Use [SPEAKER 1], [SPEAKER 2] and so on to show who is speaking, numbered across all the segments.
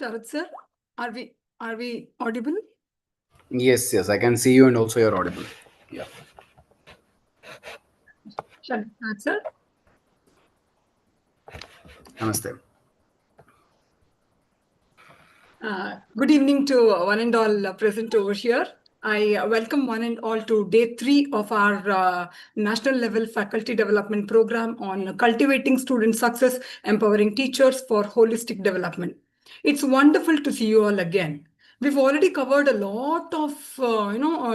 [SPEAKER 1] Sharat sir, are we audible?
[SPEAKER 2] Yes, yes, I can see you and also you're audible. Yeah.
[SPEAKER 1] Sharat sir.
[SPEAKER 2] Namaste.
[SPEAKER 1] Good evening to one and all present over here. I welcome one and all to day 3 of our national level faculty development program on cultivating student success, empowering teachers for holistic development. It's wonderful to see you all again. We've already covered a lot of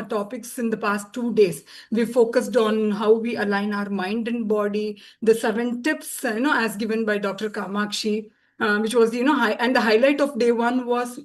[SPEAKER 1] topics in the past 2 days. We focused on how we align our mind and body, the 7 tips as given by Dr. Kamakshi, which was and the highlight of day 1 was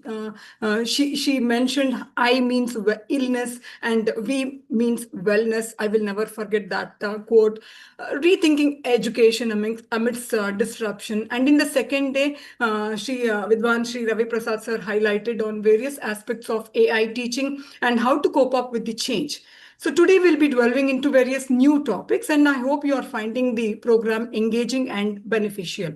[SPEAKER 1] she mentioned I means illness and we means wellness. I will never forget that quote. Rethinking education amidst disruption. And in the second day, Vidwan Sri Ravi Prasad sir highlighted on various aspects of AI teaching and how to cope up with the change. So today we'll be delving into various new topics, and I hope you are finding the program engaging and beneficial.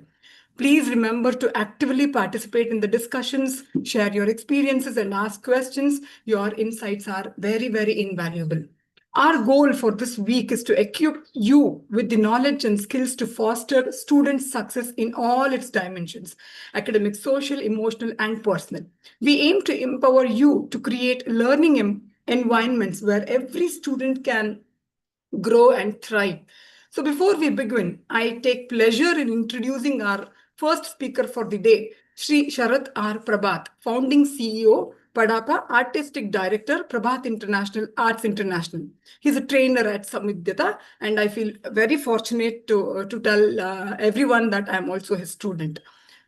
[SPEAKER 1] Please remember to actively participate in the discussions, share your experiences, and ask questions. Your insights are very, very invaluable. Our goal for this week is to equip you with the knowledge and skills to foster student success in all its dimensions: academic, social, emotional, and personal. We aim to empower you to create learning environments where every student can grow and thrive. So before we begin, I take pleasure in introducing our first speaker for the day, Sri Sharath R. Prabhat, founding CEO, Padapa, Artistic Director, Prabhat International Arts International. He's a trainer at Samvidyata, and I feel very fortunate to tell everyone that I'm also his student.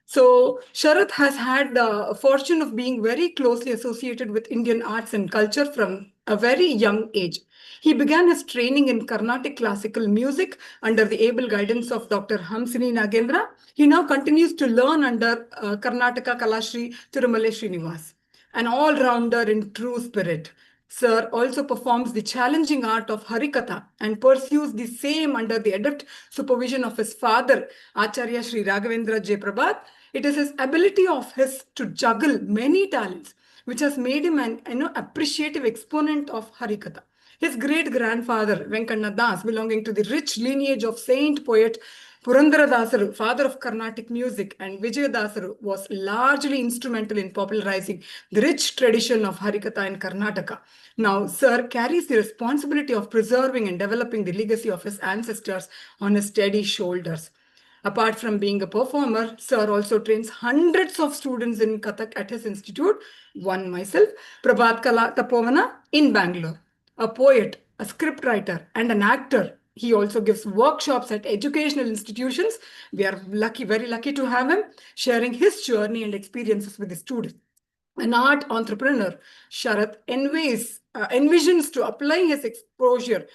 [SPEAKER 1] So Sharath has had the fortune of being very closely associated with Indian arts and culture from a very young age. He began his training in Carnatic classical music under the able guidance of Dr. Hamsini Nagendra. He now continues to learn under Karnataka Kalashri Tirumale Srinivas, an all-rounder in true spirit. Sir also performs the challenging art of Harikatha and pursues the same under the adept supervision of his father, Acharya Sri Raghavendra J. Prabhat. It is his ability of his to juggle many talents which has made him an appreciative exponent of Harikatha. His great-grandfather, Venkana Das, belonging to the rich lineage of saint poet Purandara Dasaru, father of Carnatic music, and Vijaya Dasaru, was largely instrumental in popularizing the rich tradition of Harikatha in Karnataka. Now, Sir carries the responsibility of preserving and developing the legacy of his ancestors on his steady shoulders. Apart from being a performer, Sir also trains hundreds of students in Kathak at his institute, one myself, Prabhat Kala Tapovana in Bangalore. A poet, a scriptwriter, and an actor. He also gives workshops at educational institutions. We are lucky, very lucky to have him sharing his journey and experiences with the students. An art entrepreneur, Sharath envisions to apply his exposure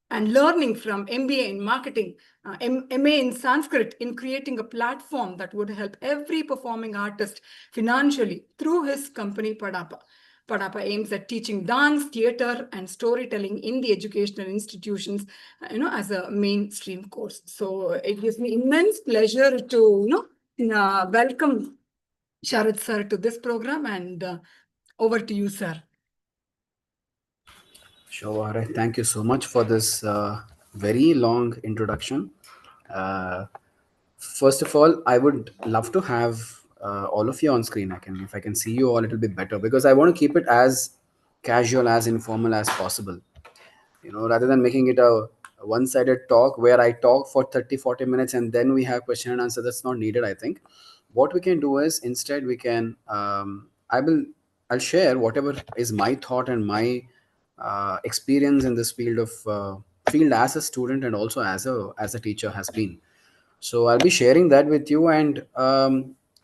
[SPEAKER 1] and learning from MBA in marketing, MA in Sanskrit, in creating a platform that would help every performing artist financially through his company Padapa. Padapa aims at teaching dance, theater, and storytelling in the educational institutions, as a mainstream course. So it gives me immense pleasure to, welcome Sharath sir to this program, and over to you, sir.
[SPEAKER 2] Sure. All right. Thank you so much for this very long introduction. Uh, First of all, I would love to have all of you on screen. If I can see you all, it'll be better because I want to keep it as casual, as informal as possible. Rather than making it a one-sided talk where I talk for 30, 40 minutes and then we have question and answer. That's not needed. I think what we can do is instead we can I'll share whatever is my thought and my experience in this field as a student and also as a teacher has been. So I'll be sharing that with you, and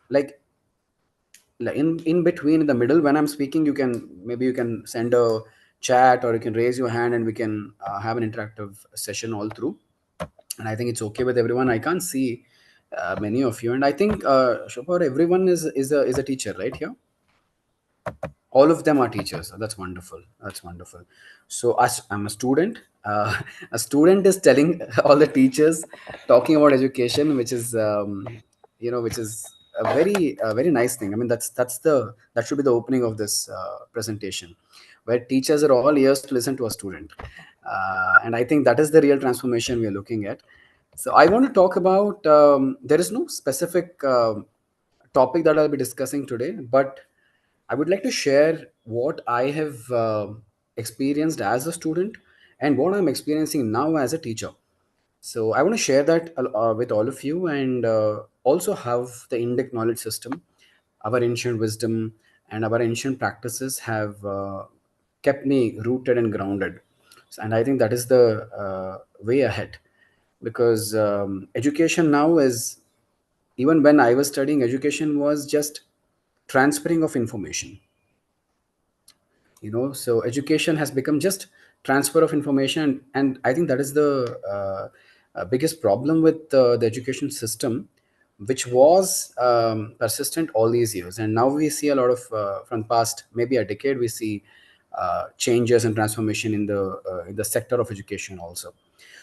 [SPEAKER 2] like in between, in the middle, when I'm speaking, you can send a chat or you can raise your hand and we can have an interactive session all through. And I think it's okay with everyone. I can't see many of you, and I think Shobhar, everyone is a teacher right here. All of them are teachers. That's wonderful. That's wonderful. So I'm a student. A student is telling all the teachers, talking about education, which is very nice thing. I mean, that should be the opening of this presentation, where teachers are all ears to listen to a student, and I think that is the real transformation we are looking at. So I want to talk about. There is no specific topic that I'll be discussing today, but I would like to share what I have experienced as a student and what I'm experiencing now as a teacher. So I want to share that with all of you, and also have the Indic knowledge system, our ancient wisdom, and our ancient practices have kept me rooted and grounded. And I think that is the way ahead, because education now is, even when I was studying, education was just transferring of information. So education has become just transfer of information, and I think that is the biggest problem with the education system, which was persistent all these years. And now we see a lot of, from past maybe a decade, we see changes and transformation in the sector of education also.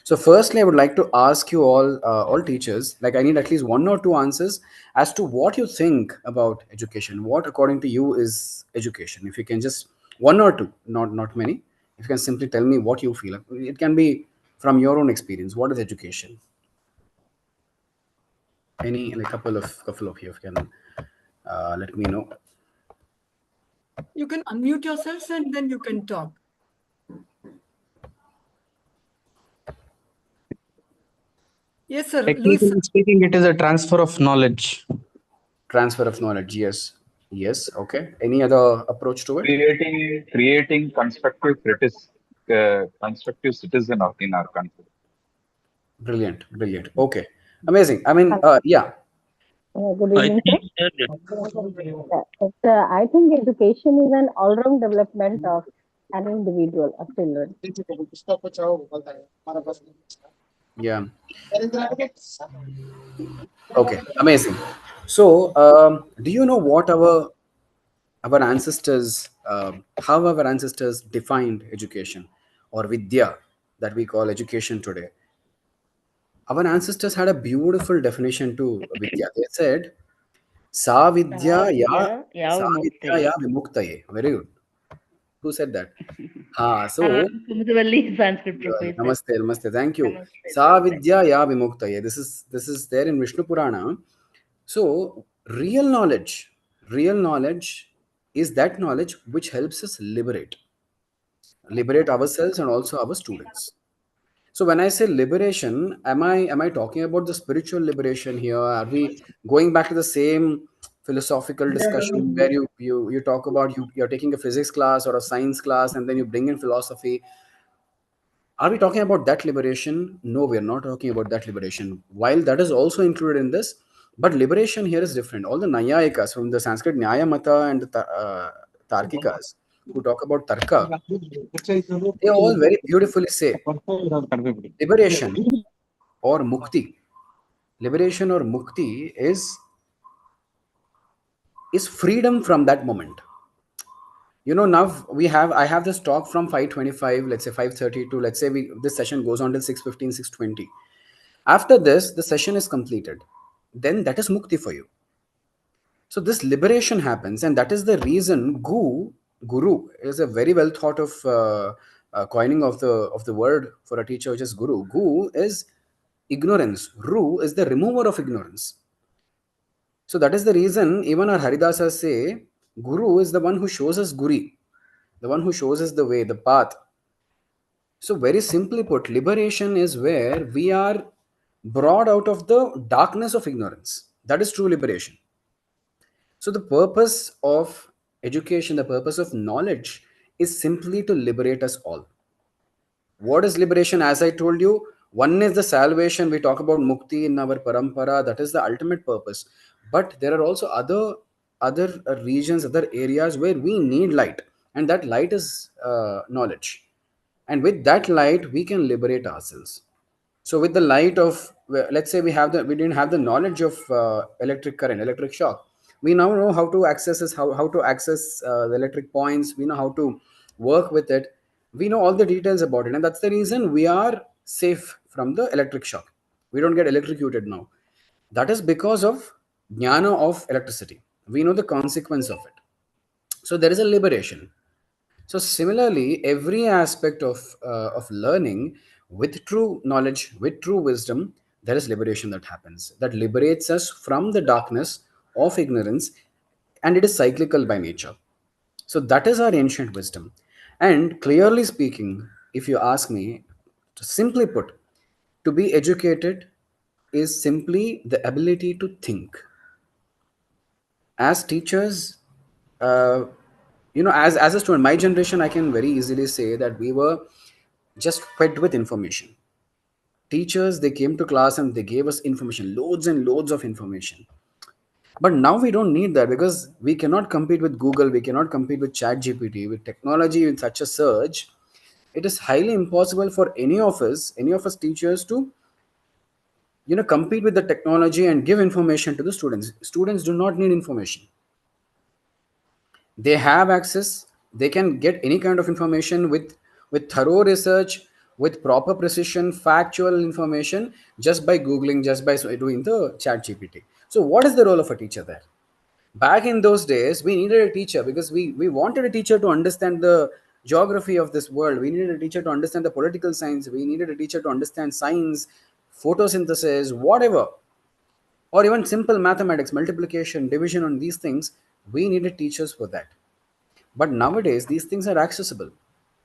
[SPEAKER 2] So firstly, I would like to ask you all teachers, like I need at least one or two answers as to what you think about education. What, according to you, is education? If you can just one or two, not many. If you can simply tell me what you feel, it can be from your own experience. What is education? Any, like couple of you can let me know.
[SPEAKER 1] You can unmute yourselves and then you can talk. Yes, sir. Louis,
[SPEAKER 3] Technically speaking, it is a transfer of knowledge.
[SPEAKER 2] Transfer of knowledge. Yes. Yes. Okay. Any other approach to it?
[SPEAKER 4] Creating constructive citizen of in our country.
[SPEAKER 2] Brilliant. Brilliant. Okay. Amazing. I mean, yeah.
[SPEAKER 5] Good
[SPEAKER 3] I
[SPEAKER 5] evening,
[SPEAKER 3] think
[SPEAKER 5] sir. I think education is an all-round development of an individual, a children.
[SPEAKER 2] Yeah. Okay. Amazing. So, do you know what our ancestors, how our ancestors defined education, or vidya, that we call education today? Our ancestors had a beautiful definition to vidya. They said, "Sa vidya ya,
[SPEAKER 6] Savidya
[SPEAKER 2] sa vidya
[SPEAKER 6] Yavamuktaye.
[SPEAKER 2] ya vimuktaye." Very good. Who said that? Ha. So,
[SPEAKER 6] Kumudavalli Sanskrit professor.
[SPEAKER 2] namaste, namaste. Thank you.
[SPEAKER 6] Namaste,
[SPEAKER 2] Sa
[SPEAKER 6] namaste.
[SPEAKER 2] vidya ya vimuktaye. This is there in Vishnu Purana. So, real knowledge is that knowledge which helps us liberate ourselves and also our students. So when I say liberation, am I talking about the spiritual liberation here? Are we going back to the same philosophical discussion where you talk about, you're taking a physics class or a science class and then you bring in philosophy? Are we talking about that liberation? No, we are not talking about that liberation. While that is also included in this, but liberation here is different. All the Nayayikas from the Sanskrit Nyaya Mata and the Tarkikas who talk about Tarka, they all very beautifully say liberation or mukti. Liberation or mukti is freedom from that moment. Now I have this talk from 5:25, let's say 5:30 to, let's say, this session goes on till 6:15, 6:20. After this, the session is completed. Then that is mukti for you. So this liberation happens, and that is the reason guru is a very well thought of coining of the word for a teacher, which is guru. Gu is ignorance. Ru is the remover of ignorance. So that is the reason even our Haridasas say Guru is the one who shows us Guri, the one who shows us the way, the path. So, very simply put, liberation is where we are brought out of the darkness of ignorance. That is true liberation. So, the purpose of education, the purpose of knowledge is simply to liberate us all. What is liberation? As I told you, one is the salvation. We talk about mukti in our parampara. That is the ultimate purpose. But there are also other regions, other areas where we need light, and that light is knowledge. And with that light we can liberate ourselves. So with the light of, well, let's say we didn't have the knowledge of electric current, electric shock. We now know how to access this, how to access the electric points. We know how to work with it. We know all the details about it, and that's the reason we are safe from the electric shock. We don't get electrocuted now. That is because of jnana of electricity. We know the consequence of it. So there is a liberation. So similarly, every aspect of learning with true knowledge, with true wisdom, there is liberation that happens. That liberates us from the darkness of ignorance, and it is cyclical by nature. So that is our ancient wisdom. And clearly speaking, if you ask me, to simply put, to be educated is simply the ability to think. As teachers, uh, as a student, my generation, I can very easily say that we were just fed with information. Teachers, they came to class and they gave us information, loads and loads of information. But now we don't need that, because we cannot compete with Google, we cannot compete with Chat GPT. With technology in such a surge, it is highly impossible for any of us teachers to compete with the technology and give information to the students. Students do not need information. They have access. They can get any kind of information with thorough research, with proper precision, factual information, just by googling, just by doing the Chat GPT. So what is the role of a teacher there? Back in those days, we needed a teacher because we wanted a teacher to understand the geography of this world. We needed a teacher to understand the political science. We needed a teacher to understand science, photosynthesis, whatever, or even simple mathematics, multiplication, division, on these things. We needed teachers for that. But nowadays, these things are accessible.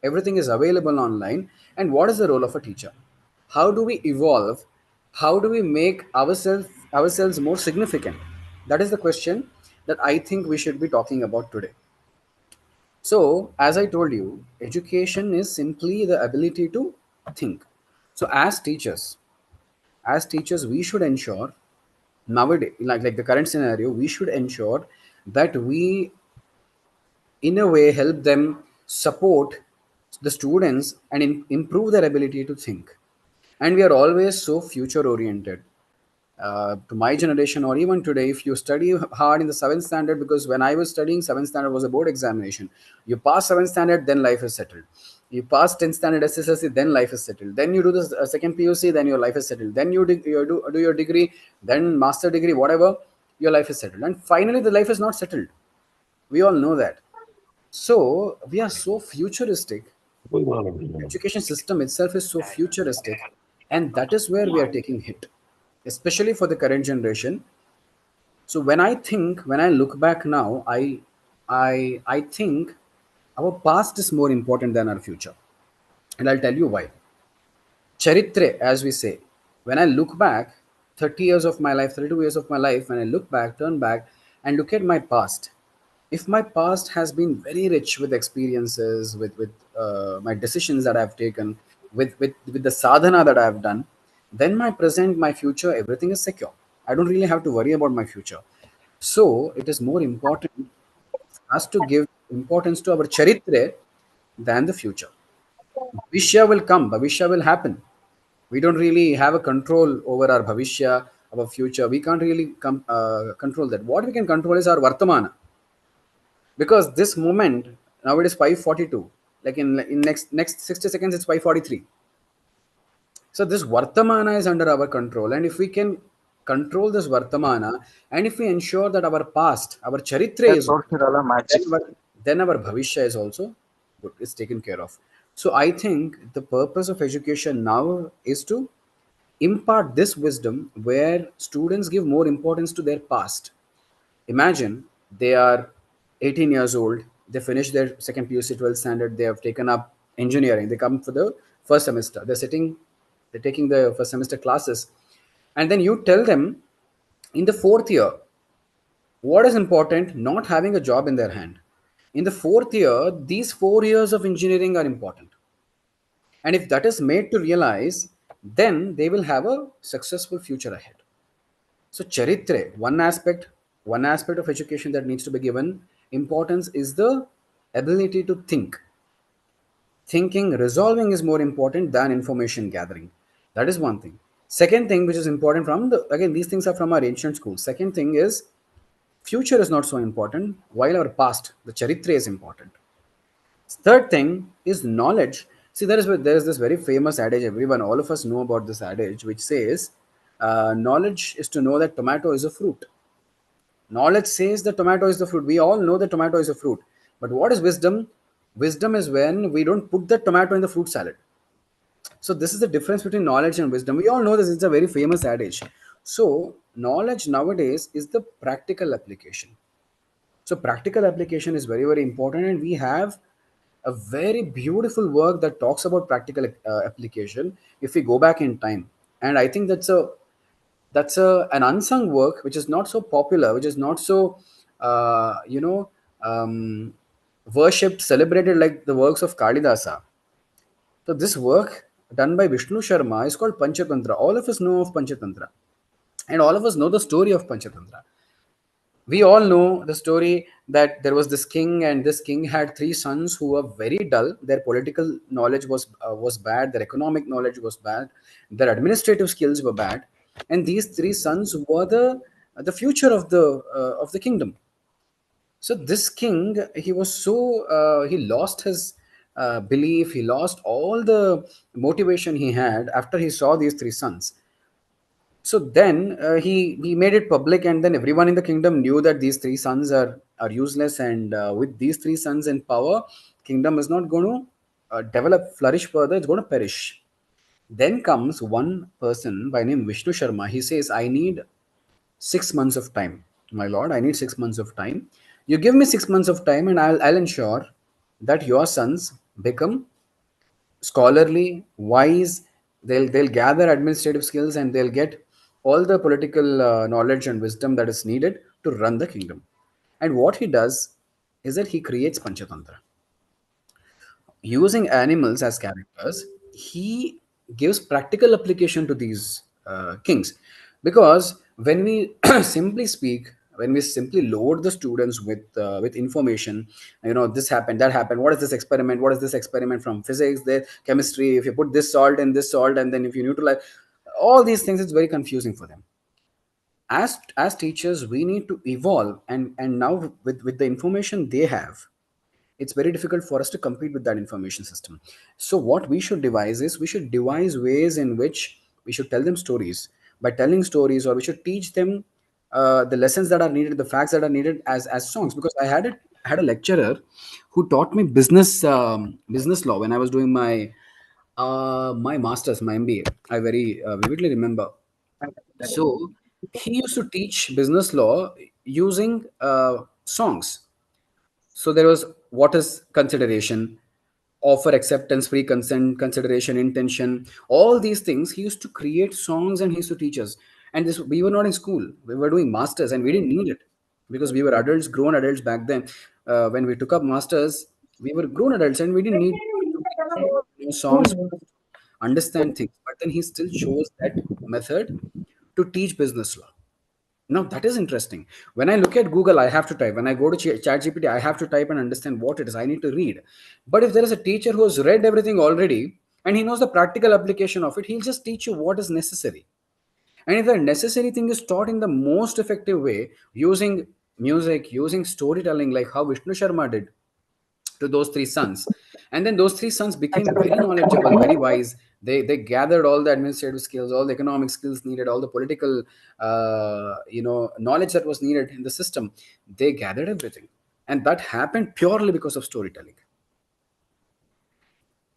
[SPEAKER 2] Everything is available online. And what is the role of a teacher? How do we evolve? How do we make ourselves more significant? That is the question that I think we should be talking about today. So, as I told you, education is simply the ability to think. So, as teachers, we should ensure nowadays, like the current scenario, we should ensure that we in a way help them support the students and improve their ability to think. And we are always so future oriented. To my generation, or even today, if you study hard in the seventh standard, because when I was studying, seventh standard was a board examination. You pass seventh standard, then life is settled. You pass 10th standard SSLC, then life is settled. Then you do the second PUC, then your life is settled. Then you do your degree, then master degree, whatever, your life is settled. And finally, the life is not settled. We all know that. So we are so futuristic. Education system itself is so futuristic, and that is where we are taking hit, especially for the current generation. So when I look back now, I think our past is more important than our future, and I'll tell you why. Charitre, as we say. When I look back, 30 years of my life, 32 years of my life, when I look back, turn back, and look at my past, if my past has been very rich with experiences, with my decisions that I've taken, with the sadhana that I've done, then my present, my future, everything is secure. I don't really have to worry about my future. So it is more important for us to give importance to our charitre than the future. Bhavishya will come, Bhavishya will happen. We don't really have a control over our Bhavishya, our future. We can't really control that. What we can control is our Vartamana. Because this moment, now it is 5:42. Like in next 60 seconds, it's 5:43. So this Vartamana is under our control. And if we can control this Vartamana, and if we ensure that our past, our Charitra is good, then our Bhavishya is also good, it's taken care of. So I think the purpose of education now is to impart this wisdom where students give more importance to their past. Imagine they are 18 years old, they finish their second PUC 12th standard, they have taken up engineering, they come for the first semester, they're taking the first semester classes, and then you tell them in the fourth year what is important, not having a job in their hand. In the fourth year, these 4 years of engineering are important. And if that is made to realize, then they will have a successful future ahead. So charitre, one aspect of education that needs to be given importance is the ability to think. Thinking, resolving is more important than information gathering. That is one thing. Second thing, which is important from the, again, these things are from our ancient schools. Second thing is future is not so important, while our past, the charitra, is important. Third thing is knowledge. See, there is this very famous adage. Everyone, all of us know about this adage, which says, knowledge is to know that tomato is a fruit. Knowledge says the tomato is the fruit. We all know the tomato is a fruit. But what is wisdom? Wisdom is when we don't put the tomato in the fruit salad. So this is the difference between knowledge and wisdom. We all know this. It's a very famous adage. So knowledge nowadays is the practical application. So practical application is very, very important, and we have a very beautiful work that talks about practical application. If we go back in time, and I think that's an unsung work which is not so popular, which is not so uh, you know um, worshipped, celebrated like the works of Kalidasa. So this work done by Vishnu Sharma is called Panchatantra. All of us know of Panchatantra, and all of us know the story of Panchatantra. We all know the story that there was this king, and this king had three sons who were very dull. Their political knowledge was bad, their economic knowledge was bad, their administrative skills were bad, and these three sons were the future of the kingdom. So this king, he was so he lost his belief, he lost all the motivation he had after he saw these three sons. So then he made it public, and then everyone in the kingdom knew that these three sons are useless, and with these three sons in power, kingdom is not going to develop, flourish further. It's going to perish. Then comes one person by name Vishnu Sharma. He says, "I need 6 months of time, my lord. I need 6 months of time. You give me 6 months of time, and I'll ensure that your sons become scholarly, wise. They'll gather administrative skills, and they'll get all the political knowledge and wisdom that is needed to run the kingdom." And what he does is that he creates Panchatantra using animals as characters. He gives practical application to these kings, because when we simply speak, when we simply load the students with information, this happened, that happened, what is this experiment, what is this experiment from physics, the chemistry, if you put this salt and this salt, and then if you neutralize all these things, it's very confusing for them. As teachers, we need to evolve, and now with the information they have, it's very difficult for us to compete with that information system. So what we should devise is, we should devise ways in which we should tell them stories. By telling stories, or we should teach them the lessons that are needed, the facts that are needed as songs. Because I had a lecturer who taught me business law when I was doing my masters, my MBA. I very vividly remember. So he used to teach business law using songs. So there was, what is consideration, offer, acceptance, free consent, consideration, intention, all these things. He used to create songs, and he used to teach us. And this, we were not in school, we were doing masters, and we didn't need it, because we were adults, grown adults back then. When we took up masters, we were grown adults, and we didn't need to songs to understand things. But then he still chose that method to teach business law. Now that is interesting. When I look at Google, I have to type. When I go to ChatGPT, I have to type and understand what it is. I need to read. But if there is a teacher who has read everything already, and he knows the practical application of it, he'll just teach you what is necessary. And if the necessary thing is taught in the most effective way, using music, using storytelling, like how Vishnu Sharma did to those three sons, and then those three sons became very knowledgeable, very wise. They gathered all the administrative skills, all the economic skills needed, all the political knowledge that was needed in the system. They gathered everything, and that happened purely because of storytelling.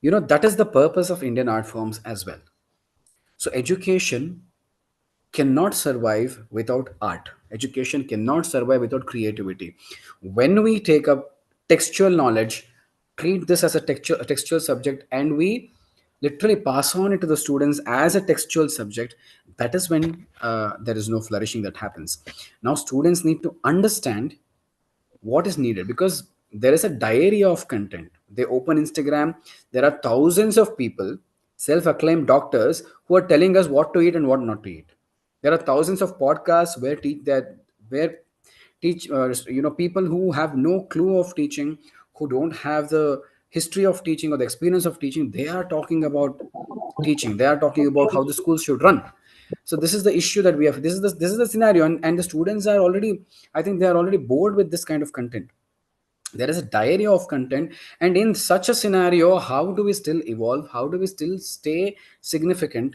[SPEAKER 2] That is the purpose of Indian art forms as well. So education cannot survive without art. Education cannot survive without creativity. When we take up textual knowledge, treat this as a textual subject, and we literally pass on it to the students as a textual subject, that is when there is no flourishing that happens. Now, students need to understand what is needed, because there is a diary of content. They open Instagram, there are thousands of people, self-acclaimed doctors, who are telling us what to eat and what not to eat. There are thousands of podcasts where teach people who have no clue of teaching, who don't have the history of teaching or the experience of teaching. They are talking about teaching, they are talking about how the schools should run. So this is the issue that we have. This is the scenario, and the students are already, I think they are already bored with this kind of content. There is a diary of content, and in such a scenario, how do we still evolve, how do we still stay significant,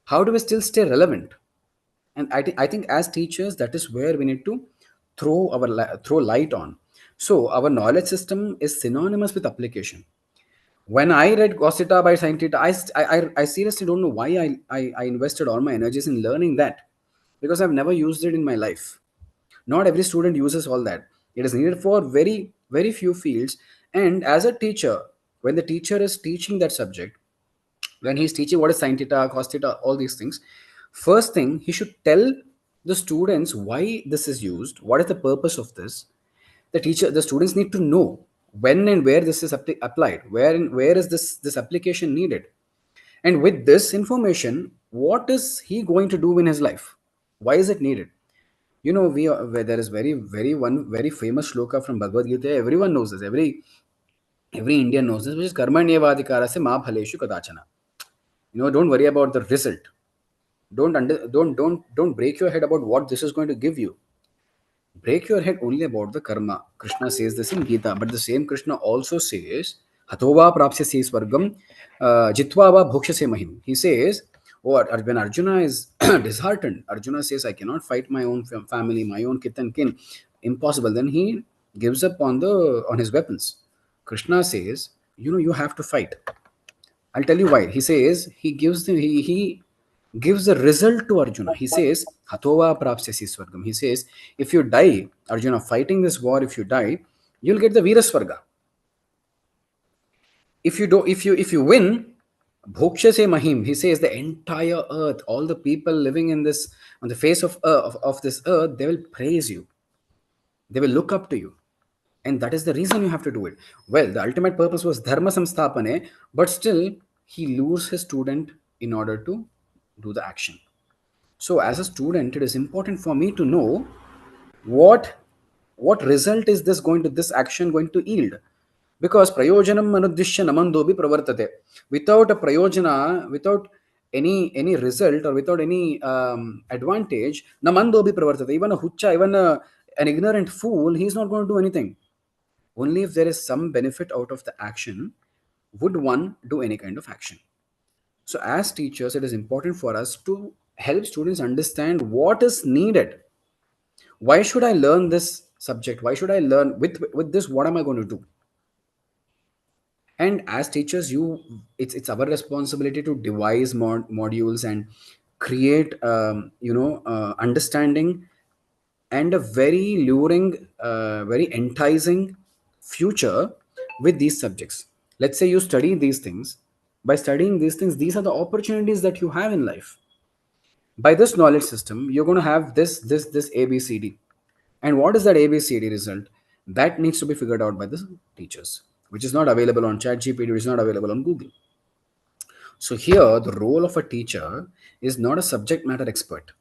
[SPEAKER 2] how do we still stay relevant? And I think as teachers, that is where we need to throw light on. So our knowledge system is synonymous with application. When I read Cosita by Sin Theta, I seriously don't know why I invested all my energies in learning that, because I've never used it in my life. Not every student uses all that. It is needed for very, very few fields. And as a teacher, when the teacher is teaching that subject, when he's teaching what is sin theta, cos theta, all these things, first thing he should tell the students why this is used, what is the purpose of this. The students need to know when and where this is applied, where is this application needed, and with this information, what is he going to do in his life? Why is it needed? Where there is one very famous shloka from Bhagavad Gita. Everyone knows this. Every Indian knows this, which is karmanyevadikara se ma phaleshu kadachana. Don't worry about the result. Don't break your head about what this is going to give you. Break your head only about the karma. Krishna says this in Gita, but the same Krishna also says, Hatova prapsyasi swargam jitva va bhukshase mahim. He says, when Arjuna is disheartened, Arjuna says, I cannot fight my own family, my own kith and kin. Impossible. Then he gives up on his weapons. Krishna says, you have to fight. I'll tell you why. He says, he gives the result to Arjuna. He says, Hatova prapsyasi swargam. He says, if you die, Arjuna, fighting this war, if you die, you'll get the Viraswarga. If you win, bhokshase mahim. He says the entire earth, all the people living on the face of this earth, they will praise you. They will look up to you. And that is the reason you have to do it. Well, the ultimate purpose was dharma samsthapane, but still he lures his student in order to do the action. So as a student, it is important for me to know what result is this action going to yield. Because prayojanam anuddishya namandobi pravartate. Without a prayojana, without any result or without any advantage, namandobi pravartate. Even a hucha, even an ignorant fool, he's not going to do anything. Only if there is some benefit out of the action would one do any kind of action. So as teachers, it is important for us to help students understand what is needed. Why should I learn this subject? Why should I learn with this? What am I going to do? And as teachers, it's our responsibility to devise modules and create understanding and a very luring, very enticing future with these subjects. Let's say you study these things. By studying these things, these are the opportunities that you have in life. By this knowledge system, you're going to have this ABCD. And what is that ABCD result? That needs to be figured out by the teachers, which is not available on ChatGPT, which is not available on Google. So here, the role of a teacher is not a subject matter expert,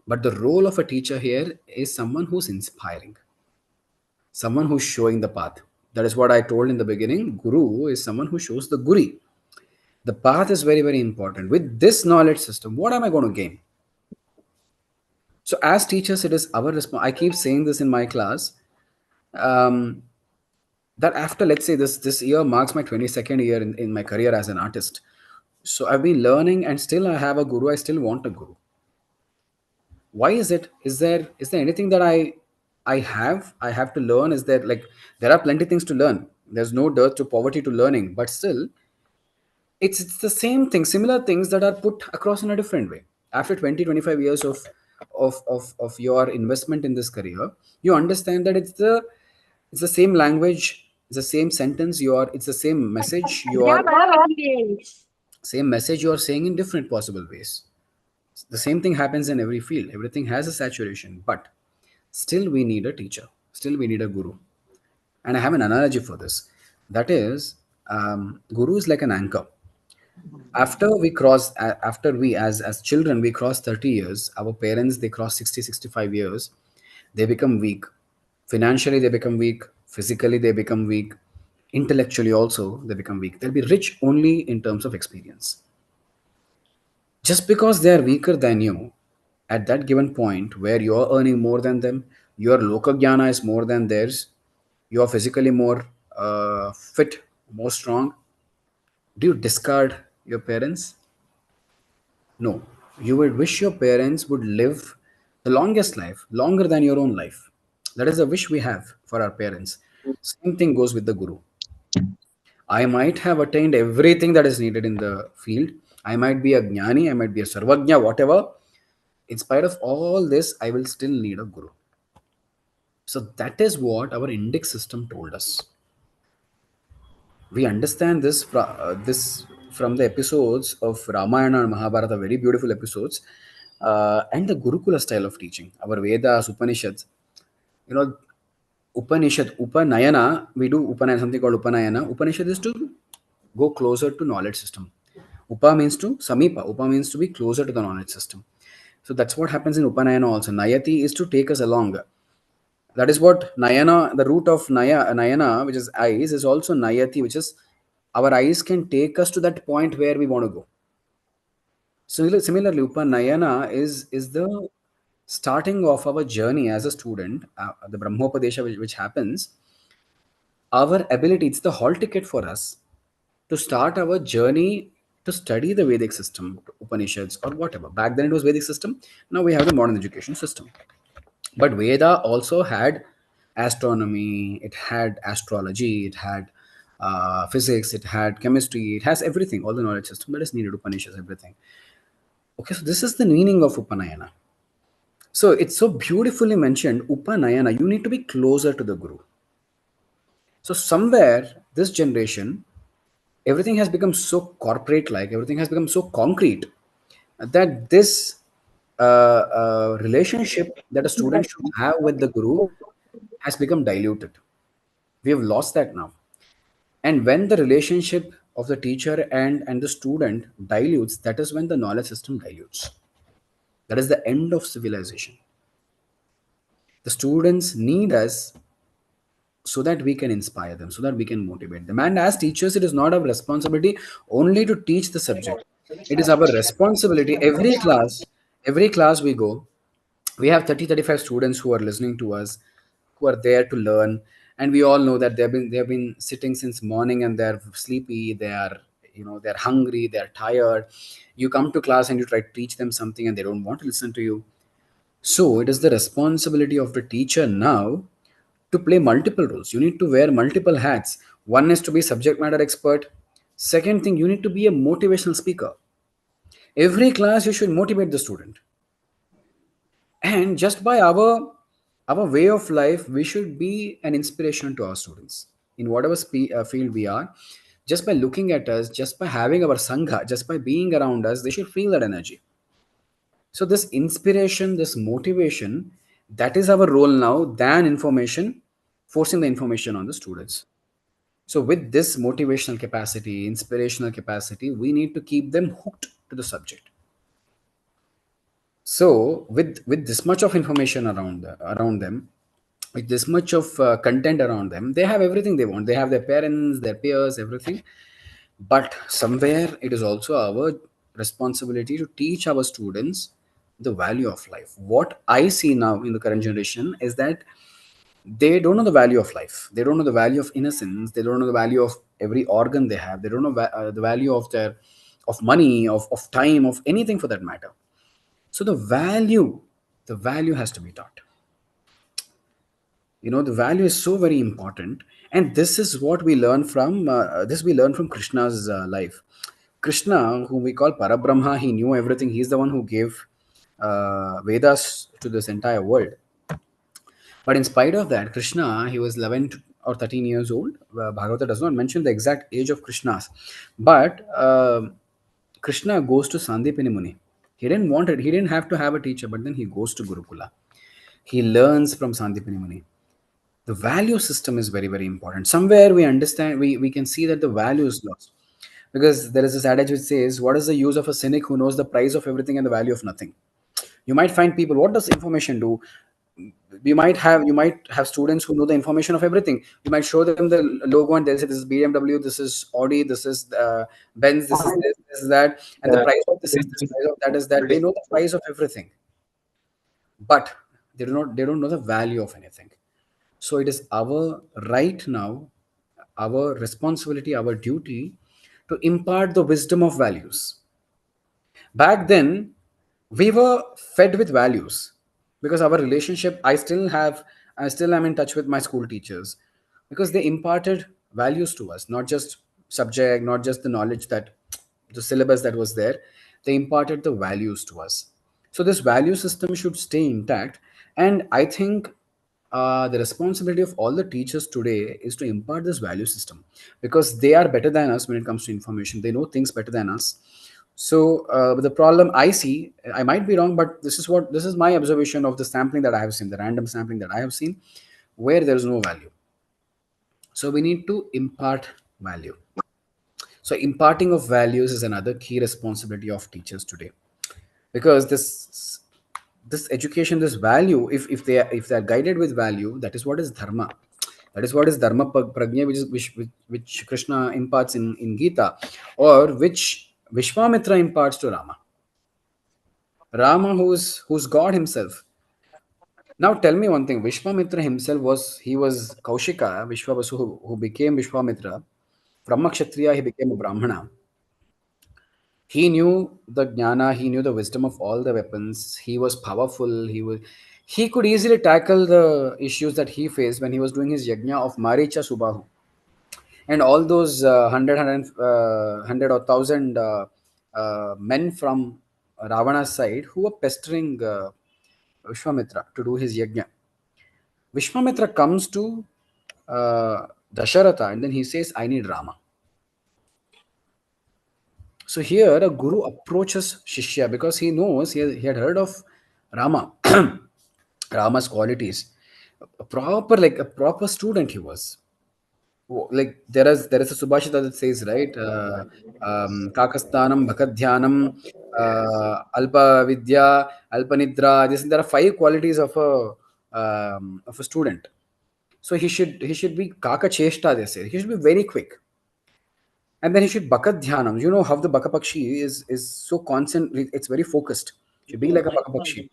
[SPEAKER 2] but the role of a teacher here is someone who's inspiring, someone who's showing the path. That is what I told in the beginning. Guru is someone who shows the guri. The path is very, very important. With this knowledge system, what am I going to gain? So as teachers, it is our responsibility. I keep saying this in my class, that after, let's say this year marks my 22nd year in my career as an artist. So I've been learning and still I have a guru. I still want a guru. Why is it? Is there anything that I have to learn? Is there, like, there are plenty things to learn. There's no dearth to poverty to learning, but still it's the same thing, similar things that are put across in a different way. After 20-25 years of your investment in this career, you understand that it's the same language, it's the same sentence, it's the same message you are saying in different possible ways. The same thing happens in every field. Everything has a saturation, but still we need a teacher, still we need a guru. And I have an analogy for this. That is, guru is like an anchor. After we as children, we cross 30 years, our parents, they cross 60-65 years, they become weak. Financially they become weak, physically they become weak, intellectually also they become weak. They'll be rich only in terms of experience. Just because they are weaker than you at that given point where you're earning more than them, your lokagyana is more than theirs, you're physically more fit, more strong, do you discard your parents? No. You would wish your parents would live the longest life, longer than your own life. That is the wish we have for our parents. Same thing goes with the guru. I might have attained everything that is needed in the field. I might be a jnani, I might be a sarvajna, whatever. In spite of all this, I will still need a guru. So that is what our Indic system told us. We understand this from the episodes of Ramayana and Mahabharata, very beautiful episodes, and the Gurukula style of teaching. Our Vedas, Upanishads, you know, Upanishad, Upanayana, we do Upanayana, something called Upanayana. Upanishad is to go closer to knowledge system. Upa means to Samipa. Upa means to be closer to the knowledge system. So that's what happens in Upanayana also. Nayati is to take us along. That is what Nayana, the root of Nayana, which is eyes, is also Nayati, which is our eyes can take us to that point where we want to go. So similarly, Upanayana is the starting of our journey as a student, the Brahmopadesha which happens, our ability, it's the hall ticket for us to start our journey to study the Vedic system, Upanishads or whatever. Back then it was Vedic system. Now we have the modern education system. But Veda also had astronomy, it had astrology, it had physics, it had chemistry, it has everything, all the knowledge system that is needed, Upanishads, everything. Okay, so this is the meaning of Upanayana. So it's so beautifully mentioned, Upanayana, you need to be closer to the Guru. So somewhere, this generation, everything has become so corporate like, everything has become so concrete that this relationship that a student should have with the Guru has become diluted. We have lost that now. And when the relationship of the teacher and the student dilutes, that is when the knowledge system dilutes. That is the end of civilization. The students need us so that we can inspire them, so that we can motivate them. And as teachers, it is not our responsibility only to teach the subject. It is our responsibility. Every class we go, we have 30-35 students who are listening to us, who are there to learn. And we all know that they've been sitting since morning and they're sleepy, they're hungry, they're tired. You come to class and you try to teach them something and they don't want to listen to you. So it is the responsibility of the teacher now to play multiple roles. You need to wear multiple hats. One is to be subject matter expert. Second thing, you need to be a motivational speaker. Every class you should motivate the student. And just by our way of life, we should be an inspiration to our students in whatever field we are. Just by looking at us, just by having our sangha, just by being around us, they should feel that energy. So this inspiration, this motivation, that is our role now than information, forcing the information on the students. So with this motivational capacity, inspirational capacity, we need to keep them hooked to the subject. So with this much of information around them, with this much of content around them, they have everything they want. They have their parents, their peers, everything. But somewhere it is also our responsibility to teach our students the value of life. What I see now in the current generation is that they don't know the value of life. They don't know the value of innocence. They don't know the value of every organ they have. They don't know the value of of money, of time, of anything for that matter. So the value has to be taught. The value is so very important, and this is what we learn from Krishna's life. Krishna, whom we call Parabrahma, he knew everything. He's the one who gave Vedas to this entire world. But in spite of that, Krishna, he was 11 or 13 years old. Bhagavata does not mention the exact age of Krishna's, but Krishna goes to Sandipini Muni. He didn't want it. He didn't have to have a teacher, but then he goes to Gurukula. He learns from Sandipini Muni. The value system is very, very important. Somewhere we understand, we can see that the value is lost. Because there is this adage which says, what is the use of a cynic who knows the price of everything and the value of nothing? You might find people, what does information do? You might have students who know the information of everything. You might show them the logo and they'll say this is BMW, this is Audi, this is Benz, this is this is that, and the price of this is this, price of that is that. They know the price of everything, but they don't know the value of anything. So it is our right now, our responsibility, our duty to impart the wisdom of values. Back then, we were fed with values because our relationship, I still have I still am in touch with my school teachers because they imparted values to us, not just subject, not just the knowledge that the syllabus that was there. They imparted the values to us. So this value system should stay intact. And I think the responsibility of all the teachers today is to impart this value system because they are better than us when it comes to information. They know things better than us. So the problem I see, I might be wrong, but this is my observation of the sampling that I have seen, the random sampling that I have seen, where there is no value. So we need to impart value. So imparting of values is another key responsibility of teachers today, because this education, this value, if they are guided with value, that is what is dharma. That is what is dharma prajna, which Krishna imparts in Gita, or which Vishwamitra imparts to Rama. Rama, who's God himself. Now tell me one thing. Vishwamitra himself was Kaushika, Vishwavasu, who became Vishwamitra. Brahma Kshatriya, he became a Brahmana. He knew the jnana, he knew the wisdom of all the weapons. He was powerful. He could easily tackle the issues that he faced when he was doing his yajna of Maricha Subahu. And all those 100 or 1,000 men from Ravana's side who were pestering Vishwamitra to do his yajna. Vishwamitra comes to Dasharatha and then he says, I need Rama. So here a guru approaches Shishya because he knows he had heard of Rama, Rama's qualities. A proper student he was. Like there is a Subhashita that says, right, Kakasthanam, Bhakadhyanam, Alpa Vidya, Alpa Nidra. There are 5 qualities of a student. So he should be Kaka Cheshta, they say. He should be very quick. And then he should Baka Dhyanam. You know how the Baka Pakshi is so constant, it's very focused. Should be like a Baka Pakshi.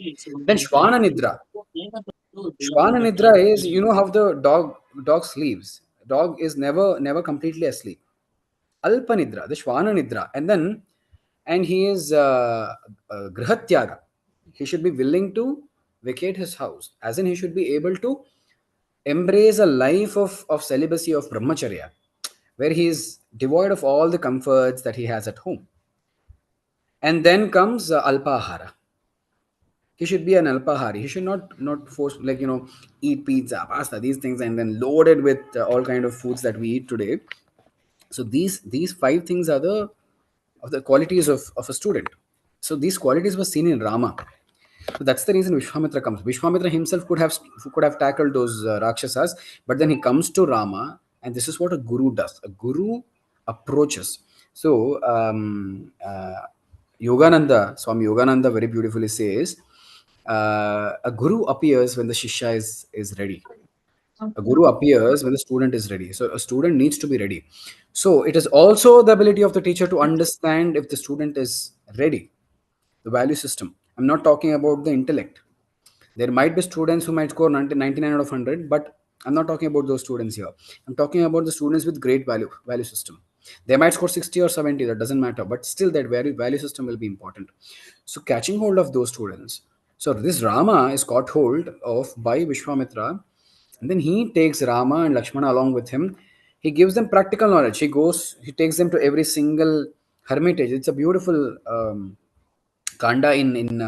[SPEAKER 2] Then Shwana Nidra. Shwana Nidra is, you know how the dog sleeps. Dog is never completely asleep. Alpa Nidra, the Shwana Nidra. And he is Grihatyaga. He should be willing to vacate his house. As in, he should be able to embrace a life of celibacy, of brahmacharya, where he is devoid of all the comforts that he has at home. And then comes alpahara. He should be an alpahari. He should not force, like, eat pizza, pasta, these things, and then loaded with all kind of foods that we eat today. So these 5 things are the qualities of a student. So these qualities were seen in Rama. So that's the reason Vishwamitra comes. Vishwamitra himself could have tackled those Rakshasas, but then he comes to Rama, and this is what a guru does. A guru approaches. So Swami Yogananda very beautifully says, a guru appears when the shishya is ready. A guru appears when the student is ready. So a student needs to be ready. So it is also the ability of the teacher to understand if the student is ready. The value system. I'm not talking about the intellect. There might be students who might score 99 out of 100, but I'm not talking about those students here. I'm talking about the students with great value system. They might score 60 or 70, that doesn't matter, but still that value system will be important. So catching hold of those students. So this Rama is caught hold of by Vishwamitra, and then he takes Rama and Lakshmana along with him. He gives them practical knowledge. He takes them to every single hermitage. It's a beautiful Kanda in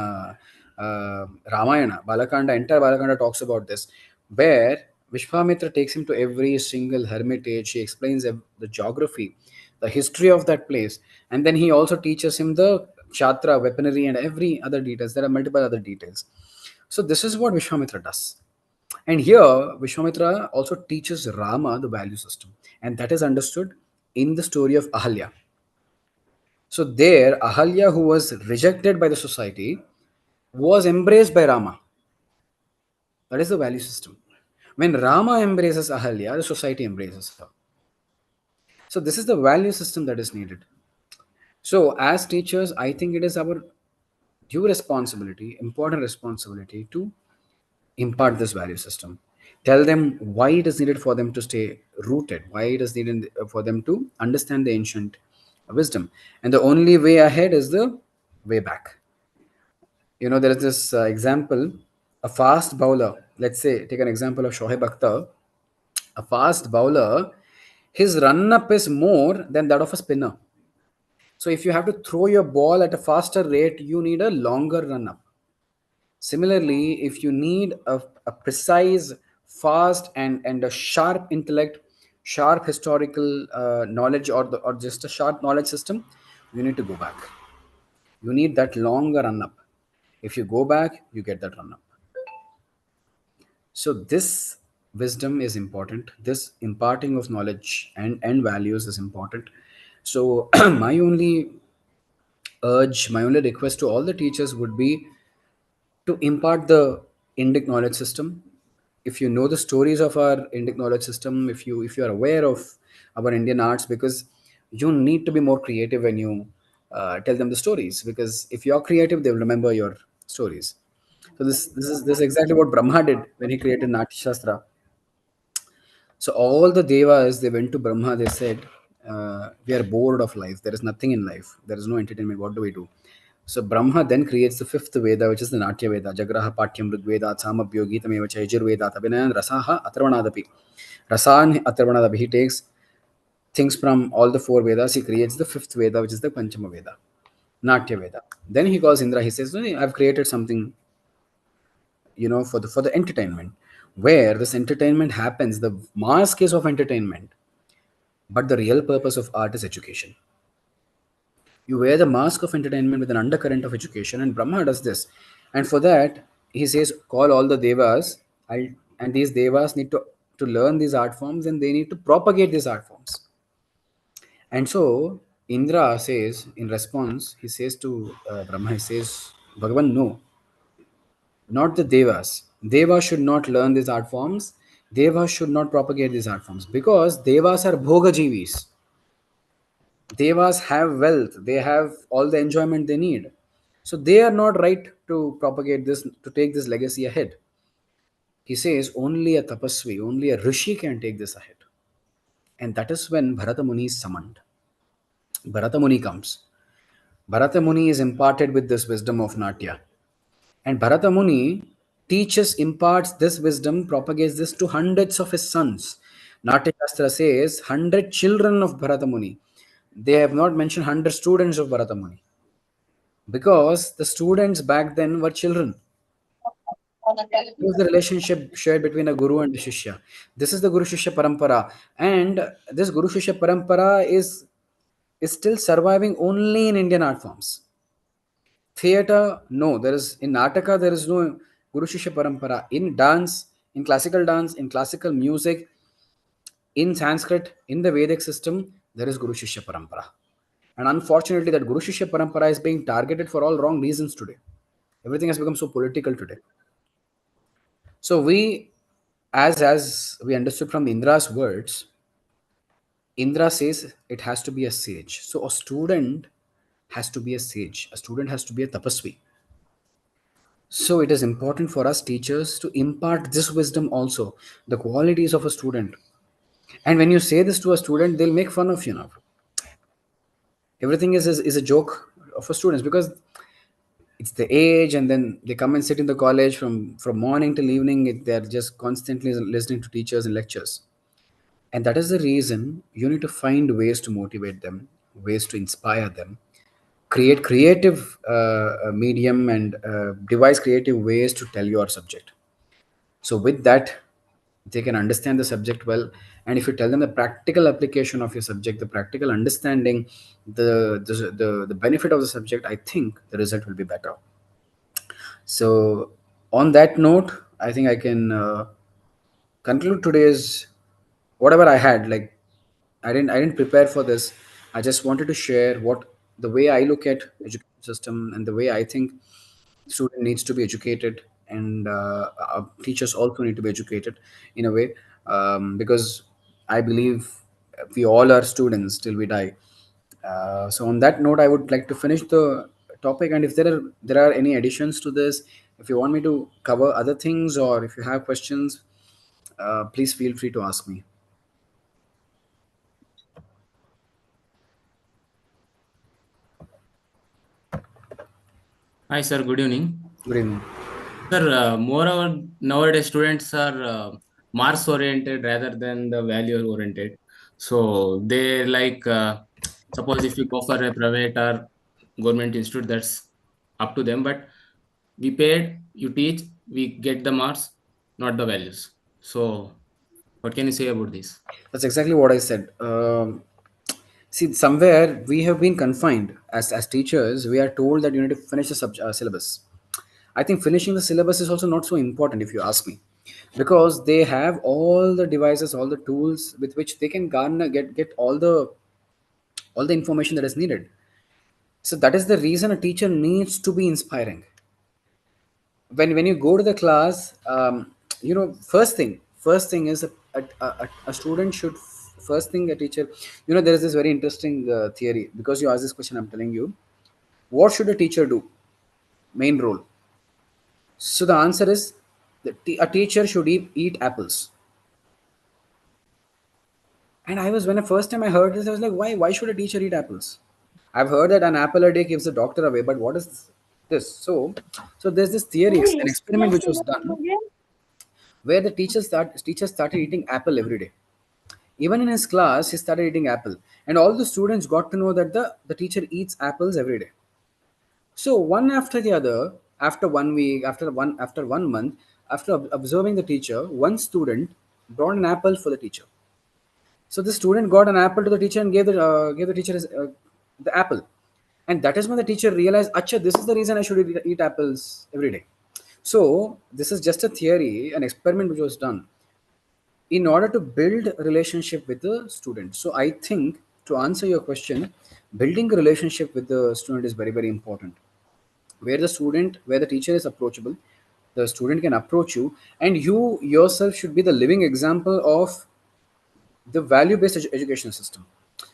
[SPEAKER 2] Ramayana. Entire Balakanda talks about this, where Vishwamitra takes him to every single hermitage. He explains the geography, the history of that place, and then he also teaches him the Kshatra, weaponry, and every other details. There are multiple other details. So this is what Vishwamitra does. And here, Vishwamitra also teaches Rama the value system, and that is understood in the story of Ahalya. So there, Ahalya, who was rejected by the society, was embraced by Rama. That is the value system. When Rama embraces Ahalya, the society embraces her. So this is the value system that is needed. So as teachers, I think it is our due responsibility, important responsibility, to impart this value system. Tell them why it is needed for them to stay rooted, why it is needed for them to understand the ancient wisdom. And the only way ahead is the way back. There is this example A fast bowler, let's say, take an example of Shoaib Akhtar, a fast bowler, his run up is more than that of a spinner. So if you have to throw your ball at a faster rate, you need a longer run up. Similarly, if you need a precise, fast, and a sharp intellect, sharp historical knowledge, or just a sharp knowledge system, you need to go back. You need that longer run up. If you go back, you get that run up. So this wisdom is important. This imparting of knowledge and values is important. So my only urge, my only request to all the teachers would be to impart the Indic knowledge system. If you know the stories of our Indic knowledge system, if you are aware of our Indian arts, because you need to be more creative when you tell them the stories. Because if you are creative, they will remember your stories. So this is exactly what Brahma did when he created Natya Shastra. So all the devas, they went to Brahma. They said, "We are bored of life. There is nothing in life. There is no entertainment. What do we do?" So Brahma then creates the fifth Veda, which is the Natya Veda. Jagraha Patyam Rigveda Samabhyo Gitameva Yajurveda Abhinayan Rasaha Atharvanadapi. Rasan Atharvanadapi. He takes things from all the four Vedas. He creates the fifth Veda, which is the Panchama Veda, Natya Veda. Then he calls Indra. He says, "No, I've created something, for the entertainment, where this entertainment happens. The mask is of entertainment, but the real purpose of art is education. You wear the mask of entertainment with an undercurrent of education, and Brahma does this. And for that, he says, call all the devas, and these devas need to learn these art forms, and they need to propagate these art forms. And so Indra says, in response, he says to Brahma, he says, Bhagavan, no, not the devas. Devas should not learn these art forms. Devas should not propagate these art forms, because devas are bhogajivis. Devas have wealth, they have all the enjoyment they need. So they are not right to propagate this, to take this legacy ahead. He says only a tapasvi, only a rishi can take this ahead. And that is when Bharata Muni is summoned. Bharata Muni comes. Bharata Muni is imparted with this wisdom of Natya. And Bharata Muni teaches, imparts this wisdom, propagates this to hundreds of his sons. Natya Shastra says 100 children of Bharata Muni. They have not mentioned 100 students of Bharata Muni, because the students back then were children. It was the relationship shared between a guru and a shishya. This is the Guru Shishya Parampara, and this Guru Shishya Parampara is still surviving only in Indian art forms. Theater, no, there is in Nataka, there is no Guru Shishya Parampara. In dance, in classical music, in Sanskrit, in the Vedic system, there is Guru Shishya Parampara. And unfortunately, that Guru Shishya Parampara is being targeted for all wrong reasons today. Everything has become so political today. So we, as we understood from Indra's words, Indra says it has to be a sage. So a student has to be a sage. A student has to be a tapasvi. So it is important for us teachers to impart this wisdom also, the qualities of a student. And when you say this to a student, they'll make fun of you now. Everything is a joke for students, because it's the age, and then they come and sit in the college from morning till evening. They're just constantly listening to teachers and lectures. And that is the reason you need to find ways to motivate them, ways to inspire them, create creative medium, and devise creative ways to tell your subject. So with that, they can understand the subject well. And if you tell them the practical application of your subject, the practical understanding, the benefit of the subject, I think the result will be better. So on that note, I think I can conclude today's whatever I had. Like, I didn't prepare for this. I just wanted to share what the way I look at education system, and the way I think student needs to be educated, and teachers also need to be educated in a way, because I believe we all are students till we die. So on that note, I would like to finish the topic. And if there are any additions to this, if you want me to cover other things, or if you have questions, please feel free to ask me.
[SPEAKER 7] Hi, sir. Good evening.
[SPEAKER 2] Good evening.
[SPEAKER 7] Sir, moreover, nowadays students are marks oriented rather than the value oriented. So they like, suppose if you go for a private or government institute, that's up to them. But we paid, you teach, we get the marks, not the values. So what can you say about this?
[SPEAKER 2] That's exactly what I said. See, somewhere we have been confined as teachers. We are told that you need to finish the syllabus. I think finishing the syllabus is also not so important, if you ask me, because they have all the devices, all the tools with which they can garner get all the information that is needed. So that is the reason a teacher needs to be inspiring. When you go to the class, first thing is a student should first thing a teacher, there is this very interesting theory. Because you asked this question, I'm telling you, what should a teacher do? Main role. So the answer is that a teacher should eat apples. And I was, when the first time I heard this, I was like, why should a teacher eat apples? I've heard that an apple a day keeps the doctor away, but what is this? So there's this theory, an experiment which was done, where the teacher started eating apple every day. Even in his class, he started eating apple, and all the students got to know that the teacher eats apples every day. So one after the other, after 1 week, after 1 month, after observing the teacher, one student brought an apple for the teacher. So the student got an apple to the teacher and gave the teacher the apple, and that is when the teacher realized, "Acha, this is the reason I should eat apples every day." So this is just a theory, an experiment which was done in order to build a relationship with the student. So I think, to answer your question, building a relationship with the student is very, very important. Where the teacher is approachable, the student can approach you, and you yourself should be the living example of the value-based education system.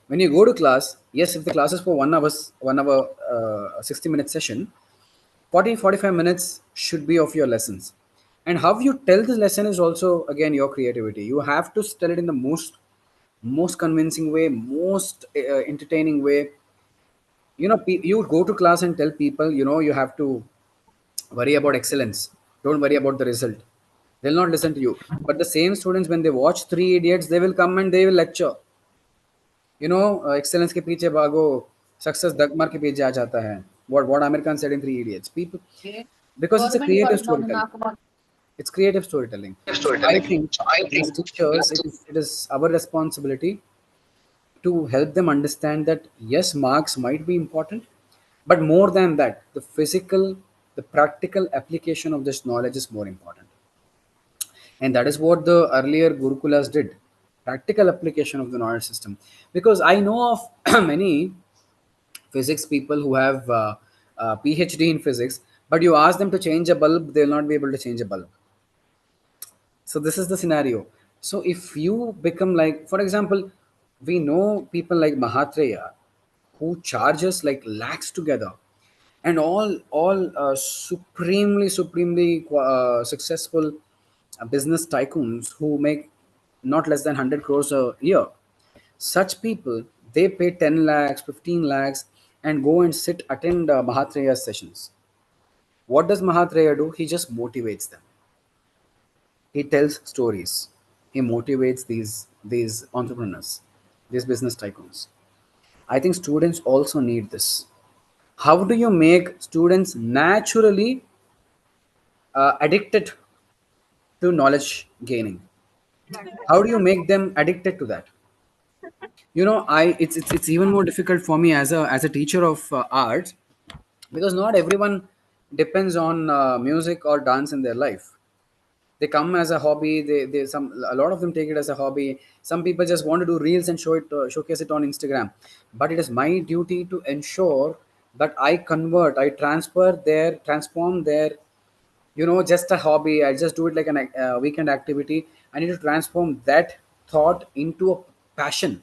[SPEAKER 2] When you go to class, yes, if the class is for 1 hour, 60-minute session, 45 minutes should be of your lessons. And how you tell the lesson is also, again, your creativity. You have to tell it in the most convincing way, most entertaining way. You go to class and tell people, you have to worry about excellence. Don't worry about the result. They'll not listen to you. But the same students, when they watch Three Idiots, they will come and they will lecture. Excellence के पीछे भागो, success दग मार के पीछे आ जाता है. What Amir Khan said in Three Idiots. People, because it's a creative storytelling. It's creative storytelling. So I think as teachers, it is our responsibility to help them understand that yes, marks might be important, but more than that, the practical application of this knowledge is more important. And that is what the earlier gurukulas did, practical application of the knowledge system. Because I know of many physics people who have PhD in physics, but you ask them to change a bulb, they will not be able to change a bulb. So this is the scenario. So if you become like, for example, we know people like Mahatreya who charges like lakhs together, and all supremely successful business tycoons who make not less than 100 crores a year. Such people, they pay 10 lakhs, 15 lakhs, and go and attend Mahatreya's sessions. What does Mahatreya do? He just motivates them. He tells stories. He motivates these entrepreneurs, these business tycoons. I think students also need this. How do you make students naturally addicted to knowledge gaining? How do you make them addicted to that? It's even more difficult for me as a teacher of art, because not everyone depends on music or dance in their life. They come as a hobby. A lot of them take it as a hobby. Some people just want to do reels and showcase it on Instagram. But it is my duty to ensure that I transform their, just a hobby. I just do it like a weekend activity. I need to transform that thought into a passion,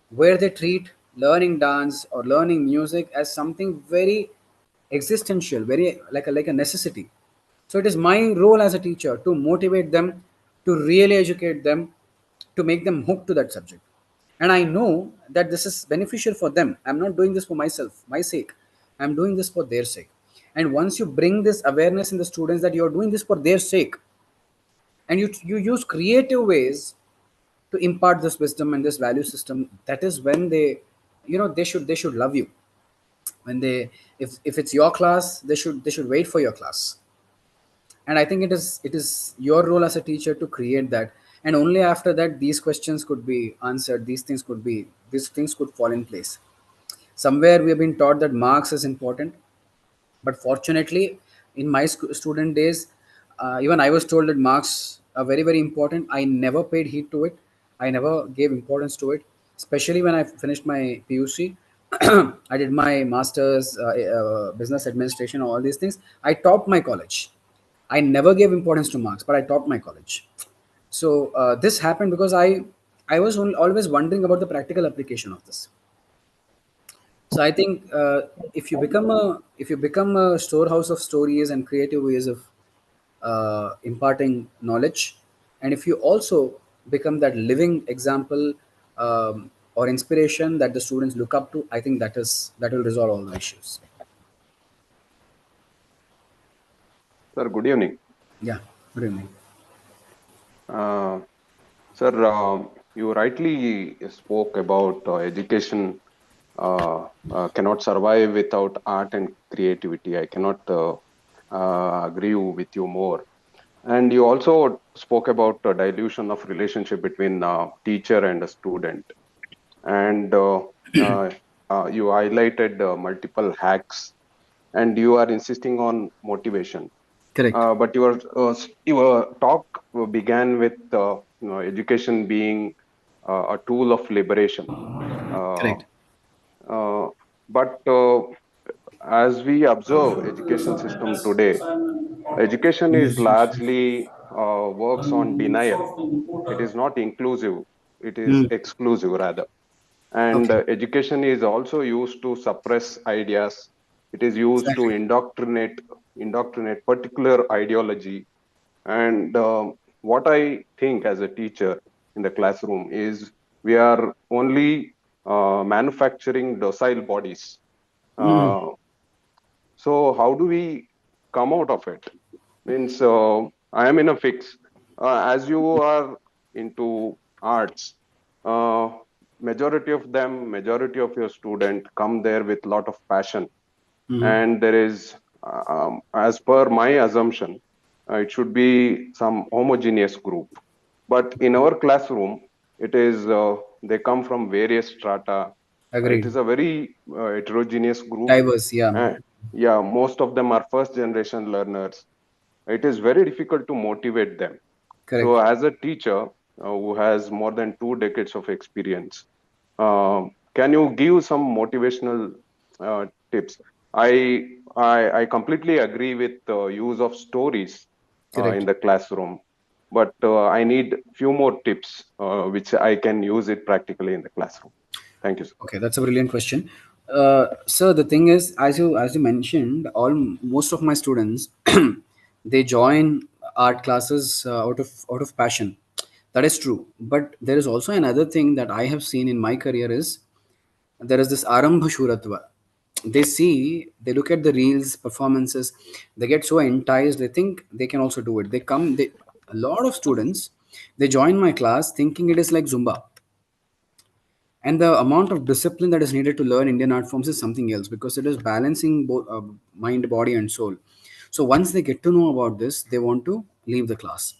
[SPEAKER 2] where they treat learning dance or learning music as something very existential, very like a necessity. So it is my role as a teacher to motivate them, to really educate them, to make them hooked to that subject. And I know that this is beneficial for them. I'm not doing this for myself, my sake. I'm doing this for their sake. And once you bring this awareness in the students that you're doing this for their sake, and you use creative ways to impart this wisdom and this value system, that is when they, they should love you. When they, if it's your class, they should wait for your class. And I think it is your role as a teacher to create that. And only after that these questions could be answered, these things could fall in place. Somewhere we have been taught that marks is important, but fortunately in my student days, even I was told that marks are very very important. I never paid heed to it. I never gave importance to it, especially when I finished my PUC. I did my masters, business administration, all these things. I topped my college. I never gave importance to marks, but I topped my college. So this happened because I was always wondering about the practical application of this. So I think if you become a storehouse of stories and creative ways of imparting knowledge, and if you also become that living example, or inspiration that the students look up to, I think that will resolve all the issues.
[SPEAKER 8] Sir, good evening.
[SPEAKER 2] Yeah, good evening.
[SPEAKER 8] Sir, you rightly spoke about education cannot survive without art and creativity. I cannot agree with you more. And you also spoke about dilution of relationship between teacher and a student. And you highlighted multiple hacks, and you are insisting on motivation.
[SPEAKER 2] Correct.
[SPEAKER 8] But your talk began with education being a tool of liberation.
[SPEAKER 2] Correct.
[SPEAKER 8] But as we observe education system today, education is largely works on denial. It is not inclusive. It is exclusive rather. And
[SPEAKER 2] Okay.
[SPEAKER 8] education is also used to suppress ideas. It is used to
[SPEAKER 2] Exactly.
[SPEAKER 8] indoctrinate particular ideology. And what I think as a teacher in the classroom is we are only manufacturing docile bodies. Uh, so how do we come out of it? Means I am in a fix. As you are into arts, uh, majority of your student come there with lot of passion, and there is, as per my assumption, it should be some homogeneous group. But in our classroom, it is they come from various strata. It
[SPEAKER 2] Agreed.
[SPEAKER 8] is a very heterogeneous group.
[SPEAKER 2] Diverse. Yeah.
[SPEAKER 8] Yeah, most of them are first generation learners. It is very difficult to motivate them. So
[SPEAKER 2] Correct.
[SPEAKER 8] as a teacher who has more than 2 decades of experience, can you give some motivational tips? I completely agree with the use of stories in
[SPEAKER 2] Correct.
[SPEAKER 8] the classroom, but I need few more tips which I can use it practically in the classroom. Thank you, sir.
[SPEAKER 2] Okay, that's a brilliant question. So the thing is, as you mentioned, most of my students they join art classes out of passion. That is true. But there is also another thing that I have seen in my career is there is this arambha shuratva. They look at the reels performances, they get so enticed, they think they can also do it. A lot of students, they join my class thinking it is like Zumba, and the amount of discipline that is needed to learn Indian art forms is something else, because it is balancing both mind, body, and soul. So once they get to know about this, they want to leave the class.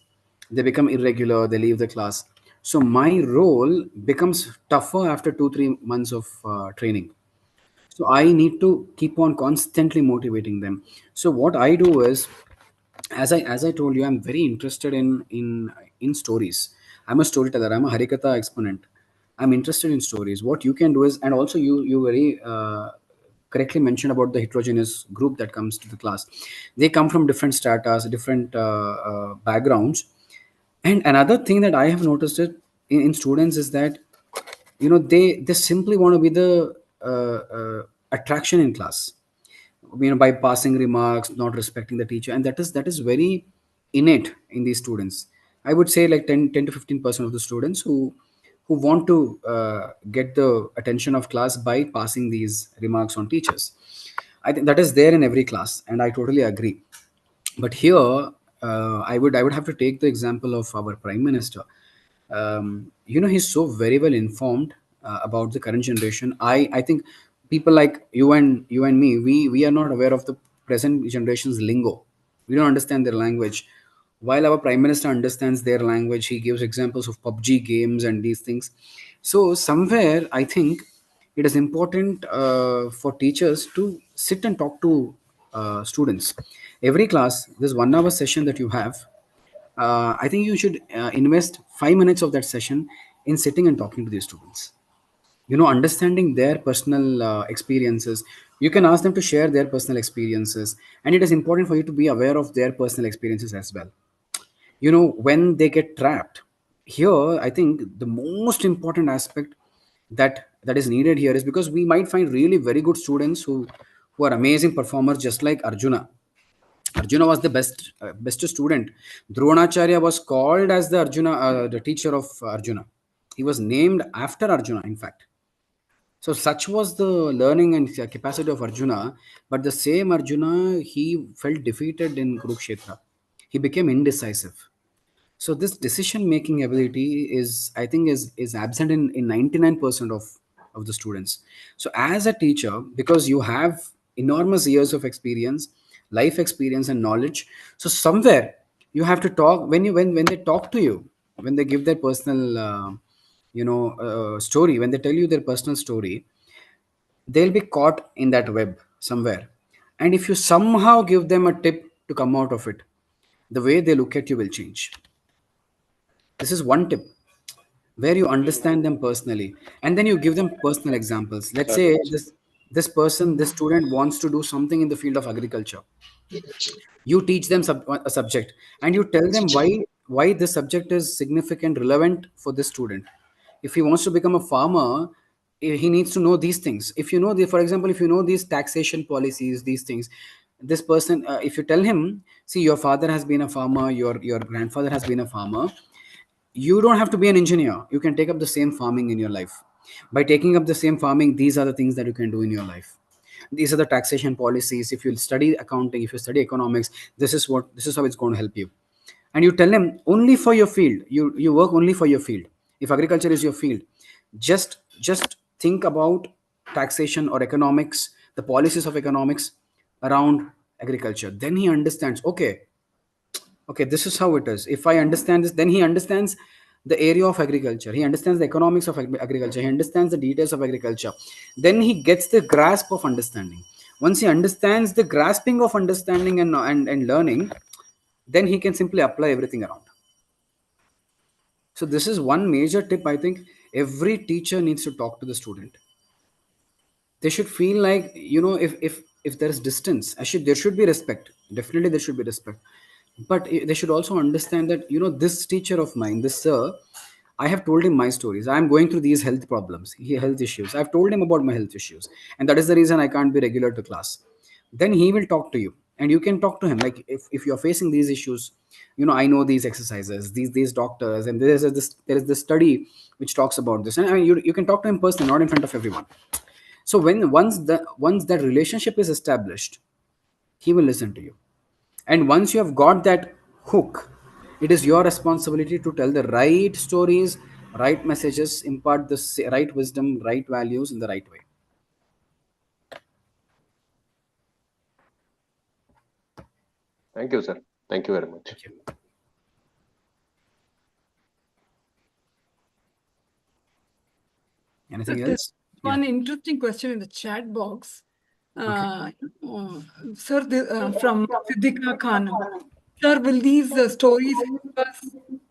[SPEAKER 2] They become irregular. They leave the class. So my role becomes tougher after 2-3 months of training. So I need to keep on constantly motivating them. So what I do is, as I told you, I'm very interested in stories. I'm a storyteller. I'm a harikatha exponent. I'm interested in stories. What you can do is, and also you very correctly mentioned about the heterogeneous group that comes to the class. They come from different stratas, different backgrounds. And another thing that I have noticed it in students is that, they simply want to be the attraction in class, by passing remarks, not respecting the teacher. And that is very innate in these students. I would say like 10 to 15% of the students who want to get the attention of class by passing these remarks on teachers. I think that is there in every class, and I totally agree. But here, I would have to take the example of our Prime Minister. He's so very well informed about the current generation. I think people like you and me, we are not aware of the present generation's lingo. We don't understand their language. While our Prime Minister understands their language, he gives examples of PUBG games and these things. So somewhere, I think it is important for teachers to sit and talk to students. Every class, this 1 hour session that you have, I think you should invest 5 minutes of that session in sitting and talking to the students. Understanding their personal experiences. You can ask them to share their personal experiences, and it is important for you to be aware of their personal experiences as well. When they get trapped, here I think the most important aspect that is needed here is, because we might find really very good students who are amazing performers, just like Arjuna was the best student. Dronacharya was called as the teacher of Arjuna. He was named after Arjuna, in fact. So such was the learning and capacity of Arjuna. But the same Arjuna, he felt defeated in Kurukshetra. He became indecisive. So this decision making ability is, I think, is absent in 99% of the students. So as a teacher, because you have enormous years of experience, life experience and knowledge, so somewhere you have to talk. When they talk to you, when they give their personal story, when they tell you their personal story, they'll be caught in that web somewhere. And if you somehow give them a tip to come out of it, the way they look at you will change. This is one tip, where you understand them personally, and then you give them personal examples. Let's say this student wants to do something in the field of agriculture. You teach them a subject, and you tell them why this subject is significant, relevant for this student. If he wants to become a farmer, he needs to know these things. If you know for example, if you know these taxation policies, these things, this person, if you tell him, see, your father has been a farmer, your grandfather has been a farmer, you don't have to be an engineer. You can take up the same farming in your life. By taking up the same farming, these are the things that you can do in your life. These are the taxation policies. If you study accounting, if you study economics, this is how it's going to help you. And you tell them, only for your field, you work only for your field. If agriculture is your field, just think about taxation or economics, the policies of economics around agriculture. Then he understands, okay, this is how it is. If I understand this, then he understands the area of agriculture, he understands the economics of agriculture, he understands the details of agriculture. Then he gets the grasp of understanding. Once he understands the grasping of understanding and learning, then he can simply apply everything around. So this is one major tip. I think every teacher needs to talk to the student. They should feel like, if there is distance, there should be respect. Definitely there should be respect, but they should also understand that, this teacher of mine, this sir, I have told him my stories. I am going through these health problems, health issues. I've told him about my health issues, and that is the reason I can't be regular to class. Then he will talk to you, and you can talk to him like, if you're facing these issues, I know these exercises, these doctors, and there is this study which talks about this. And I mean, you can talk to him personally, not in front of everyone. So once that relationship is established, he will listen to you. And once you have got that hook, it is your responsibility to tell the right stories, right messages, impart the right wisdom, right values in the right way.
[SPEAKER 8] Thank you, sir. Thank you very much.
[SPEAKER 2] Thank you. Anything else?
[SPEAKER 1] One interesting question in the chat box. Sir, from Siddhika Khan. Sir, will these stories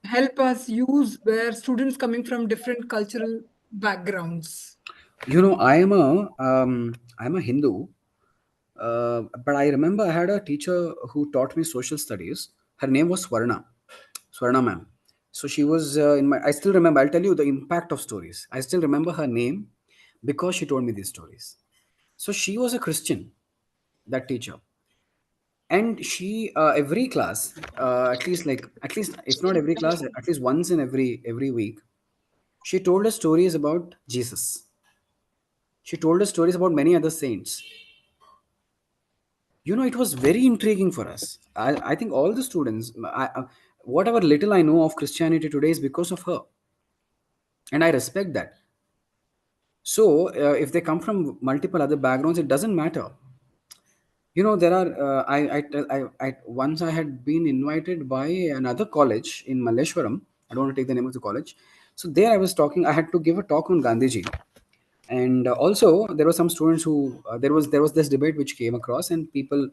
[SPEAKER 1] help us use where students coming from different cultural backgrounds?
[SPEAKER 2] I'm a Hindu, but I remember I had a teacher who taught me social studies. Her name was Swarna ma'am. So she was in my. I still remember. I'll tell you the impact of stories. I still remember her name because she told me these stories. So she was a Christian, that teacher, and she every class, at least if not every class, at least once in every week, she told us stories about Jesus. She told us stories about many other saints. It was very intriguing for us. I think all the students, whatever little I know of Christianity today is because of her. And I respect that. So if they come from multiple other backgrounds, it doesn't matter. There are once I had been invited by another college in Malleshwaram. I don't want to take the name of the college. So there I was talking, I had to give a talk on Gandhiji. And also there were some students who there was this debate which came across, and people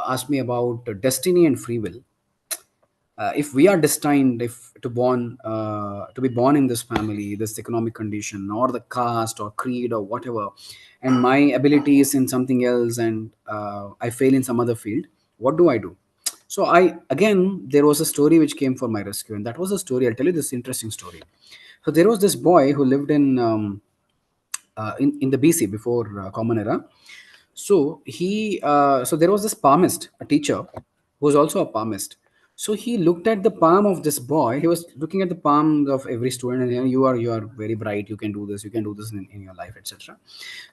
[SPEAKER 2] asked me about destiny and free will. If we are destined, if to be born in this family, this economic condition, or the caste or creed or whatever, and my ability is in something else, and I fail in some other field, what do I do? So there was a story which came for my rescue, and that was a story. I'll tell you this interesting story. So there was this boy who lived in the BC, before Common Era. So there was this palmist, a teacher who was also a palmist. So he looked at the palm of this boy. He was looking at the palms of every student, and you are very bright. You can do this. You can do this in your life, etc.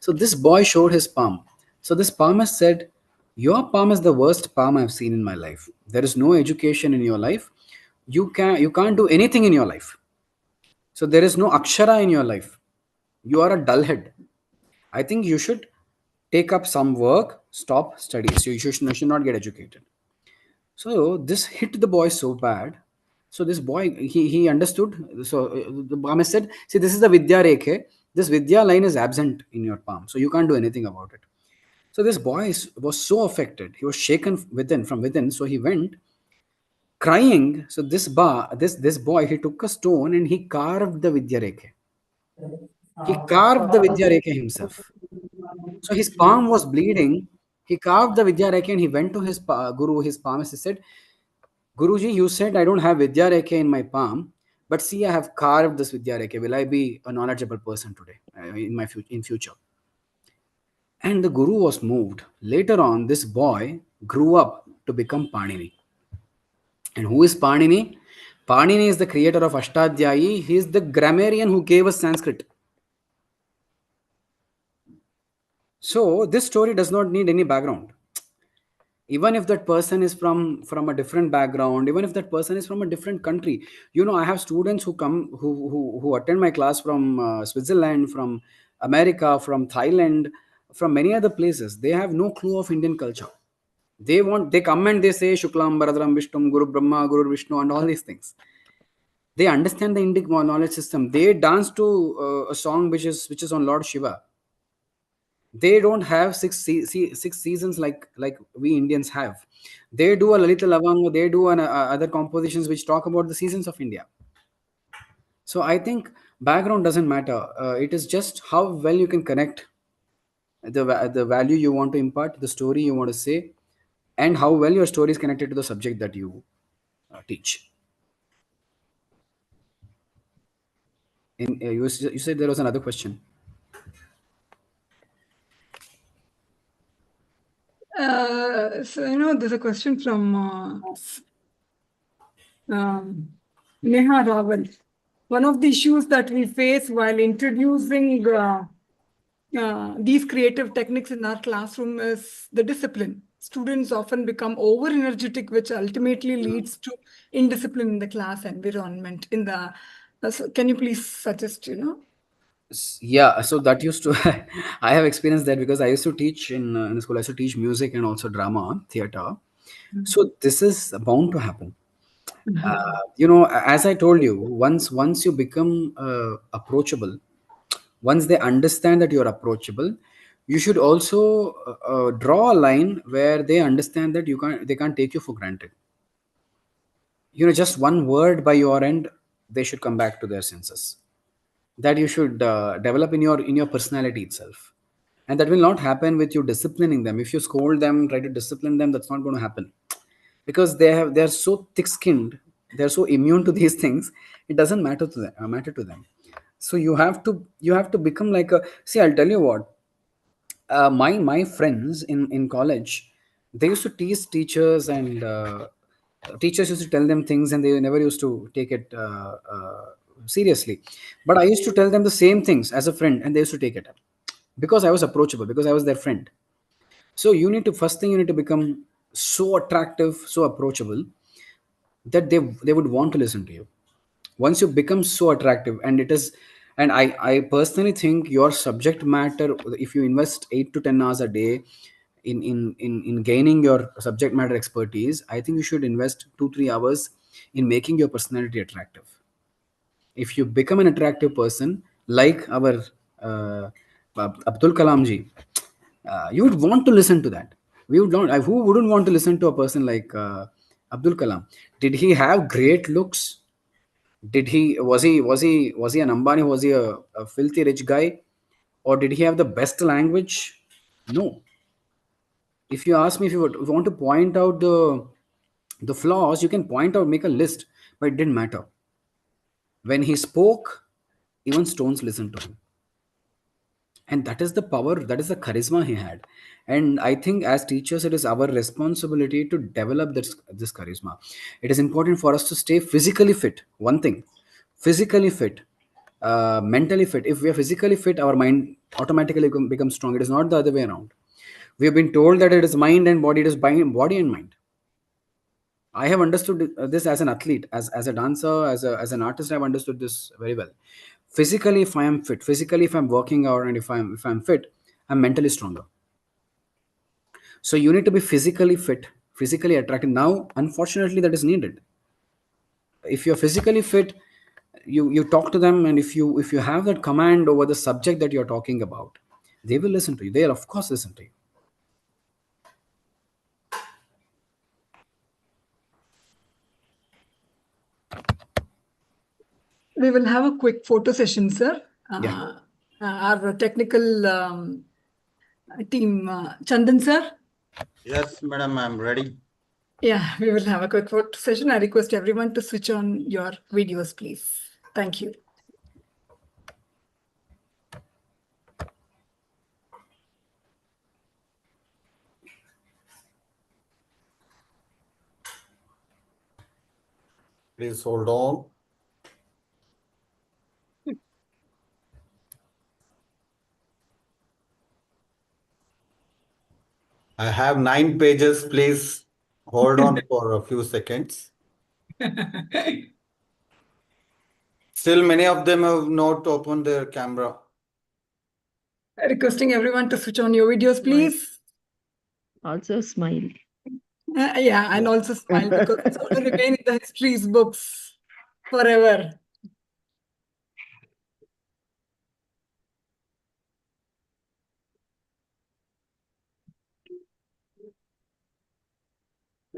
[SPEAKER 2] So this boy showed his palm. So this palmist said, "Your palm is the worst palm I've seen in my life. There is no education in your life. You can't do anything in your life. So there is no akshara in your life. You are a dullhead. I think you should take up some work, stop studies. You should not get educated." So this hit the boy so bad. So this boy, he understood. So the Brahma said, "See, this is the Vidya Rekhe. This Vidya line is absent in your palm. So you can't do anything about it." So this boy was so affected. He was shaken from within. So he went crying. So this boy, he took a stone and he carved the Vidya Rekhe. He carved the Vidya Rekhe himself. So his palm was bleeding. He carved the Vidya Rekha and he went to his guru, his palmist. He said, "Guruji, you said I don't have Vidya Rekha in my palm, but see, I have carved this Vidya Rekha. Will I be a knowledgeable person today, in future?" And the guru was moved. Later on, this boy grew up to become Panini. And who is Panini? Panini is the creator of Ashtadhyayi. He is the grammarian who gave us Sanskrit. So this story does not need any background. Even if that person is from a different background, even if that person is from a different country. I have students who come who attend my class from Switzerland, from America, from Thailand, from many other places. They have no clue of Indian culture. They come and they say Shuklam Bharadram Vishtum Guru Brahma Guru Vishnu and all these things. They understand the Indic knowledge system. They dance to a song which is on Lord Shiva. They don't have six seasons like we Indians have. They do a Lalita Lavanga, they do other compositions which talk about the seasons of India. So I think background doesn't matter. It is just how well you can connect the value you want to impart, the story you want to say, and how well your story is connected to the subject that you teach. You said there was another question.
[SPEAKER 1] So there's a question from Neha Rawal. One of the issues that we face while introducing these creative techniques in our classroom is the discipline. Students often become over energetic, which ultimately leads to indiscipline in the class environment. So can you please suggest,
[SPEAKER 2] Yeah, so that used to I have experienced that because I used to teach in school. I used to teach music and also drama, theater. So this is bound to happen. As I told you, once you become approachable, once they understand that you're approachable, you should also draw a line where they understand that they can't take you for granted. Just one word by your end, they should come back to their senses. That you should develop in your personality itself, and that will not happen with you disciplining them. If you scold them, try to discipline them, that's not going to happen, because they're so thick skinned, they're so immune to these things. It doesn't matter to them. So you have to become like a see. I'll tell you what. My friends in college, they used to tease teachers, and teachers used to tell them things, and they never used to take it seriously. But I used to tell them the same things as a friend, and they used to take it up because I was approachable, because I was their friend. So you need to, first thing, you need to become so attractive, so approachable that they would want to listen to you. Once you become so attractive, and it is, and I personally think your subject matter, if you invest 8 to 10 hours a day in gaining your subject matter expertise, I think you should invest 2-3 hours in making your personality attractive. If you become an attractive person like our uh, Abdul Kalam ji, you would want to listen to that. We would not. Who wouldn't want to listen to a person like Abdul Kalam? Did he have great looks? Did he was he an Ambani? Was he a filthy rich guy, or did he have the best language? No. If you ask me, if you want to point out the flaws, you can point out, make a list, but it didn't matter. When he spoke, even stones listened to him, and that is the power, that is the charisma he had. And I think as teachers, it is our responsibility to develop this charisma. It is important for us to stay physically fit. One thing, physically fit, mentally fit. If we are physically fit, our mind automatically becomes strong. It is not the other way around. We have been told that it is mind and body. It is body and mind. I have understood this as an athlete, as a dancer, as an artist. I've understood this very well. Physically, if I am fit, physically, if I'm working out, and if I'm fit, I'm mentally stronger. So you need to be physically fit, physically attractive. Now, unfortunately, that is needed. If you're physically fit, you talk to them, and if you have that command over the subject that you're talking about, they will listen to you. They'll of course listen to you.
[SPEAKER 1] We will have a quick photo session, sir.
[SPEAKER 2] Yeah.
[SPEAKER 1] Our technical team, Chandan, sir.
[SPEAKER 9] Yes, madam, I'm ready.
[SPEAKER 1] Yeah, we will have a quick photo session. I request everyone to switch on your videos, please. Thank you.
[SPEAKER 9] Please hold on. I have 9 pages. Please hold on for a few seconds. Still, many of them have not opened their camera.
[SPEAKER 1] Requesting everyone to switch on your videos, please.
[SPEAKER 6] Also smile.
[SPEAKER 1] Yeah, and also smile, because it's going to remain in the history's books forever.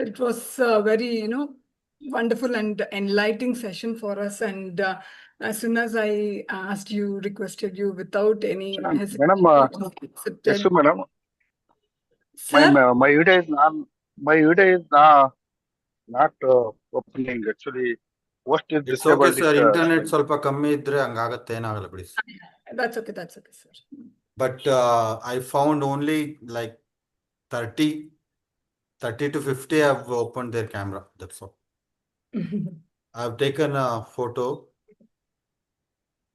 [SPEAKER 1] It was a very, wonderful and enlightening session for us. And as soon as I asked you, requested you without any hesitation,
[SPEAKER 10] Madam,
[SPEAKER 1] you
[SPEAKER 10] yes,
[SPEAKER 1] accepted.
[SPEAKER 10] madam.
[SPEAKER 1] Sir?
[SPEAKER 10] My video is not opening. Actually, host is
[SPEAKER 9] It's okay,
[SPEAKER 10] disabled.
[SPEAKER 9] sir. Internet ಸ್ವಲ್ಪ ಕಮ್ಮಿ ಇದ್ರೆ ಹಂಗಾಗತ್ತೆ, ಏನಾಗಲ್ಲ ಬಿಡಿ.
[SPEAKER 1] That's okay, sir.
[SPEAKER 9] But I found only like 30 to 50 have opened their camera. That's all. I've taken a photo.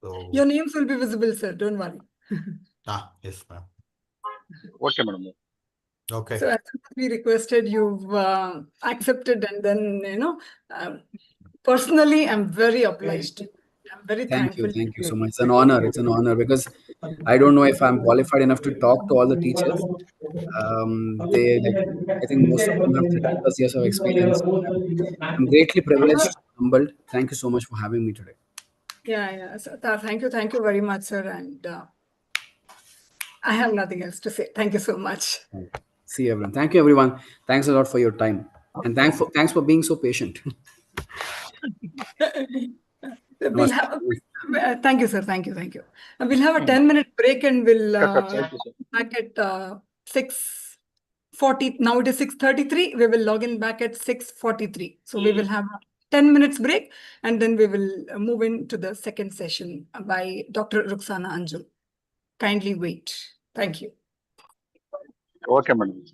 [SPEAKER 9] So,
[SPEAKER 1] Your names will be visible, sir. Don't worry.
[SPEAKER 9] yes, ma'am.
[SPEAKER 10] Okay, madam.
[SPEAKER 9] Okay.
[SPEAKER 1] So as we requested, you've accepted, and then, personally, I'm very obliged. I'm very thankful.
[SPEAKER 2] Thank you so much. It's an honor. It's an honor, because I don't know if I'm qualified enough to talk to all the teachers. They, like, I think most of them have 30 plus years of experience. I'm greatly privileged, humbled. Thank you so much for having me today.
[SPEAKER 1] Yeah. So, thank you very much, sir. And I have nothing else to say. Thank you so much.
[SPEAKER 2] See you, everyone. Thank you, everyone. Thanks a lot for your time, and thanks for being so patient.
[SPEAKER 1] We'll have thank you, sir. Thank you. We'll have a 10-minute break, and we'll
[SPEAKER 10] Thank you, sir.
[SPEAKER 1] back at 6:40. Now it is 6:33. We will log in back at 6:43. So we will have a 10 minutes break, and then we will move into the second session by Dr. Ruxana Anjul. Kindly wait. Thank you.
[SPEAKER 10] Okay, madam.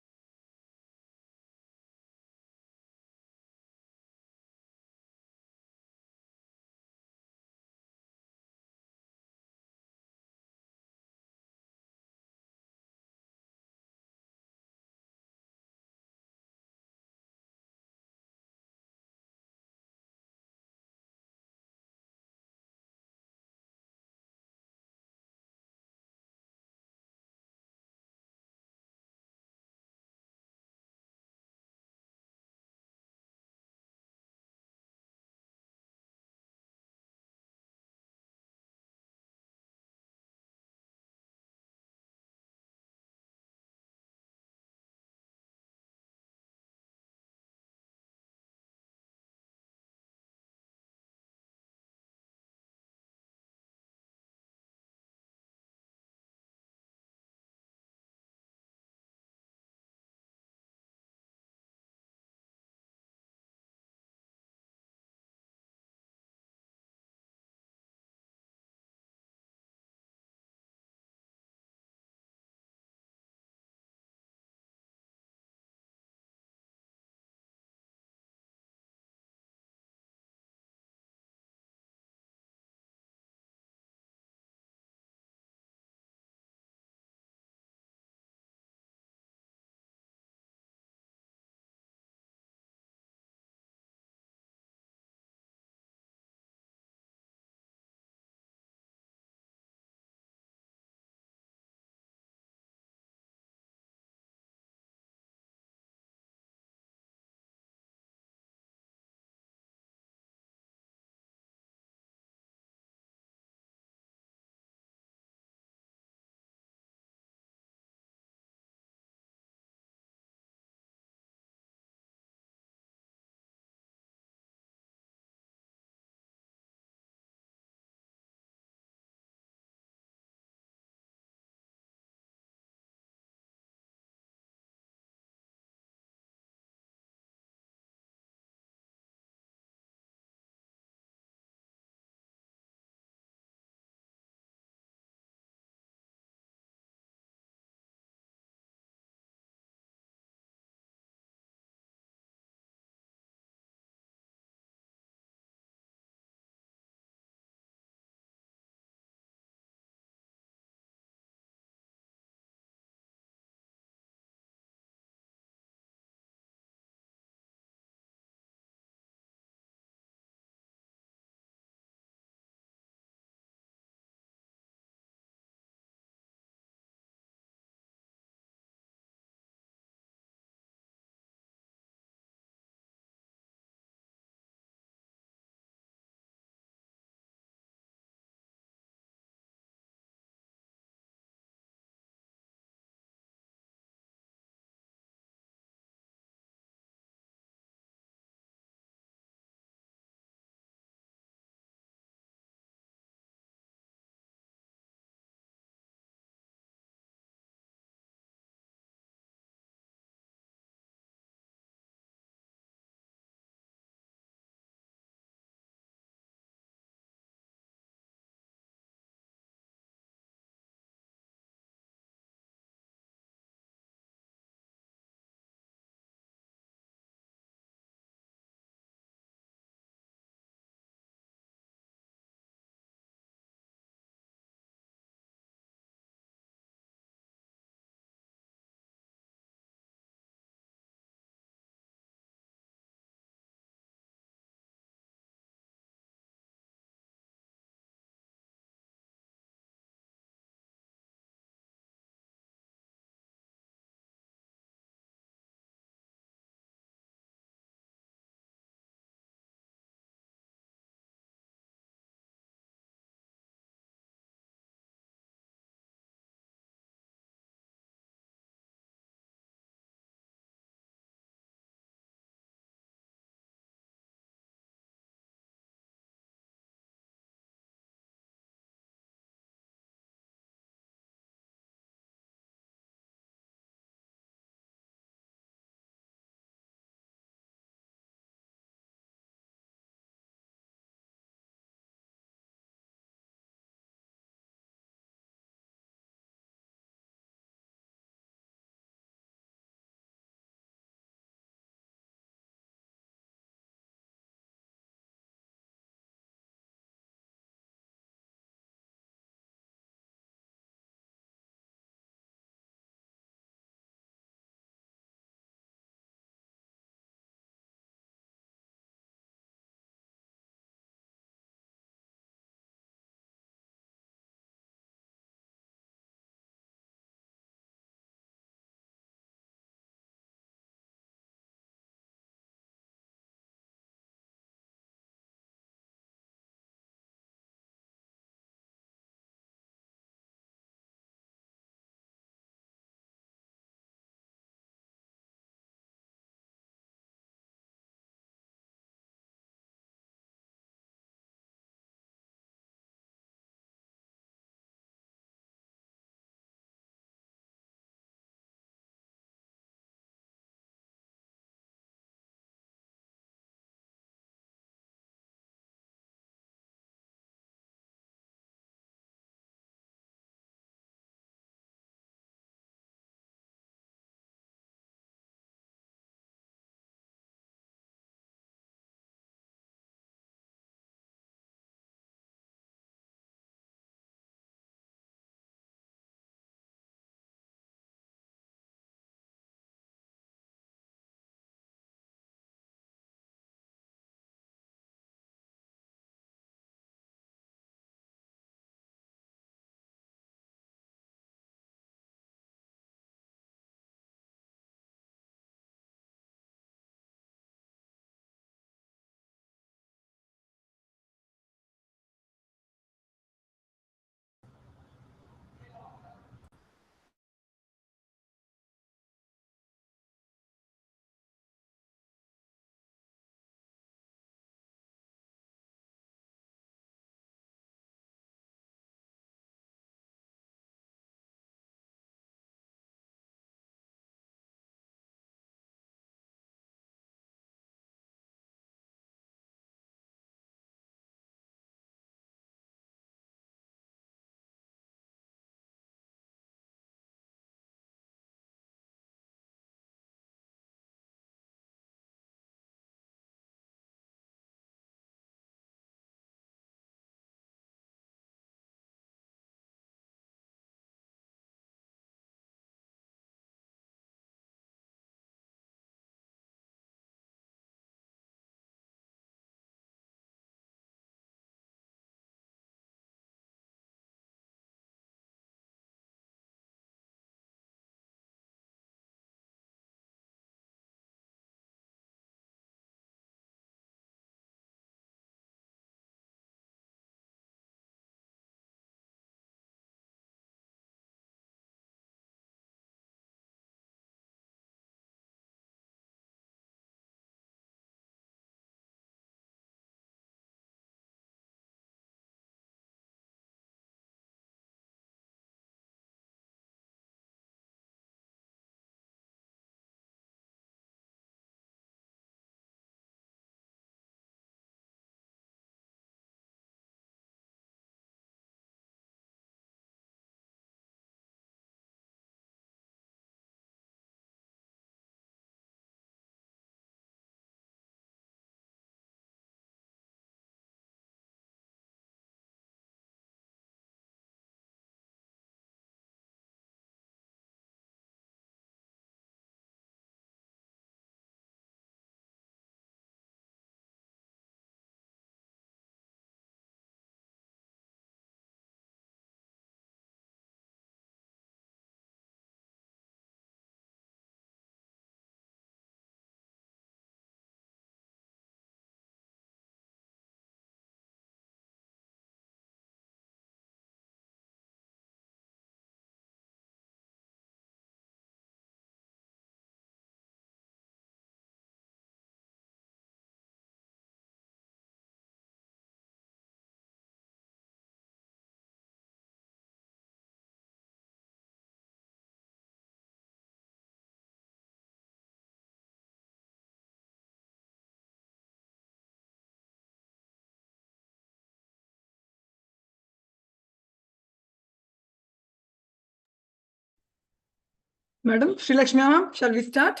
[SPEAKER 1] Madam, Sri Lakshmi ma'am, shall we start?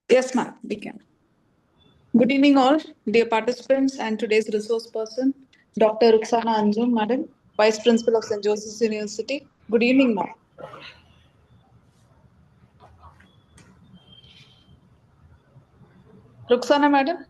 [SPEAKER 11] Yes, ma'am, we can. Good evening, all, dear participants, and today's resource person, Dr. Ruxana Anjum, Madam, Vice Principal of St. Joseph's University. Good evening, ma'am. Ruxana, Madam.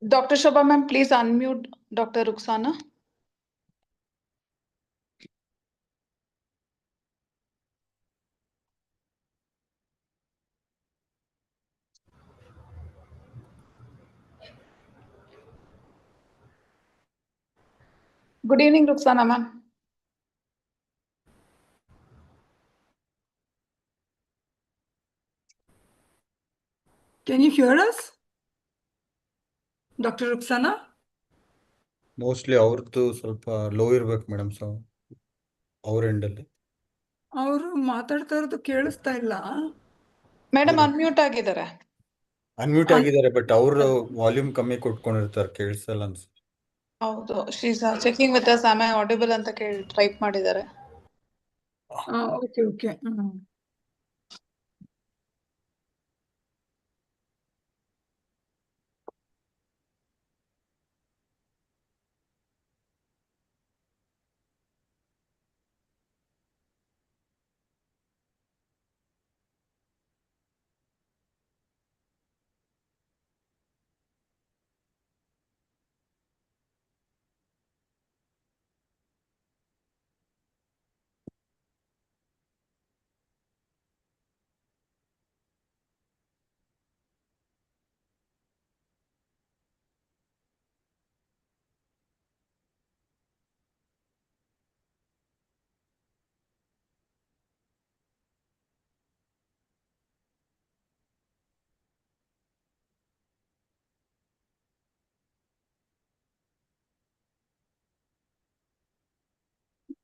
[SPEAKER 11] Dr. Shobha, ma'am, please unmute Dr. Ruxana. Good evening, Ruxana, ma'am.
[SPEAKER 1] Can you hear us? Dr. Ruxana?
[SPEAKER 9] Mostly ಅವ್ರದ್ದು ಸ್ವಲ್ಪ low ಇರ್ಬೇಕು madam. So ಅವ್ರ ಎಂಡಲ್ಲಿ
[SPEAKER 1] ಅವರು ಮಾತಾಡ್ತಾ ಇರೋದು ಕೇಳಿಸ್ತಾ ಇಲ್ಲ.
[SPEAKER 11] Madam unmute ಆಗಿದ್ದಾರೆ.
[SPEAKER 9] ಅನ್ಮ್ಯೂಟ್ ಆಗಿದ್ದಾರೆ, ಬಟ್ ಅವರು ವಾಲ್ಯೂಮ್ ಕಮ್ಮಿ ಕೊಟ್ಕೊಂಡಿರ್ತಾರೆ, ಕೇಳಿಸಲ್ಲ ಅನ್ಸುತ್ತೆ.
[SPEAKER 11] ಹೌದು, she's checking with us am I audible ಅಂತ ಕೇಳಿ ಟೈಪ್ ಮಾಡಿದ್ದಾರೆ.
[SPEAKER 1] Okay okay.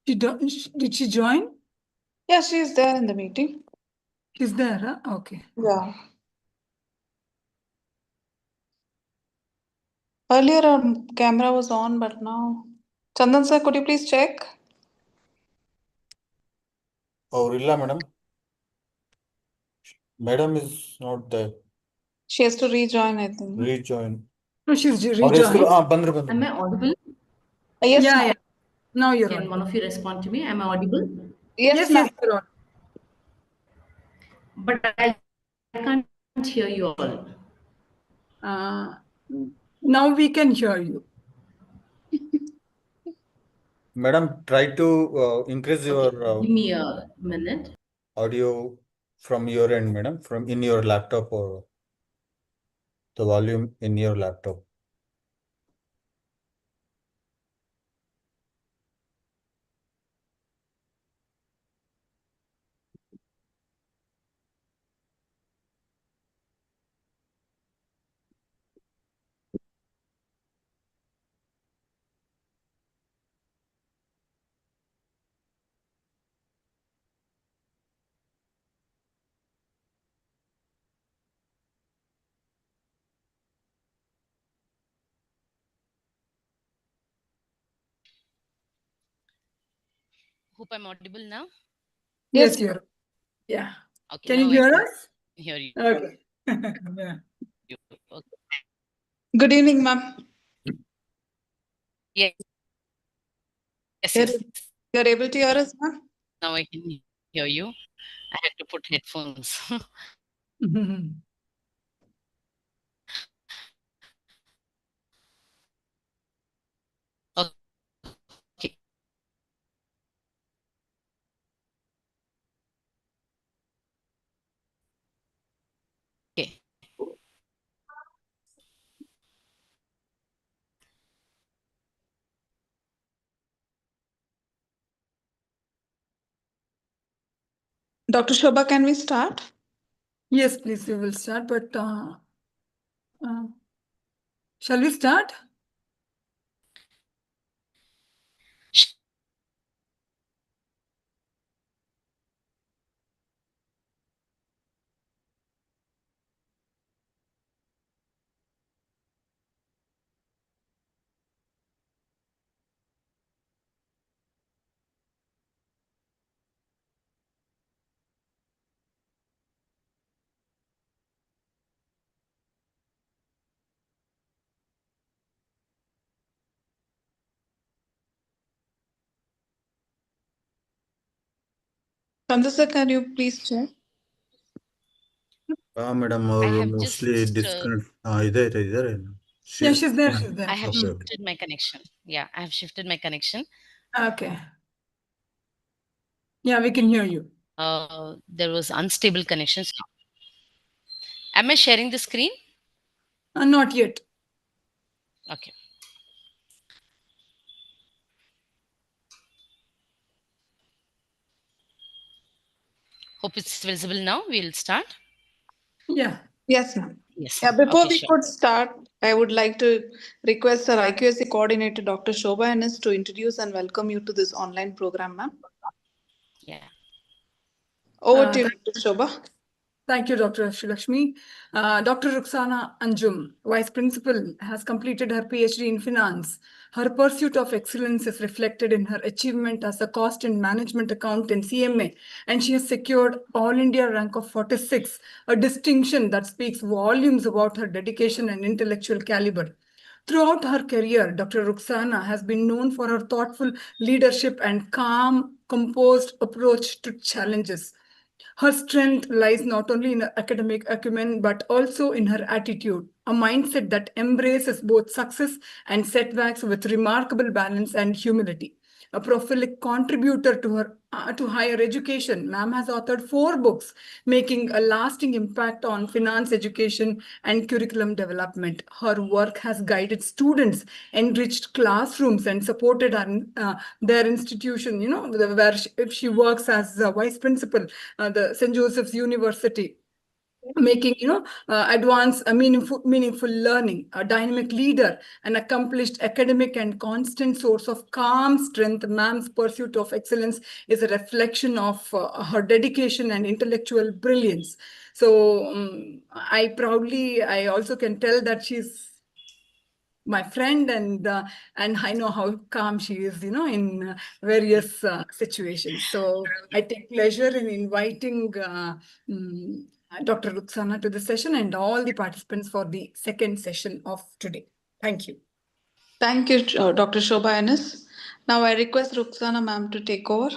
[SPEAKER 1] Did she join?
[SPEAKER 11] Yeah, she is there in the meeting.
[SPEAKER 1] She's there, huh? Okay.
[SPEAKER 11] Yeah. Earlier our camera was on, but now. Chandan sir, could you please check?
[SPEAKER 9] ಅವ್ರಿಲ್ಲ madam. Madam is not there.
[SPEAKER 11] She has to rejoin, I think.
[SPEAKER 9] Rejoin.
[SPEAKER 1] No, she's
[SPEAKER 9] ಅವ್ರ ಹೆಸರು
[SPEAKER 1] rejoined.
[SPEAKER 9] ಬಂದ್ರು.
[SPEAKER 6] Am I audible?
[SPEAKER 11] Yes,
[SPEAKER 1] Yeah,
[SPEAKER 11] ma'am.
[SPEAKER 1] yeah. Now you're
[SPEAKER 6] Can
[SPEAKER 1] on.
[SPEAKER 6] one of you respond to me? Am I audible?
[SPEAKER 11] Yes,
[SPEAKER 1] Yes,
[SPEAKER 11] ma'am.
[SPEAKER 1] yes, you're on.
[SPEAKER 6] But I can't hear you all.
[SPEAKER 1] Now we can hear you.
[SPEAKER 9] Madam, try to increase your
[SPEAKER 6] Give me a minute.
[SPEAKER 9] audio from your end, madam, from in your laptop, or the volume in your laptop.
[SPEAKER 12] Hope I'm audible now.
[SPEAKER 1] Yes, you're. Yeah.
[SPEAKER 12] Okay,
[SPEAKER 1] Can you
[SPEAKER 12] now I
[SPEAKER 1] hear
[SPEAKER 12] can
[SPEAKER 1] us?
[SPEAKER 12] hear you.
[SPEAKER 1] Okay. Yeah.
[SPEAKER 12] Okay.
[SPEAKER 11] Good evening, ma'am.
[SPEAKER 12] Yes. Yes.
[SPEAKER 11] You're able to hear us, ma'am?
[SPEAKER 12] Now I can hear you. I had to put headphones. Okay. Okay.
[SPEAKER 11] Dr. Shobha, can we start?
[SPEAKER 1] Yes, please, we will start, but shall we start?
[SPEAKER 11] Chandra, can you please check?
[SPEAKER 9] Madam,
[SPEAKER 12] I have
[SPEAKER 9] mostly
[SPEAKER 12] just,
[SPEAKER 9] disconnect. Is there?
[SPEAKER 1] Yeah, she's there. She's
[SPEAKER 12] I
[SPEAKER 1] there.
[SPEAKER 12] have
[SPEAKER 9] Okay, okay.
[SPEAKER 12] shifted my connection. Yeah, I have shifted my connection.
[SPEAKER 1] Okay. Yeah, we can hear you.
[SPEAKER 12] There was unstable connections. Am I sharing the screen?
[SPEAKER 1] Not yet.
[SPEAKER 12] Okay. Hope it's visible now. We'll start.
[SPEAKER 1] Yeah.
[SPEAKER 11] Yes, ma'am.
[SPEAKER 12] Yes.
[SPEAKER 11] Yeah, before
[SPEAKER 12] Okay,
[SPEAKER 11] we
[SPEAKER 12] sure.
[SPEAKER 11] could start, I would like to request our IQAC coordinator, Dr. Shobha Ennis, to introduce and welcome you to this online program, ma'am.
[SPEAKER 12] Yeah.
[SPEAKER 11] Over to you, Dr. Shobha.
[SPEAKER 1] Thank you, Dr. Shilakshmi. Dr. Ruxana Anjum, Vice Principal, has completed her PhD in Finance. Her pursuit of excellence is reflected in her achievement as a cost and management accountant CMA, and she has secured All India rank of 46, a distinction that speaks volumes about her dedication and intellectual caliber. Throughout her career, Dr. Ruxana has been known for her thoughtful leadership and calm, composed approach to challenges. Her strength lies not only in her academic acumen, but also in her attitude, a mindset that embraces both success and setbacks with remarkable balance and humility. A prolific contributor to her to higher education, ma'am has authored 4 books, making a lasting impact on finance education and curriculum development. Her work has guided students, enriched classrooms, and supported their institution. Where she works as a vice principal, the St. Joseph's University, making advance a meaningful learning, a dynamic leader, an accomplished academic and constant source of calm strength. Ma'am's pursuit of excellence is a reflection of her dedication and intellectual brilliance. So I also can tell that she's my friend, and I know how calm she is, in various situations. So I take pleasure in inviting mm, Dr. Ruxana to the session and all the participants for the second session of today. Thank you.
[SPEAKER 11] Thank you, Dr. Shobha Ennis. Now I request Ruxana ma'am to take over.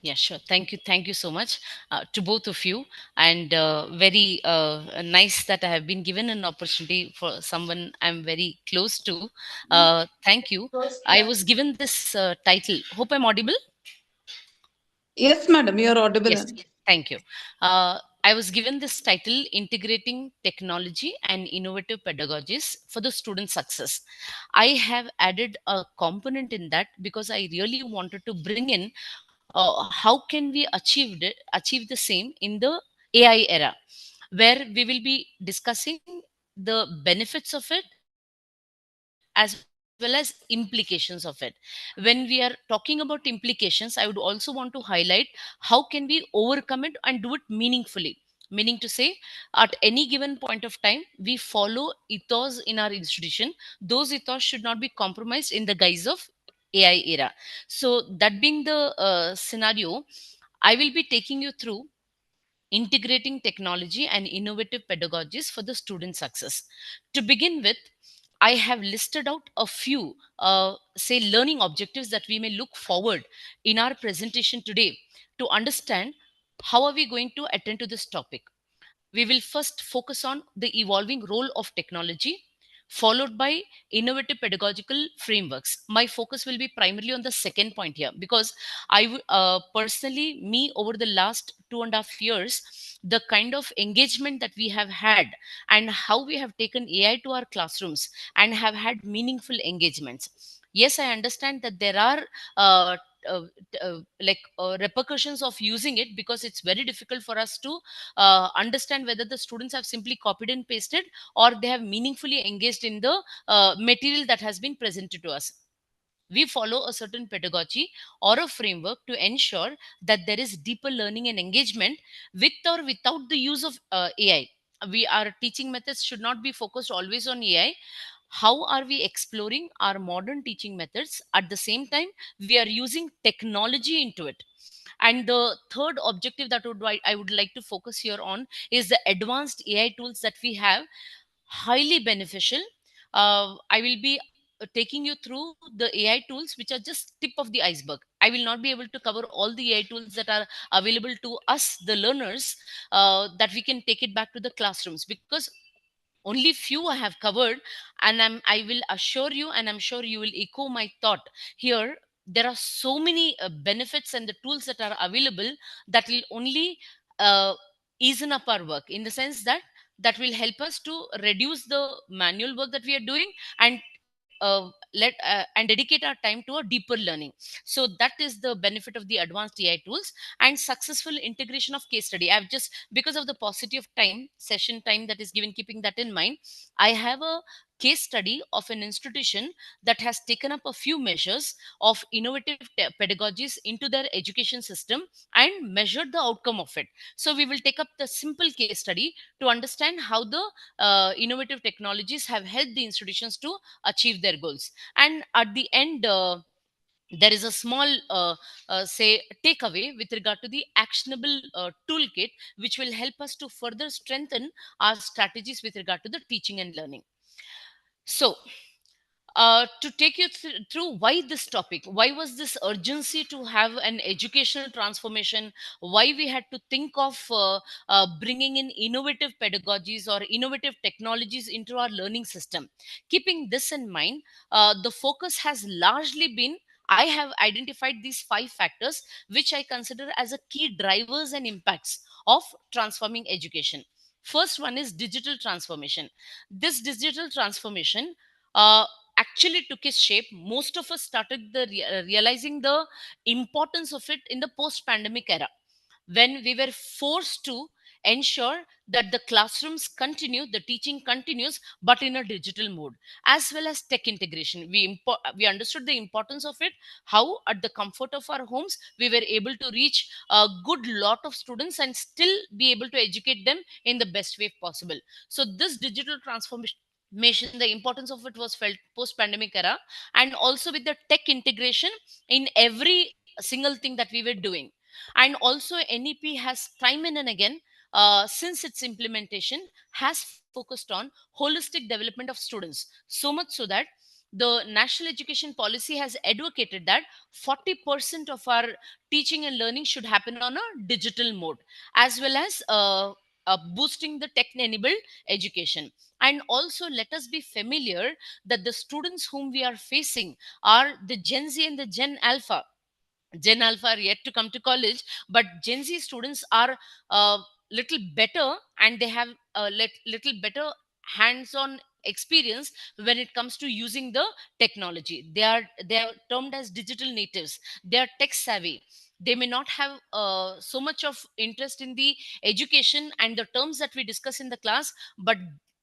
[SPEAKER 12] Yeah, sure. Thank you. Thank you so much to both of you. And very nice that I have been given an opportunity for someone I'm very close to. Thank you. I was given this title. Hope I'm audible.
[SPEAKER 11] Yes, madam, you are audible.
[SPEAKER 12] Yes, thank you. I was given this title, Integrating Technology and Innovative Pedagogies for the Student Success. I have added a component in that because I really wanted to bring in how can we achieve the same in the AI era, where we will be discussing the benefits of it as well as implications of it. When we are talking about implications, I would also want to highlight how can we overcome it and do it meaningfully. Meaning to say, at any given point of time, we follow ethos in our institution. Those ethos should not be compromised in the guise of AI era. So, that being the scenario, I will be taking you through integrating technology and innovative pedagogies for the student success. To begin with, I have listed out a few, say, learning objectives that we may look forward in our presentation today to understand how are we going to attend to this topic. We will first focus on the evolving role of technology, followed by innovative pedagogical frameworks. My focus will be primarily on the second point here because personally, me, over the last 2.5 years, the kind of engagement that we have had and how we have taken AI to our classrooms and have had meaningful engagements. Yes, I understand that there are uh, repercussions of using it because it's very difficult for us to understand whether the students have simply copied and pasted or they have meaningfully engaged in the material that has been presented to us. We follow a certain pedagogy or a framework to ensure that there is deeper learning and engagement with or without the use of AI. Our teaching methods should not be focused always on AI. How are we exploring our modern teaching methods? At the same time, we are using technology into it. And the third objective that I would like to focus here on is the advanced AI tools that we have, highly beneficial. I will be taking you through the AI tools, which are just tip of the iceberg. I will not be able to cover all the AI tools that are available to us, the learners, that we can take it back to the classrooms, because only few I have covered, and I will assure you, and I'm sure you will echo my thought here. There are so many benefits and the tools that are available that will only uh, easen up our work, in the sense that that will help us to reduce the manual work that we are doing, and and dedicate our time to a deeper learning. So that is the benefit of the advanced AI tools. And successful integration of case study, I've just, because of the paucity of time, session time that is given, keeping that in mind, I have a case study of an institution that has taken up a few measures of innovative pedagogies into their education system and measured the outcome of it. So we will take up the simple case study to understand how the innovative technologies have helped the institutions to achieve their goals. And at the end, there is a small say takeaway with regard to the actionable toolkit, which will help us to further strengthen our strategies with regard to the teaching and learning. So to take you through why this topic, why was this urgency to have an educational transformation, why we had to think of bringing in innovative pedagogies or innovative technologies into our learning system. Keeping this in mind, the focus has largely been, I have identified these 5 factors which I consider as a key drivers and impacts of transforming education. First one is digital transformation. This digital transformation uh, actually took its shape. Most of us started realizing the importance of it in the post pandemic era, when we were forced to ensure that the classrooms continue, the teaching continues, but in a digital mode, as well as tech integration. We understood the importance of it, how at the comfort of our homes we were able to reach a good lot of students and still be able to educate them in the best way possible. So this digital transformation, the importance of it was felt post pandemic era, and also with the tech integration in every single thing that we were doing. And also NEP has time and again, since its implementation, has focused on holistic development of students, so much so that the national education policy has advocated that 40% of our teaching and learning should happen on a digital mode, as well as boosting the tech enabled education. And also, let us be familiar that the students whom we are facing are the Gen Z and the Gen Alpha. Gen Alpha are yet to come to college, but Gen Z students are little better, and they have a little better hands-on experience when it comes to using the technology. They are termed as digital natives. They are tech savvy. They may not have so much of interest in the education and the terms that we discuss in the class, but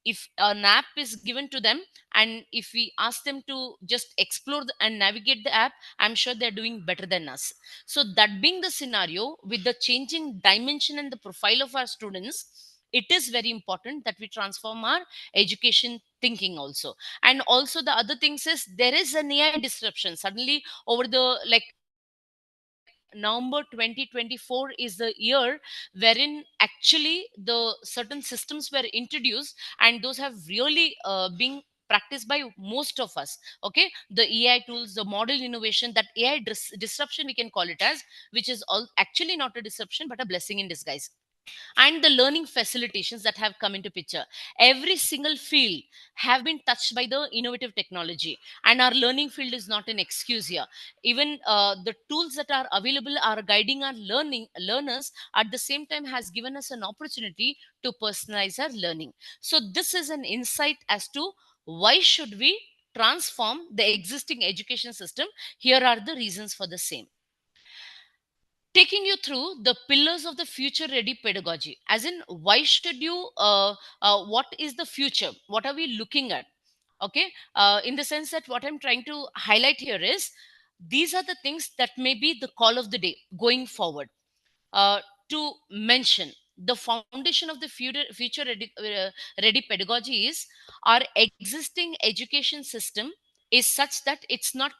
[SPEAKER 12] if an app is given to them, and if we ask them to just explore and navigate the app, I'm sure they're doing better than us. So, that being the scenario, with the changing dimension and the profile of our students, it is very important that we transform our education thinking also. And also, the other things is, there is an AI disruption. Suddenly, over the November 2024 is the year wherein actually the certain systems were introduced, and those have really been practiced by most of us. Okay, the AI tools, the model innovation, that AI disruption we can call it as, which is all actually not a disruption but a blessing in disguise. And the learning facilitations that have come into picture, every single field have been touched by the innovative technology, and our learning field is not an excuse here. Even the tools that are available are guiding our learners, at the same time has given us an opportunity to personalize our learning. So this is an insight as to why should we transform the existing education system. Here are the reasons for the same. Taking you through the pillars of the future ready pedagogy, as in, why should you what is the future, what are we looking at? Okay, in the sense that what I'm trying to highlight here is, these are the things that may be the call of the day going forward. To mention, the foundation of the future ready pedagogy is, our existing education system is such that it's not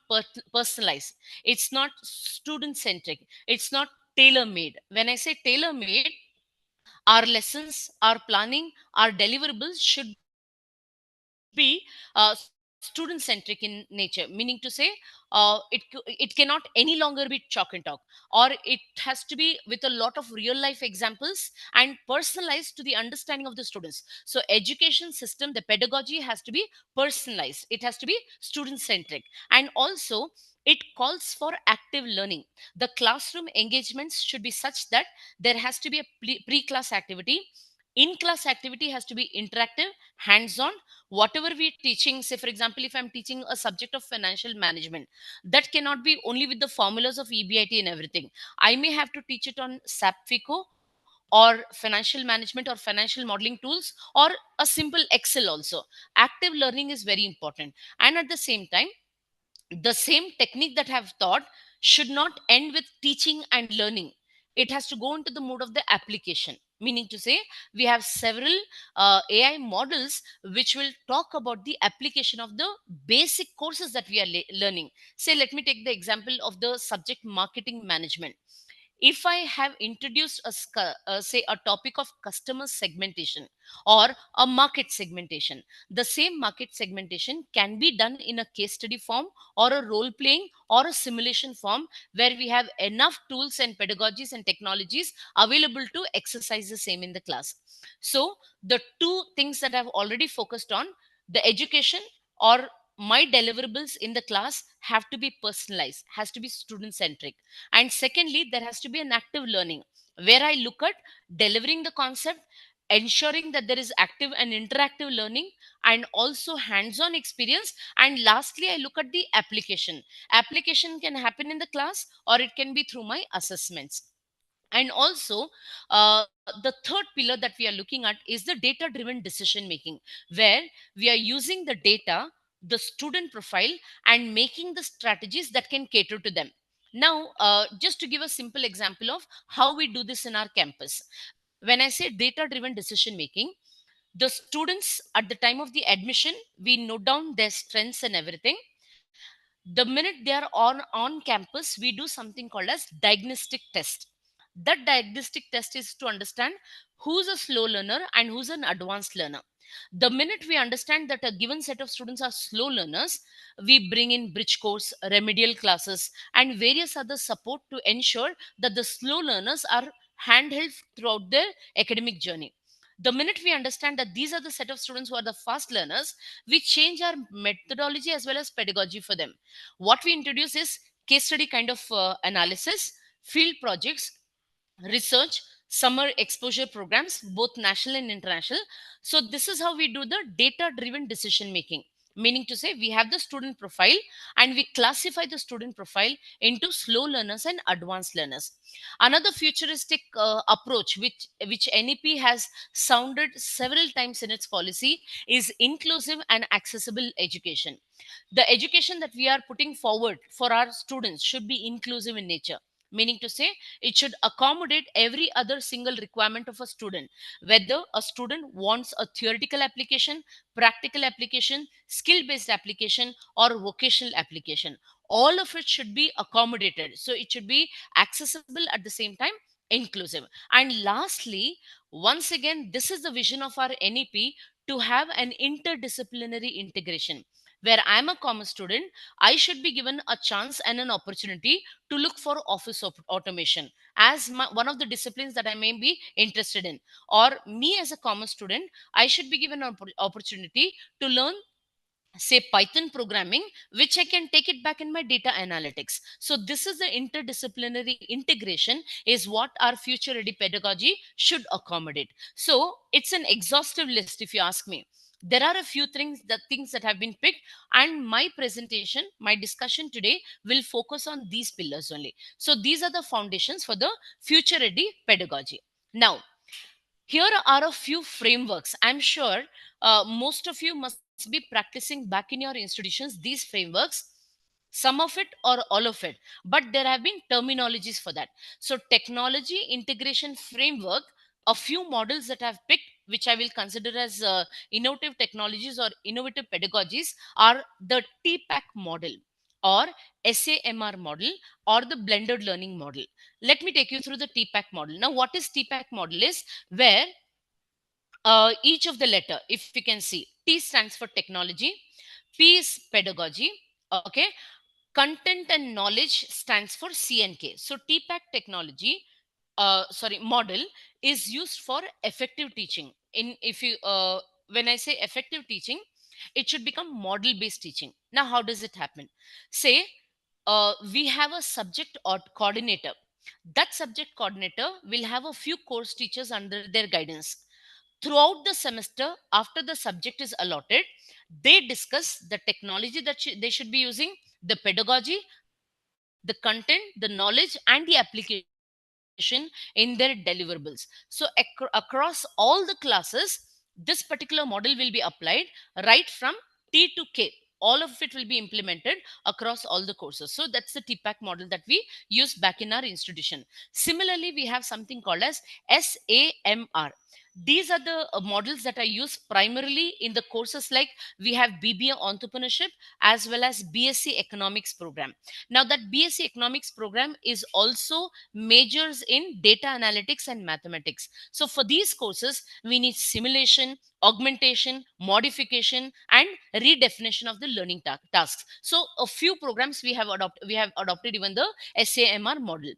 [SPEAKER 12] personalized, it's not student centric, it's not tailor made. When I say tailor made, our lessons, our planning, our deliverables should be so that it is student centric in nature, meaning to say it cannot any longer be chalk and talk, or it has to be with a lot of real life examples and personalized to the understanding of the students. So education system, the pedagogy has to be personalized, it has to be student centric, and also it calls for active learning. The classroom engagements should be such that there has to be a pre-class activity. In class activity has to be interactive, hands on. Whatever we're teaching, say for example, if I'm teaching a subject of financial management, that cannot be only with the formulas of EBIT and everything. I may have to teach it on SAP or financial management or financial modeling tools, or a simple Excel also. Active learning is very important. And at the same time, the same technique that I have taught should not end with teaching and learning. It has to go into the mode of the application. Meaning to say, we have several AI models which will talk about the application of the basic courses that we are learning. Say, let me take the example of the subject marketing management. If I have introduced say a topic of customer segmentation or a market segmentation, the same market segmentation can be done in a case study form or a role playing or a simulation form, where we have enough tools and pedagogies and technologies available to exercise the same in the class. So the two things that I've already focused on, the education or my deliverables in the class have to be personalized, has to be student centric. And secondly, there has to be an active learning, where I look at delivering the concept, ensuring that there is active and interactive learning, and also hands-on experience. And lastly, I look at the application. Application can happen in the class, or it can be through my assessments. And also, the third pillar that we are looking at is the data driven decision making, where we are using the data, the student profile, and making the strategies that can cater to them. Now, just to give a simple example of how we do this in our campus, when I say data driven decision making, the students at the time of the admission, we note down their strengths and everything. The minute they are on campus, we do something called as diagnostic test. That diagnostic test is to understand who's a slow learner and who's an advanced learner. The minute we understand that a given set of students are slow learners, we bring in bridge course, remedial classes, and various other support to ensure that the slow learners are handheld throughout their academic journey. The minute we understand that these are the set of students who are the fast learners, we change our methodology as well as pedagogy for them. What we introduce is case study kind of analysis, field projects, research, summer exposure programs, both national and international. So this is how we do the data driven decision making. Meaning to say, we have the student profile and we classify the student profile into slow learners and advanced learners. Another futuristic approach, which NEP has sounded several times in its policy, is inclusive and accessible education. The education that we are putting forward for our students should be inclusive in nature. Meaning to say, it should accommodate every other single requirement of a student, whether a student wants a theoretical application, practical application, skill based application, or vocational application. All of it should be accommodated, so it should be accessible at the same time, inclusive. And lastly, once again, this is the vision of our NEP, to have an interdisciplinary integration, where I'm a commerce student, I should be given a chance and an opportunity to look for office automation as one of the disciplines that I may be interested in. Or me as a commerce student, I should be given an opportunity to learn, say, Python programming, which I can take it back in my data analytics. So this is the interdisciplinary integration is what our future ready pedagogy should accommodate. So it's an exhaustive list, if you ask me. There are a few things that have been picked, and my presentation, my discussion today will focus on these pillars only. So these are the foundations for the future ready pedagogy. Now, here are a few frameworks. I'm sure most of you must be practicing back in your institutions these frameworks, some of it or all of it, but there have been terminologies for that. So technology integration framework, a few models that I've picked, which I will consider as innovative technologies or innovative pedagogies, are the TPAC model or SAMR model or the blended learning model. Let me take you through the TPAC model. Now, what is TPAC model is where each of the letter, if you can see, T stands for technology, P is pedagogy. Okay. Content and knowledge stands for CNK. So TPAC technology, model is used for effective teaching. When I say effective teaching, it should become model based teaching. Now, how does it happen? Say, we have a subject or coordinator. That subject coordinator will have a few course teachers under their guidance. Throughout the semester, after the subject is allotted, they discuss the technology that they should be using, the pedagogy, the content, the knowledge, and the application in their deliverables. So across all the classes, this particular model will be applied right from T to K. All of it will be implemented across all the courses. So that's the TPAC model that we use back in our institution. Similarly, we have something called as SAMR. These are the models that are used primarily in the courses like we have BBA Entrepreneurship as well as BSc Economics program. Now that BSc Economics program is also majors in data analytics and mathematics. So for these courses, we need simulation, augmentation, modification, and redefinition of the learning tasks. So a few programs we have adopted even the SAMR model.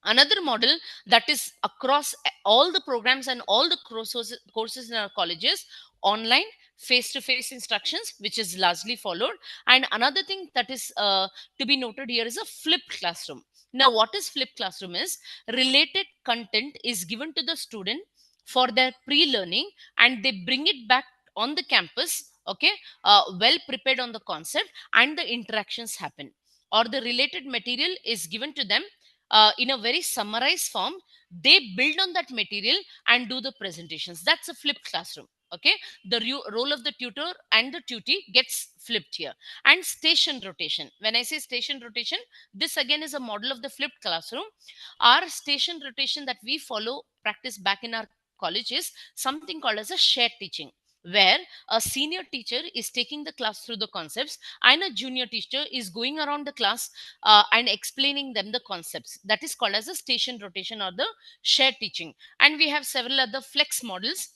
[SPEAKER 12] Another model that is across all the programs and all the courses in our colleges: online, face-to-face instructions, which is largely followed. And another thing that is to be noted here is a flipped classroom. Now, what is flipped classroom is related content is given to the student for their pre-learning, and they bring it back on the campus, okay, well prepared on the concept, and the interactions happen. Or the related material is given to them in a very summarized form. They build on that material and do the presentations. That's a flipped classroom. Okay, the role of the tutor and the tutee gets flipped here. And station rotation, when I say station rotation, this again is a model of the flipped classroom. Our station rotation that we follow practice back in our college is something called as a shared teaching, where a senior teacher is taking the class through the concepts and a junior teacher is going around the class and explaining them the concepts. That is called as a station rotation or the shared teaching. And we have several other flex models.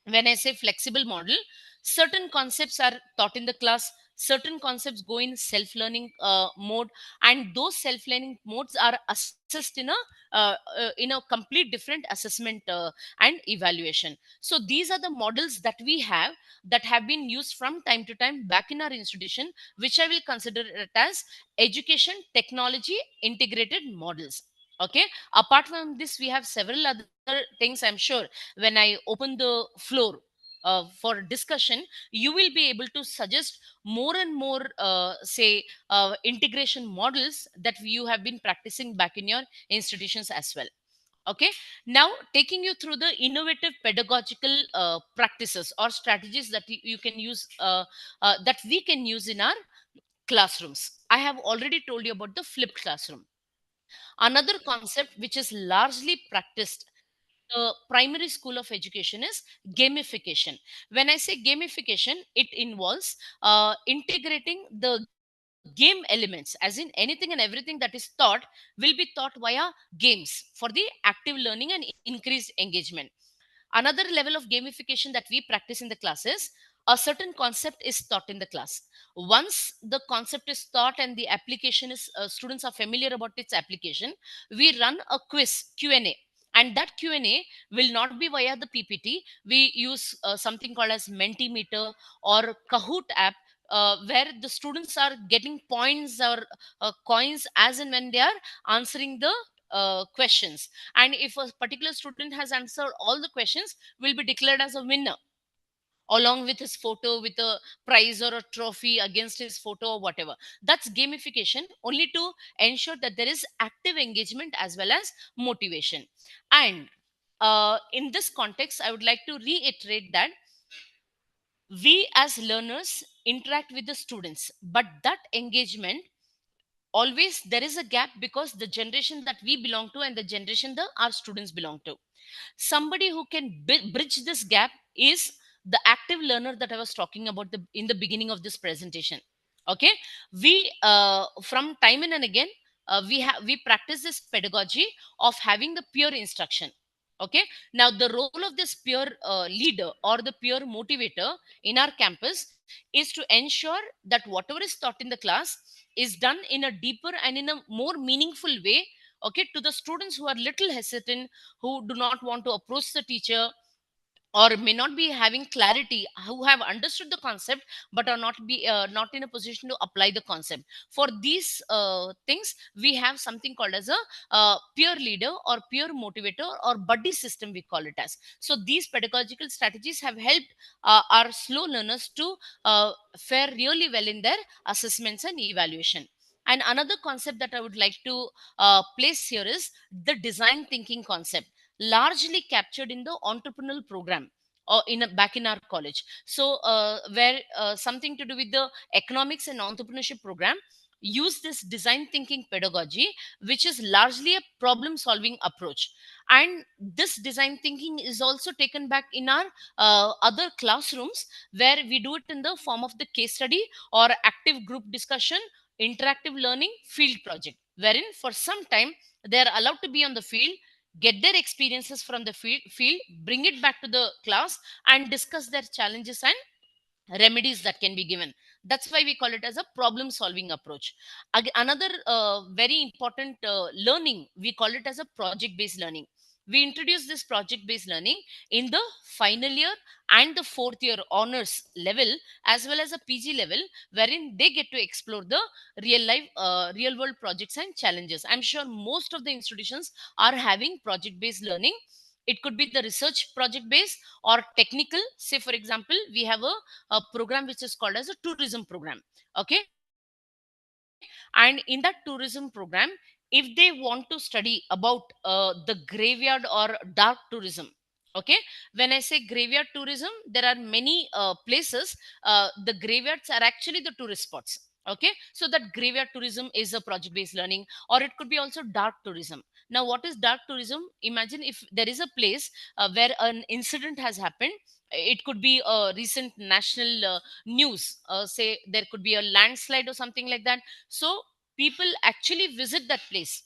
[SPEAKER 12] When I say flexible model, certain concepts are taught in the class, certain concepts go in self-learning mode, and those self-learning modes are assessed in a complete different assessment and evaluation. So these are the models that we have that have been used from time to time back in our institution, which I will consider it as education technology integrated models. Okay, apart from this, we have several other things. I'm sure when I open the floor for discussion, you will be able to suggest more and more integration models that you have been practicing back in your institutions as well. Okay, now taking you through the innovative pedagogical practices or strategies that you can use, that we can use in our classrooms. I have already told you about the flipped classroom. Another concept which is largely practiced the primary school of education is gamification. When I say gamification, it involves integrating the game elements, as in anything and everything that is taught will be taught via games for the active learning and increased engagement. Another level of gamification that we practice in the class is a certain concept is taught in the class. Once the concept is taught and the application is students are familiar about its application, we run a quiz Q&A, and that Q&A will not be via the PPT. We use something called as Mentimeter or Kahoot app, where the students are getting points or coins as and when they are answering the questions. And if a particular student has answered all the questions, will be declared as a winner along with his photo with a prize or a trophy against his photo or whatever. That's gamification, only to ensure that there is active engagement as well as motivation. And in this context, I would like to reiterate that we as learners interact with the students, but that engagement, always there is a gap, because the generation that we belong to and the generation that our students belong to, somebody who can bridge this gap is the active learner that I was talking about in the beginning of this presentation. Okay, we from time and again, we practice this pedagogy of having the peer instruction. Okay, now the role of this peer leader or the peer motivator in our campus is to ensure that whatever is taught in the class is done in a deeper and in a more meaningful way, okay, to the students who are little hesitant, who do not want to approach the teacher, or may not be having clarity, who have understood the concept but are not in a position to apply the concept. For these things, we have something called as a peer leader or peer motivator or buddy system, we call it as. So these pedagogical strategies have helped our slow learners to fare really well in their assessments and evaluation. And another concept that I would like to place here is the design thinking concept, largely captured in the entrepreneurial program or back in our college. So where something to do with the economics and entrepreneurship program use this design thinking pedagogy, which is largely a problem solving approach. And this design thinking is also taken back in our other classrooms, where we do it in the form of the case study or active group discussion, interactive learning, field project, wherein for some time they are allowed to be on the field, get their experiences from the field, bring it back to the class, and discuss their challenges and remedies that can be given. That's why we call it as a problem solving approach. Another very important learning, we call it as a project based learning. We introduce this project based learning in the final year and the fourth year honors level, as well as a PG level, wherein they get to explore the real world projects and challenges. I'm sure most of the institutions are having project based learning. It could be the research project based or technical. Say for example, we have a program which is called as a tourism program, okay. And in that tourism program, if they want to study about the graveyard or dark tourism, okay, when I say graveyard tourism, there are many places, the graveyards are actually the tourist spots, okay. So that graveyard tourism is a project based learning. Or it could be also dark tourism. Now what is dark tourism? Imagine if there is a place where an incident has happened. It could be a recent national news, say there could be a landslide or something like that. So people actually visit that place,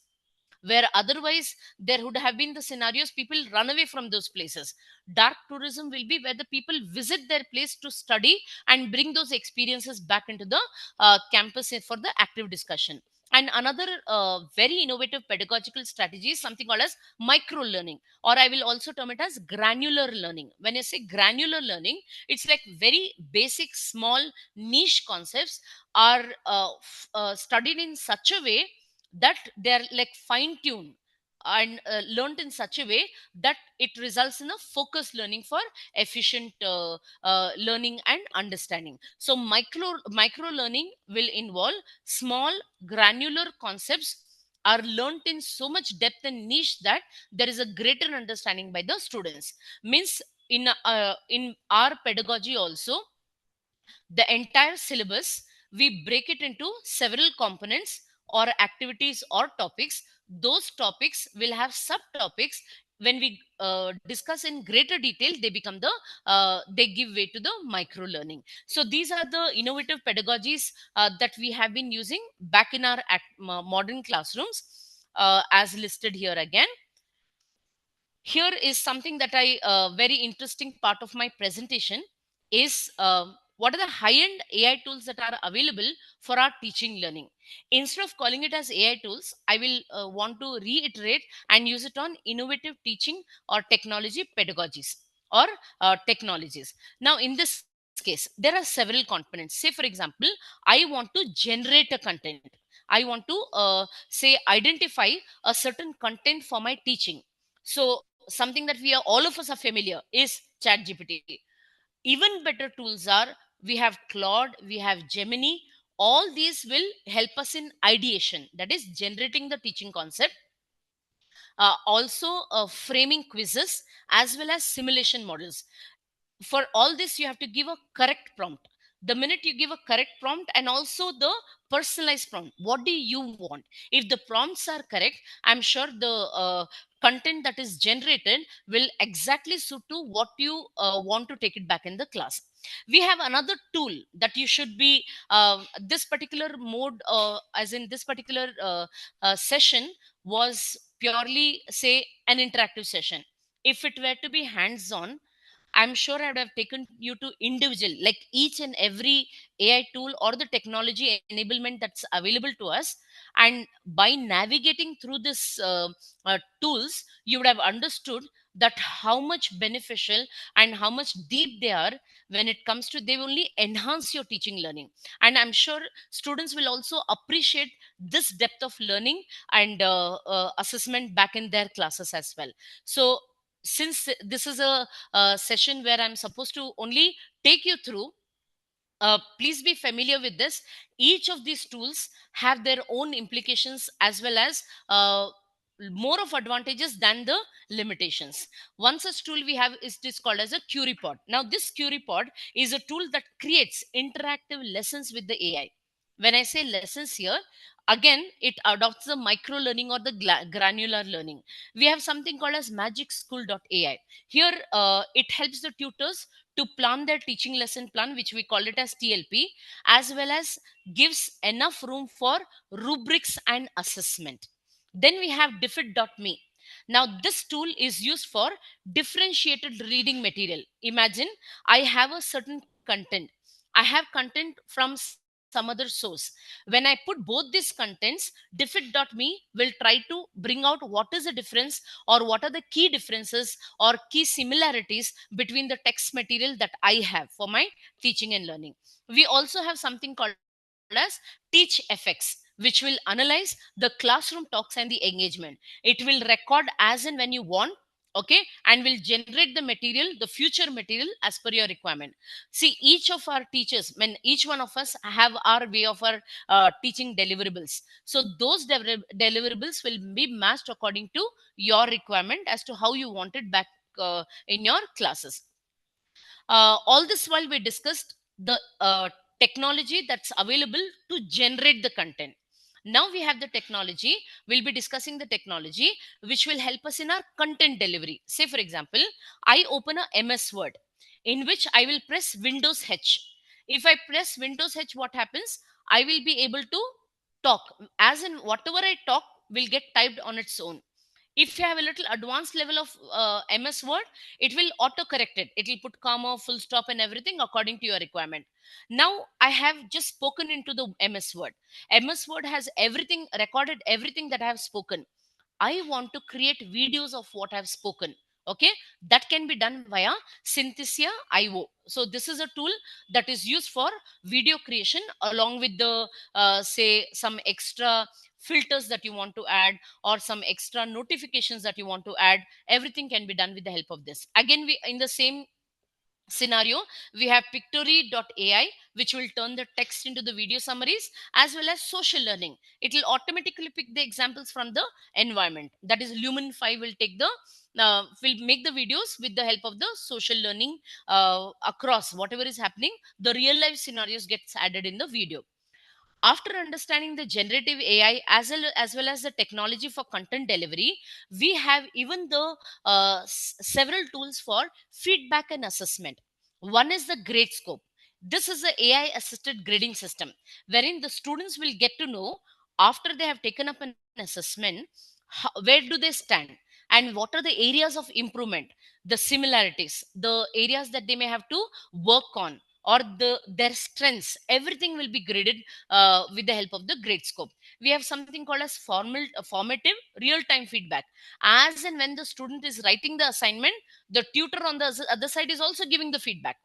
[SPEAKER 12] where otherwise there would have been the scenarios people run away from those places. Dark tourism will be where the people visit their place to study and bring those experiences back into the campus for the active discussion. And another very innovative pedagogical strategy is something called as micro learning, or I will also term it as granular learning. When I say granular learning, it's like very basic small niche concepts are studied in such a way that they're like fine tuned and learned in such a way that it results in a focused learning for efficient learning and understanding. So micro learning will involve small granular concepts are learnt in so much depth and niche that there is a greater understanding by the students. Means in our pedagogy also, the entire syllabus, we break it into several components or activities or topics. Those topics will have subtopics. When we discuss in greater detail, they become the they give way to the micro learning. So these are the innovative pedagogies that we have been using back in our modern classrooms, as listed here again. Here is something that I very interesting part of my presentation is what are the high-end AI tools that are available for our teaching learning. Instead of calling it as AI tools, I will want to reiterate and use it on innovative teaching or technology pedagogies or technologies. Now in this case, there are several components. Say for example, I want to generate a content. I want to say identify a certain content for my teaching. So something that we are all of us are familiar is chat gpt. Even better tools are, we have Claude, we have Gemini. All these will help us in ideation, that is generating the teaching concept, also framing quizzes as well as simulation models. For all this, you have to give a correct prompt. The minute you give a correct prompt and also the personalized prompt, what do you want? If the prompts are correct, I'm sure the content that is generated will exactly suit to what you want to take it back in the class. We have another tool that you should be this particular mode, as in this particular session was purely say an interactive session. If it were to be hands on, I'm sure I would have taken you to individual, like each and every AI tool or the technology enablement that's available to us. And by navigating through this tools, you would have understood that how much beneficial and how much deep they are. When it comes to, they only enhance your teaching learning, and I'm sure students will also appreciate this depth of learning and assessment back in their classes as well. So since this is a session where I'm supposed to only take you through, please be familiar with this. Each of these tools have their own implications as well as more of advantages than the limitations. One such tool we have is this called as a query pod. Now this query pod is a tool that creates interactive lessons with the AI. When I say lessons here, again, it adopts the micro learning or the granular learning. We have something called as magicschool.ai. Here it helps the tutors to plan their teaching lesson plan, which we call it as TLP, as well as gives enough room for rubrics and assessment. Then we have diffit.me. Now this tool is used for differentiated reading material. Imagine I have a certain content. I have content from some other source. When I put both these contents, diffit.me will try to bring out what is the difference or what are the key differences or key similarities between the text material that I have for my teaching and learning. We also have something called as TeachFX, which will analyze the classroom talks and the engagement. It will record as and when you want, okay, and will generate the material, the future material as per your requirement. See, each of our teachers, when each one of us have our way of our teaching deliverables, so those deliverables will be matched according to your requirement as to how you want it back in your classes. All this while we discussed the technology that's available to generate the content. Now we have the technology, we'll be discussing the technology which will help us in our content delivery. Say, for example, I open a MS Word in which I will press Windows H. If I press Windows H, what happens? I will be able to talk, as in whatever I talk will get typed on its own. If you have a little advanced level of MS Word, it will auto correct it. It will put comma, full stop, and everything according to your requirement. Now I have just spoken into the MS Word. MS Word has everything recorded, everything that I have spoken. I want to create videos of what I've spoken. Okay, that can be done via Synthesia IO. So this is a tool that is used for video creation, along with the say some extra filters that you want to add or some extra notifications that you want to add. Everything can be done with the help of this. Again, we in the same scenario, we have pictory.ai, which will turn the text into the video summaries, as well as social learning. It will automatically pick the examples from the environment. That is, Lumen 5 will take the will make the videos with the help of the social learning across whatever is happening. The real life scenarios gets added in the video. After understanding the generative AI as well as the technology for content delivery, we have even the several tools for feedback and assessment. One is the grade scope. This is the AI assisted grading system wherein the students will get to know after they have taken up an assessment, where do they stand and what are the areas of improvement, the similarities, the areas that they may have to work on, or their strengths. Everything will be graded with the help of the grade scope. We have something called as formative real-time feedback. As and when the student is writing the assignment, the tutor on the other side is also giving the feedback.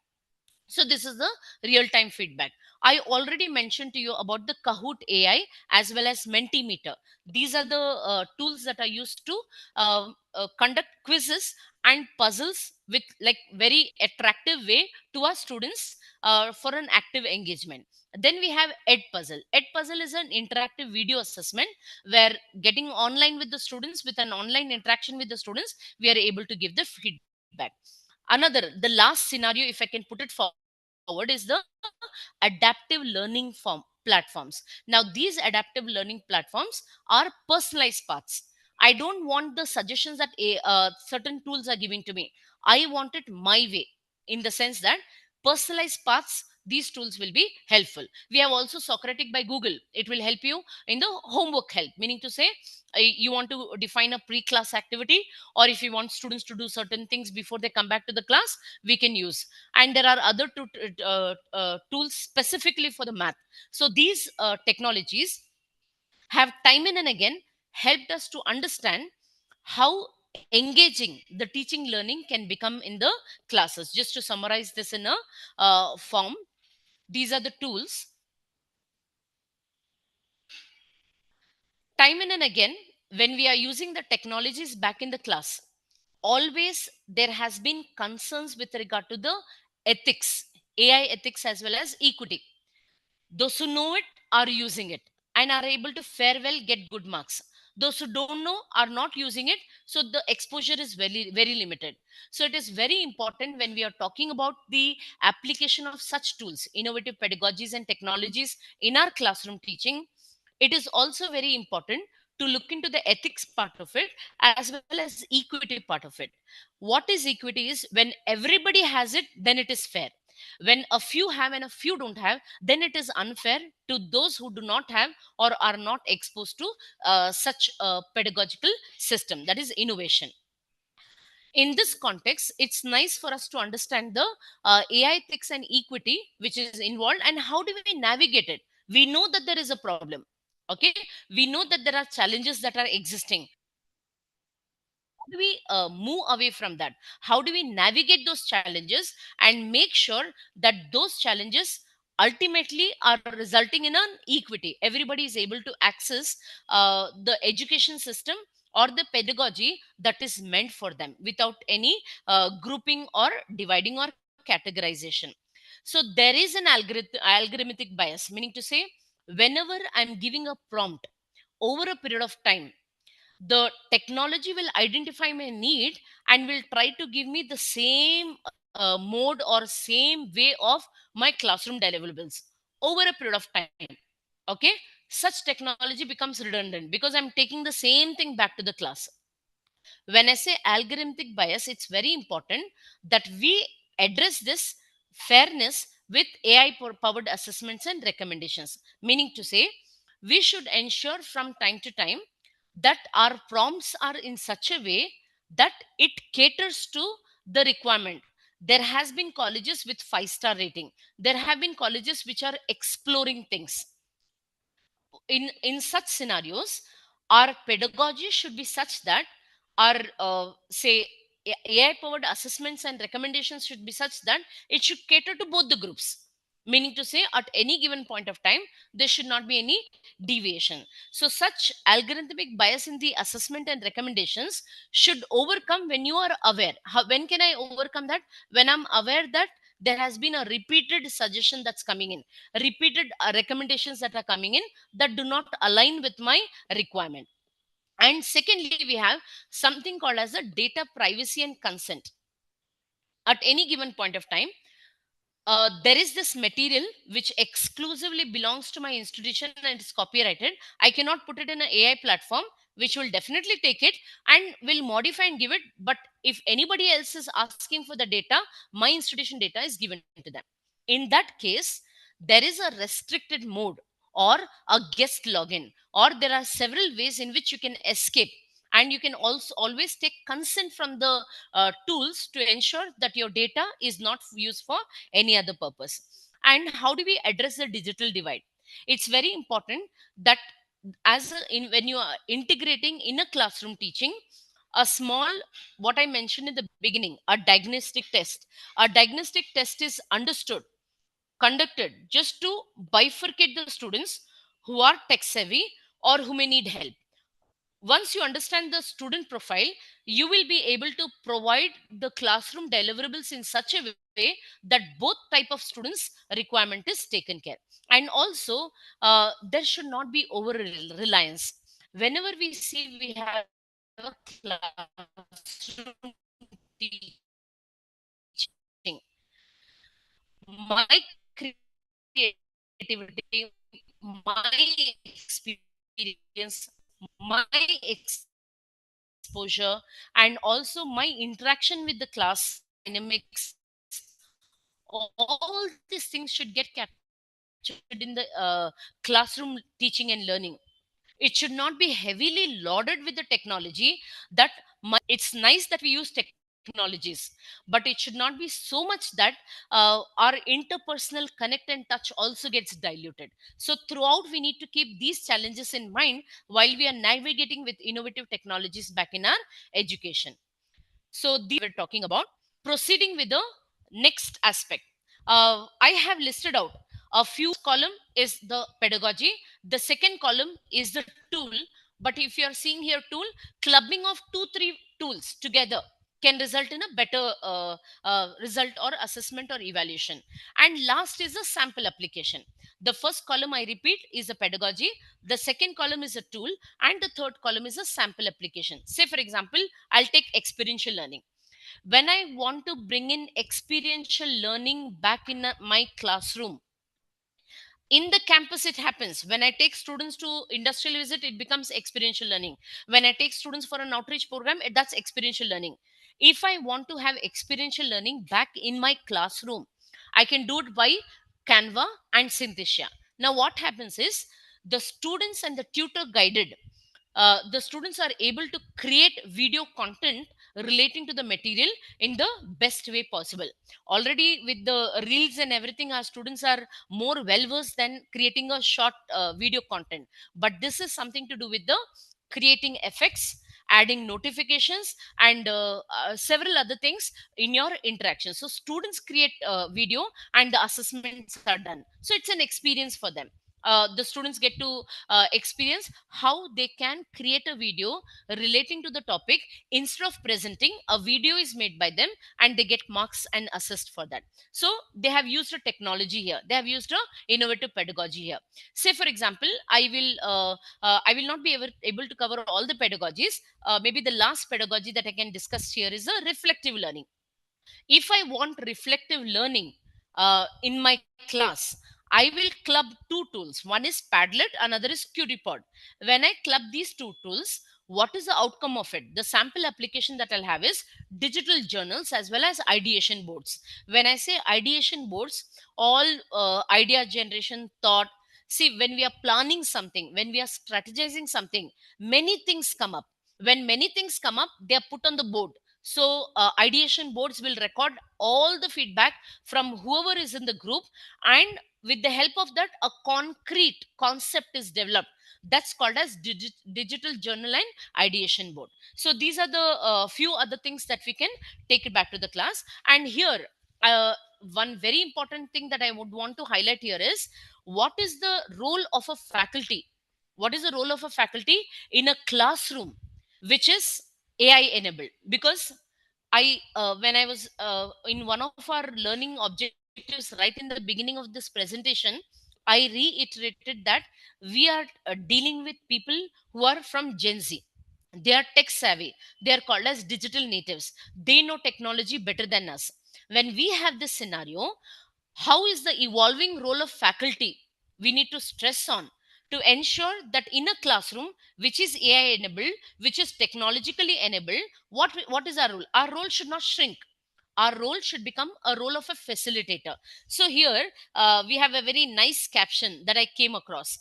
[SPEAKER 12] So this is the real-time feedback. I already mentioned to you about the Kahoot AI as well as Mentimeter. These are the tools that are used to conduct quizzes and puzzles with like very attractive way to our students for an active engagement. Then we have Edpuzzle. Edpuzzle is an interactive video assessment where getting online with the students, with an online interaction with the students, we are able to give the feedback. Another, the last scenario, if I can put it forward, is the adaptive learning platforms. Now these adaptive learning platforms are personalized paths. I don't want the suggestions that certain tools are giving to me. I want it my way, in the sense that personalized paths these tools will be helpful. We have also Socratic by Google. It will help you in the homework help, meaning to say you want to define a pre-class activity, or if you want students to do certain things before they come back to the class, we can use. And there are other tools specifically for the math. So these technologies have time and again helped us to understand how engaging the teaching learning can become in the classes. Just to summarize this in a form, these are the tools. Time and again, when we are using the technologies back in the class, always there has been concerns with regard to the ethics, AI ethics as well as equity. Those who know it are using it and are able to fare well, get good marks. Those who don't know are not using it, so the exposure is very, very limited. So it is very important when we are talking about the application of such tools, innovative pedagogies and technologies in our classroom teaching. It is also very important to look into the ethics part of it as well as equity part of it. What is equity is when everybody has it, then it is fair. When a few have and a few don't have, then it is unfair to those who do not have or are not exposed to such a pedagogical system, that is innovation. In this context, it's nice for us to understand the AI ethics and equity which is involved, and how do we navigate it. We know that there is a problem. Okay, we know that there are challenges that are existing. How do we move away from that? How do we navigate those challenges and make sure that those challenges ultimately are resulting in an equity? Everybody is able to access the education system or the pedagogy that is meant for them without any grouping or dividing or categorization. So there is an algorithmic bias, meaning to say, whenever I'm giving a prompt over a period of time, the technology will identify my need and will try to give me the same mode or same way of my classroom deliverables over a period of time. Okay, such technology becomes redundant because I'm taking the same thing back to the class. When I say algorithmic bias, it's very important that we address this fairness with AI powered assessments and recommendations, meaning to say, we should ensure from time to time that our prompts are in such a way that it caters to the requirement. There has been colleges with 5-star rating. There have been colleges which are exploring things. In such scenarios, our pedagogy should be such that our say AI powered assessments and recommendations should be such that it should cater to both the groups, meaning to say, at any given point of time there should not be any deviation. So such algorithmic bias in the assessment and recommendations should overcome when you are aware. When can I overcome that? When I'm aware that there has been a repeated suggestion that's coming in, repeated recommendations that are coming in that do not align with my requirement. And secondly, we have something called as a data privacy and consent. At any given point of time, there is this material which exclusively belongs to my institution and it's copyrighted. I cannot put it in an AI platform which will definitely take it and will modify and give it. But if anybody else is asking for the data, my institution data is given to them. In that case, there is a restricted mode or a guest login, or there are several ways in which you can escape, and you can also always take consent from the tools to ensure that your data is not used for any other purpose. And how do we address the digital divide? It's very important that when you are integrating in a classroom teaching, a small, what I mentioned in the beginning, a diagnostic test is understood, conducted just to bifurcate the students who are tech savvy or who may need help. Once you understand the student profile, you will be able to provide the classroom deliverables in such a way that both type of students requirement is taken care. And also, there should not be over reliance. Whenever we see we have a classroom teaching, my creativity, my experience, my exposure, and also my interaction with the class dynamics all these things should get captured in the classroom teaching and learning. It should not be heavily lauded with the technology that it's nice that we use technologies, but it should not be so much that our interpersonal connect and touch also gets diluted. So throughout we need to keep these challenges in mind while we are navigating with innovative technologies back in our education. So these we're talking about. Proceeding with the next aspect. I have listed out a few column is the pedagogy. The second column is the tool. But if you are seeing here tool, clubbing of 2-3 tools together can result in a better result or assessment or evaluation. And last is a sample application. The first column, I repeat, is a pedagogy. The second column is a tool. And the third column is a sample application. Say, for example, I'll take experiential learning. When I want to bring in experiential learning back in my classroom, in the campus it happens. When I take students to industrial visit, it becomes experiential learning. When I take students for an outreach program, that's experiential learning. If I want to have experiential learning back in my classroom, I can do it by Canva and Synthesia. Now what happens is, the students and the tutor guided, the students are able to create video content relating to the material in the best way possible. Already with the reels and everything, our students are more well versed than creating a short video content. But this is something to do with the creating effects, adding notifications, and several other things in your interaction. So students create video and the assessments are done. So it's an experience for them. The students get to experience how they can create a video relating to the topic. Instead of presenting, a video is made by them and they get marks and assessed for that. So they have used a technology here, they have used a innovative pedagogy here. Say for example, I will not be able to cover all the pedagogies. Maybe the last pedagogy that I can discuss here is a reflective learning. If I want reflective learning in my class, I will club two tools. One is Padlet, another is QtPod. When I club these two tools, what is the outcome of it? The sample application that I'll have is digital journals as well as ideation boards. When I say ideation boards, all idea generation, thought. See, when we are planning something, when we are strategizing something, many things come up. When many things come up, they are put on the board. So ideation boards will record all the feedback from whoever is in the group, and with the help of that, a concrete concept is developed. That's called as digital journal and ideation board. So these are the few other things that we can take it back to the class. And here, one very important thing that I would want to highlight here is, what is the role of a faculty? What is the role of a faculty in a classroom which is AI enabled? Because when I was in one of our learning objectives right in the beginning of this presentation, I reiterated that we are dealing with people who are from Gen Z. They are tech savvy. They are called as digital natives. They know technology better than us. When we have this scenario, how is the evolving role of faculty we need to stress on to ensure that in a classroom which is AI enabled, which is technologically enabled, what is our role? Our role should not shrink. Our role should become a role of a facilitator. So here we have a very nice caption that I came across: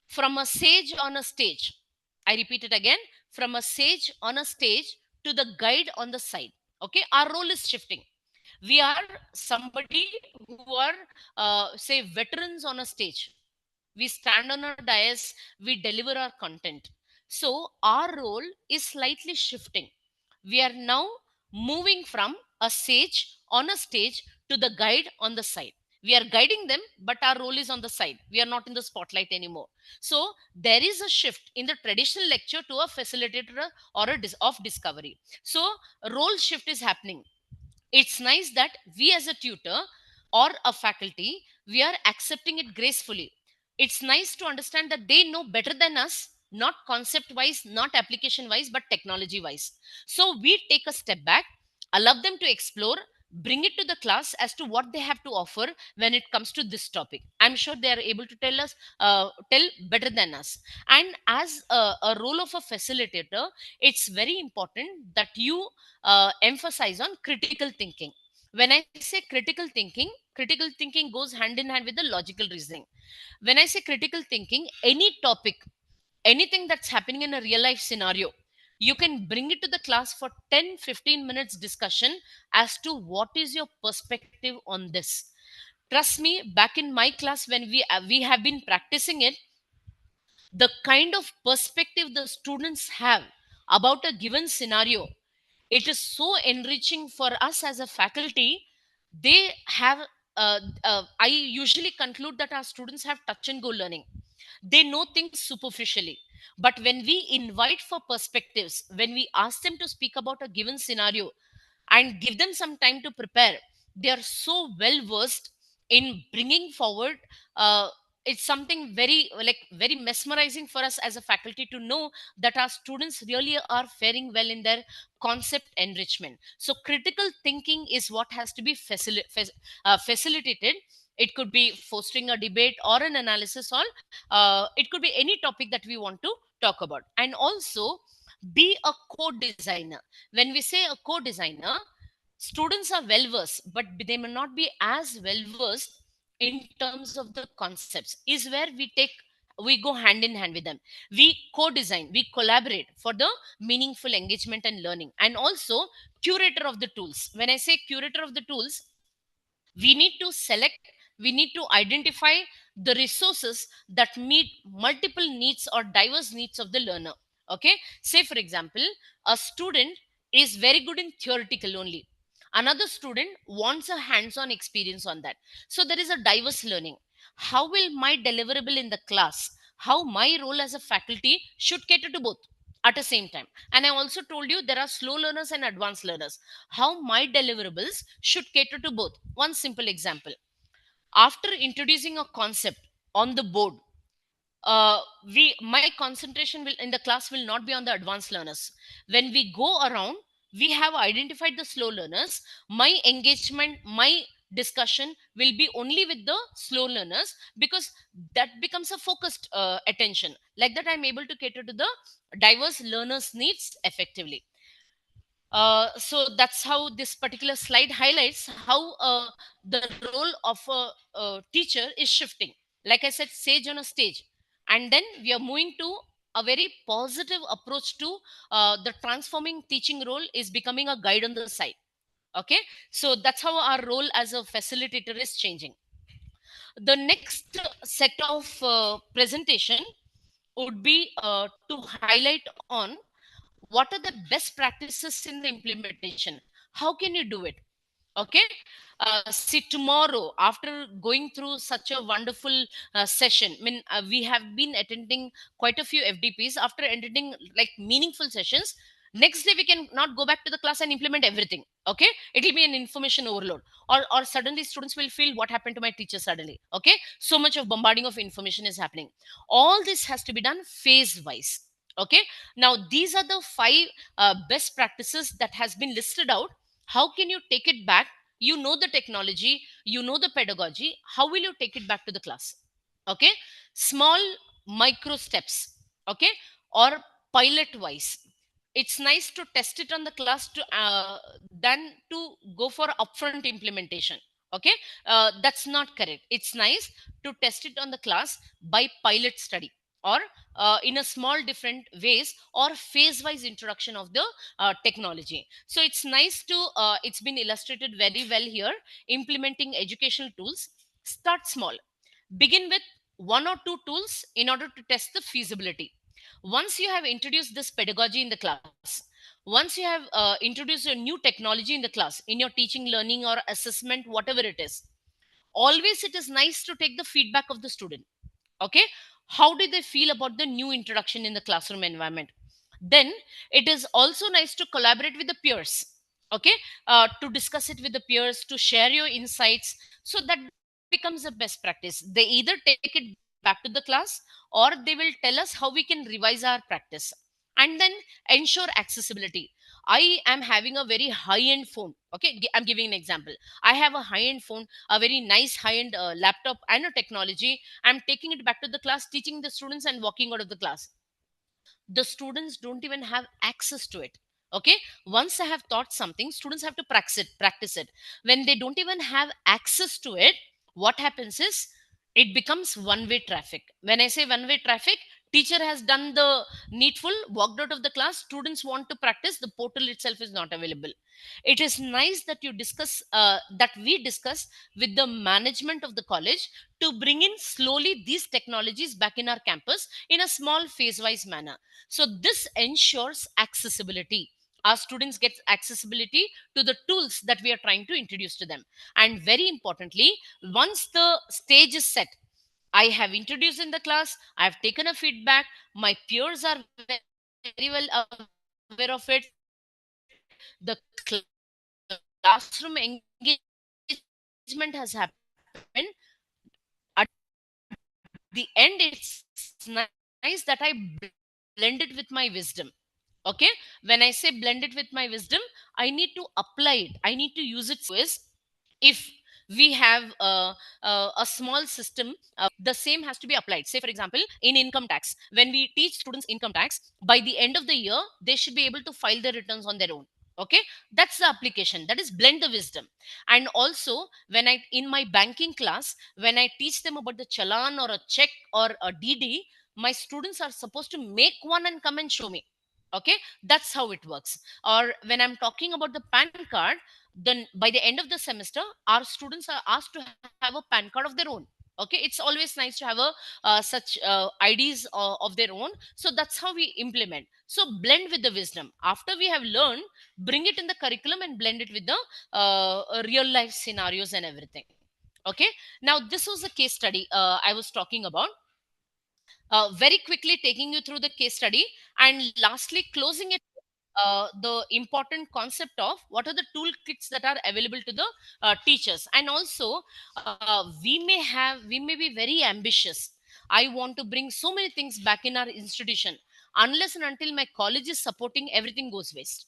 [SPEAKER 12] from a sage on a stage. I repeat it again: from a sage on a stage to the guide on the side. Okay, our role is shifting. We are somebody who are say veterans on a stage. We stand on a dais, we deliver our content. So our role is slightly shifting. We are now moving from a sage on a stage to the guide on the side. We are guiding them, but our role is on the side. We are not in the spotlight anymore. So there is a shift in the traditional lecture to a facilitator or of discovery. So role shift is happening. It's nice that we as a tutor or a faculty, we are accepting it gracefully. It's nice to understand that they know better than us, not concept wise, not application wise, but technology wise. So we take a step back, allow them to explore, bring it to the class as to what they have to offer when it comes to this topic. I'm sure they are able to tell better than us. And as a role of a facilitator, it's very important that you emphasize on critical thinking. When I say critical thinking goes hand in hand with the logical reasoning. When I say critical thinking, any topic, anything that's happening in a real life scenario, you can bring it to the class for 10-15 minutes discussion as to what is your perspective on this. Trust me, back in my class when we have been practicing it, the kind of perspective the students have about a given scenario, it is so enriching for us as a faculty. They have I usually conclude that our students have touch and go learning. They know things superficially, but when we invite for perspectives, when we ask them to speak about a given scenario and give them some time to prepare, they are so well versed in bringing forward. It's something very, like, very mesmerizing for us as a faculty to know that our students really are faring well in their concept enrichment. So critical thinking is what has to be facilitated. It could be fostering a debate or an analysis, or it could be any topic that we want to talk about. And also be a co-designer. When we say a co-designer, students are well versed, but they may not be as well versed in terms of the concepts, is where we go hand in hand with them. We co-design, we collaborate for the meaningful engagement and learning. And also curator of the tools. When I say curator of the tools, we need to select, we need to identify the resources that meet multiple needs or diverse needs of the learner. Okay, say for example, a student is very good in theoretical only, another student wants a hands-on experience on that. So there is a diverse learning. How will my deliverable in the class, how my role as a faculty should cater to both at the same time? And I also told you there are slow learners and advanced learners. How my deliverables should cater to both. One simple example: after introducing a concept on the board, we my concentration will in the class will not be on the advanced learners. When we go around, we have identified the slow learners. My engagement, my discussion will be only with the slow learners, because that becomes a focused attention. Like that, I'm able to cater to the diverse learners needs effectively. So that's how this particular slide highlights how the role of a teacher is shifting. Like I said, sage on a stage, and then we are moving to a very positive approach to the transforming teaching role is becoming a guide on the side. Okay, so that's how our role as a facilitator is changing. The next set of presentation would be to highlight on what are the best practices in the implementation. How can you do it? Okay, see, tomorrow, after going through such a wonderful session, I mean, we have been attending quite a few FDPs. After attending like meaningful sessions, next day we can not go back to the class and implement everything. Okay, it will be an information overload, or suddenly students will feel, what happened to my teacher suddenly? Okay, so much of bombarding of information is happening. All this has to be done phase wise. Okay, now these are the 5 best practices that has been listed out. How can you take it back? You know the technology, you know the pedagogy, how will you take it back to the class? Okay, small micro steps. Okay, or pilot wise. It's nice to test it on the class to than to go for upfront implementation. Okay, that's not correct. It's nice to test it on the class by pilot study, or in a small different ways, or phase wise introduction of the technology. So it's nice to it's been illustrated very well here. Implementing educational tools, start small, begin with 1 or 2 tools in order to test the feasibility. Once you have introduced this pedagogy in the class, once you have introduced a new technology in the class, in your teaching, learning, or assessment, whatever it is, always it is nice to take the feedback of the student. Okay, how did they feel about the new introduction in the classroom environment? Then it is also nice to collaborate with the peers. Okay, to discuss it with the peers, to share your insights. So that becomes a best practice. They either take it back to the class, or they will tell us how we can revise our practice. And then ensure accessibility. I am having a very high end phone. Okay, I'm giving an example. I have a high end phone, a very nice high end laptop and a technology. I'm taking it back to the class, teaching the students, and walking out of the class. The students don't even have access to it. Okay, once I have taught something, students have to practice it. When they don't even have access to it, what happens is it becomes one-way traffic. When I say one-way traffic, teacher has done the needful, walked out of the class, students want to practice, the portal itself is not available. It is nice that you discuss that we discuss with the management of the college to bring in slowly these technologies back in our campus in a small phase-wise manner. So this ensures accessibility. Our students get accessibility to the tools that we are trying to introduce to them. And very importantly, once the stage is set, I have introduced in the class, I have taken a feedback, my peers are very well aware of it, the classroom engagement has happened. At the end, it's nice that I blend it with my wisdom. Okay, when I say blend it with my wisdom, I need to apply it, I need to use it. Is if we have a small system, the same has to be applied. Say for example, in income tax, when we teach students income tax, by the end of the year they should be able to file their returns on their own. Okay, that's the application, that is blend the wisdom. And also when I in my banking class, when I teach them about the challan or a check or a DD, my students are supposed to make one and come and show me. Okay, that's how it works. Or when I'm talking about the PAN card, then by the end of the semester our students are asked to have a PAN card of their own. Okay, it's always nice to have a such IDs of their own. So that's how we implement. So blend with the wisdom. After we have learned, bring it in the curriculum and blend it with the real life scenarios and everything. Okay, now this was a case study I was talking about. Very quickly taking you through the case study, and lastly closing it, the important concept of what are the toolkits that are available to the teachers. And also we may be very ambitious. I want to bring so many things back in our institution. Unless and until my college is supporting, everything goes waste.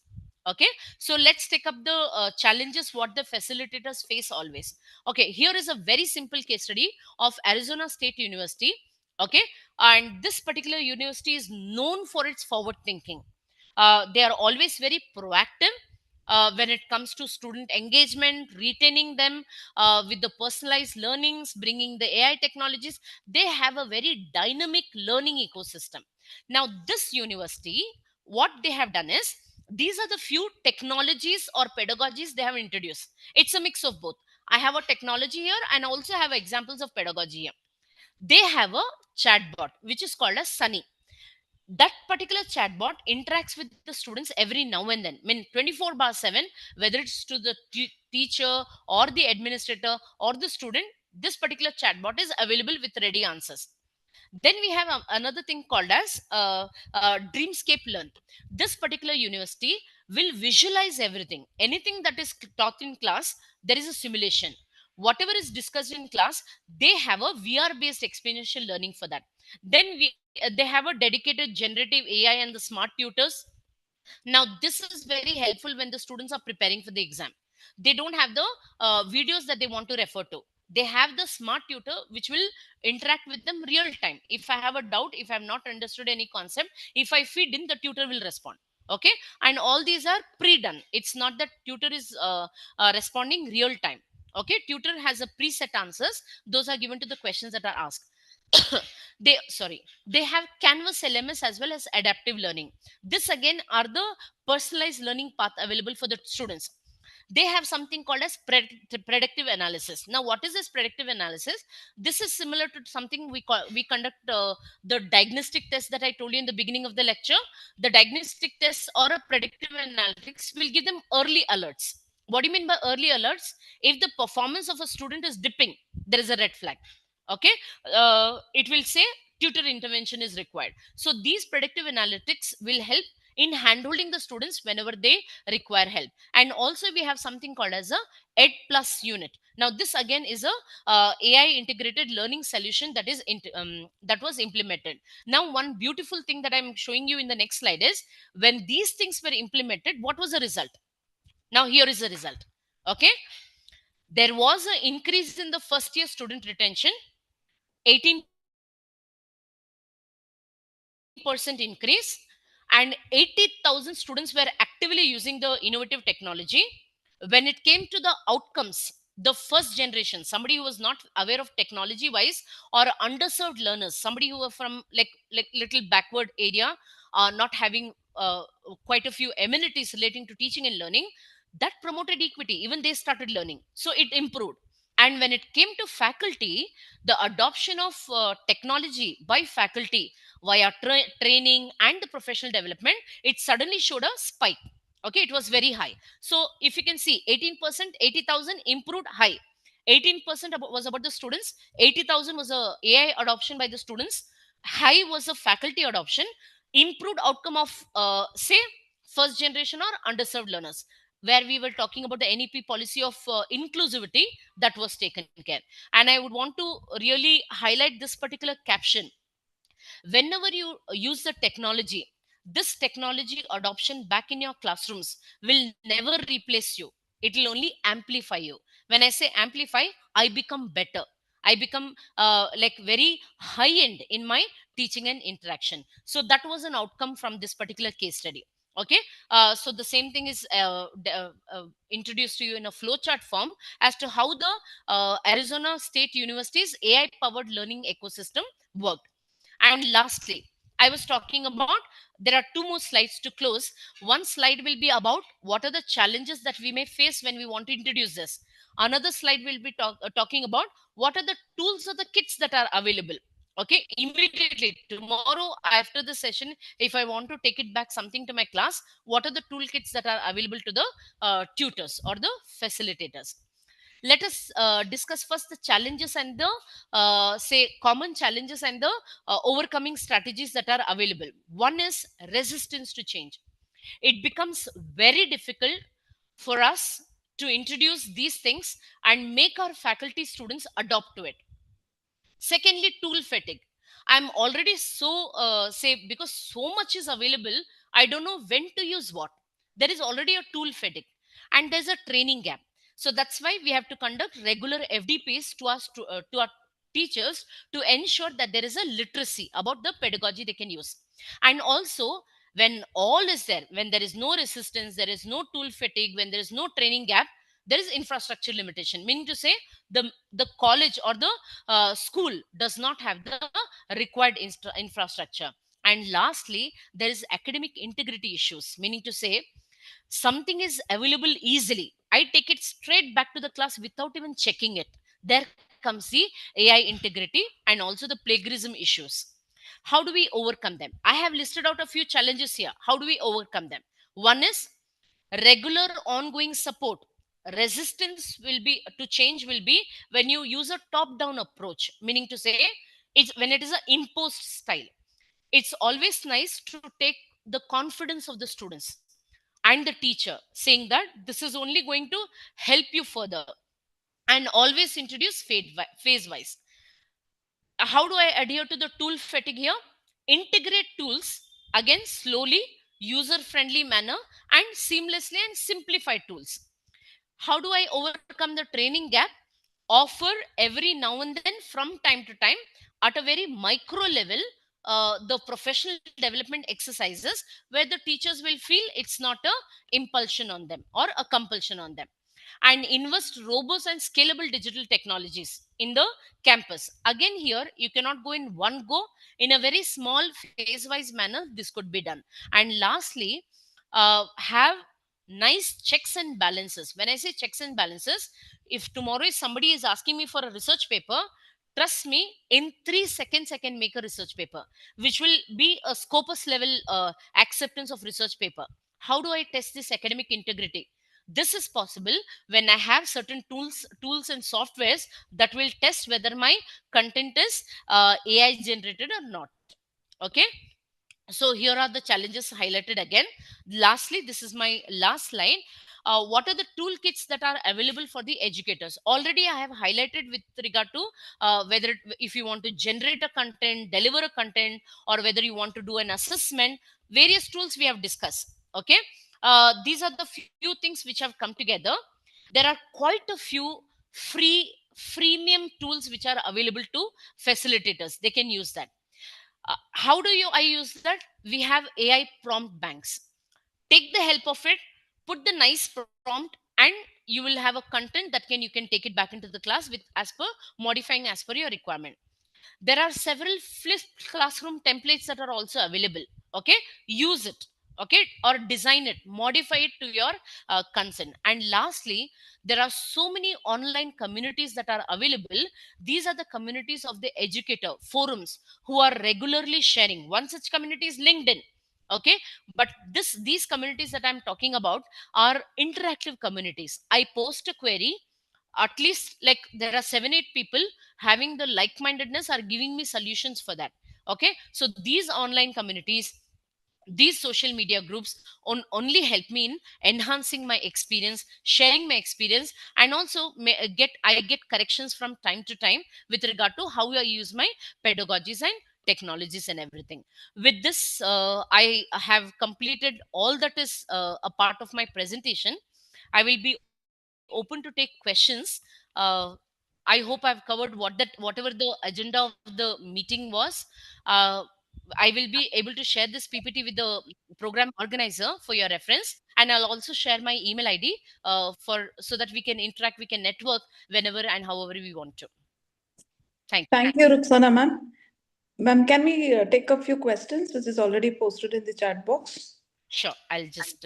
[SPEAKER 12] Okay, so let's take up the challenges what the facilitators face always. Okay, here is a very simple case study of Arizona State University. Okay, and this particular university is known for its forward thinking. They are always very proactive when it comes to student engagement, retaining them with the personalized learnings, bringing the AI technologies. They have a very dynamic learning ecosystem. Now this university, what they have done is, these are the few technologies or pedagogies they have introduced. It's a mix of both. I have a technology here and also have examples of pedagogy here. They have a chatbot which is called as Sunny. That particular chatbot interacts with the students every now and then, I mean 24/7, whether it's to the teacher or the administrator or the student. This particular chatbot is available with ready answers. Then we have another thing called as Dreamscape Learn. This particular university will visualize everything. Anything that is taught in class, there is a simulation. Whatever is discussed in class, they have a VR based experiential learning for that. Then they have a dedicated generative AI and the smart tutors. Now this is very helpful when the students are preparing for the exam. They don't have the videos that they want to refer to. They have the smart tutor which will interact with them real time. If I have a doubt, if I have not understood any concept, if I feed in, the tutor will respond. Okay, and all these are pre-done. It's not that tutor is responding real time. Okay, tutor has a preset answers. Those are given to the questions that are asked. They have Canvas LMS as well as adaptive learning. This again are the personalized learning path available for the students. They have something called as predictive analysis. Now what is this predictive analysis? This is similar to something we conduct the diagnostic test that I told you in the beginning of the lecture. The diagnostic test or a predictive analytics will give them early alerts. What do you mean by early alerts? If the performance of a student is dipping, there is a red flag. Okay, it will say tutor intervention is required. So these predictive analytics will help in handholding the students whenever they require help. And also we have something called as a Ed Plus unit. Now this again is a AI integrated learning solution that is that was implemented. Now one beautiful thing that I'm showing you in the next slide is, when these things were implemented, what was the result? Now here is the result. Okay, there was an increase in the first year student retention, 18% increase, and 80,000 students were actively using the innovative technology. When it came to the outcomes, the first generation, somebody who was not aware of technology wise, or underserved learners, somebody who were from like little backward area, not having quite a few amenities relating to teaching and learning, that promoted equity. Even they started learning, so it improved. And when it came to faculty, the adoption of technology by faculty via training and the professional development, it suddenly showed a spike. Okay, it was very high. So if you can see, 18%, 80,000 improved high. 18% was about the students, 80,000 was a AI adoption by the students, high was a faculty adoption, improved outcome of say first generation or underserved learners, where we were talking about the NEP policy of inclusivity that was taken care. And I would want to really highlight this particular caption: whenever you use the technology, this technology adoption back in your classrooms will never replace you. It will only amplify you. When I say amplify, I become better. I become like very high end in my teaching and interaction. So that was an outcome from this particular case study. Okay, so the same thing is introduced to you in a flowchart form as to how the Arizona State University's AI powered learning ecosystem worked. And lastly, I was talking about, there are two more slides to close. One slide will be about what are the challenges that we may face when we want to introduce this. Another slide will be talking about what are the tools or the kits that are available. Okay, immediately tomorrow after the session, if I want to take it back something to my class, what are the toolkits that are available to the tutors or the facilitators? Let us discuss first the challenges and the say common challenges and the overcoming strategies that are available. One is resistance to change. It becomes very difficult for us to introduce these things and make our faculty students adopt to it. Secondly, tool fatigue. I'm already so say, because so much is available, I don't know when to use what. There is already a tool fatigue, and there's a training gap. So that's why we have to conduct regular FDPs to our teachers, to ensure that there is a literacy about the pedagogy they can use. And also, when all is there, when there is no resistance, there is no tool fatigue, when there is no training gap, there is infrastructure limitation, meaning to say the college or the school does not have the required infrastructure. And lastly, there is academic integrity issues, meaning to say something is available easily, I take it straight back to the class without even checking it. There comes the AI integrity and also the plagiarism issues. How do we overcome them? I have listed out a few challenges here. How do we overcome them? One is regular ongoing support. Resistance will be to change will be when you use a top down approach, meaning to say it's when it is an imposed style. It's always nice to take the confidence of the students and the teacher, saying that this is only going to help you further, and always introduce phase wise. How do I adhere to the tool fatigue here? Integrate tools, again slowly, user friendly manner, and seamlessly, and simplify tools. How do I overcome the training gap? Offer every now and then, from time to time, at a very micro level, the professional development exercises where the teachers will feel it's not a impulsion on them or a compulsion on them. And invest robust and scalable digital technologies in the campus. Again, here you cannot go in one go. In a very small phase wise manner, this could be done. And lastly, have nice checks and balances. When I say checks and balances, if tomorrow is somebody is asking me for a research paper, trust me, in 3 seconds I can make a research paper which will be a scopus level acceptance of research paper. How do I test this academic integrity? This is possible when I have certain tools and softwares that will test whether my content is AI generated or not. Okay, so here are the challenges highlighted again. Lastly, this is my last line. What are the toolkits that are available for the educators? Already I have highlighted with regard to whether if you want to generate a content, deliver a content, or whether you want to do an assessment, various tools we have discussed. Okay, these are the few things which have come together. There are quite a few freemium tools which are available to facilitators. They can use that. How do I use that? We have AI prompt banks. Take the help of it, put the nice prompt, and you will have a content that you can take it back into the class with as per modifying as per your requirement. There are several flipped classroom templates that are also available. Okay, use it. Okay, or design it, modify it to your consent. And lastly, there are so many online communities that are available. These are the communities of the educator forums who are regularly sharing. One such community is LinkedIn. Okay, but these communities that I'm talking about are interactive communities. I post a query, at least like there are 7 8 people having the like-mindedness are giving me solutions for that. Okay, so these online communities, these social media groups only help me in enhancing my experience, sharing my experience, and also I get corrections from time to time with regard to how I use my pedagogies and technologies and everything. With this, I have completed all that is a part of my presentation. I will be open to take questions. I hope I've covered whatever the agenda of the meeting was. Uh, I will be able to share this PPT with the program organizer for your reference, and I'll also share my email ID for so that we can interact, we can network whenever and however we want to. Thank you.
[SPEAKER 11] Thank you, Ruxana ma'am. Ma'am, can we take a few questions which is already posted in the chat box?
[SPEAKER 12] Sure, I'll just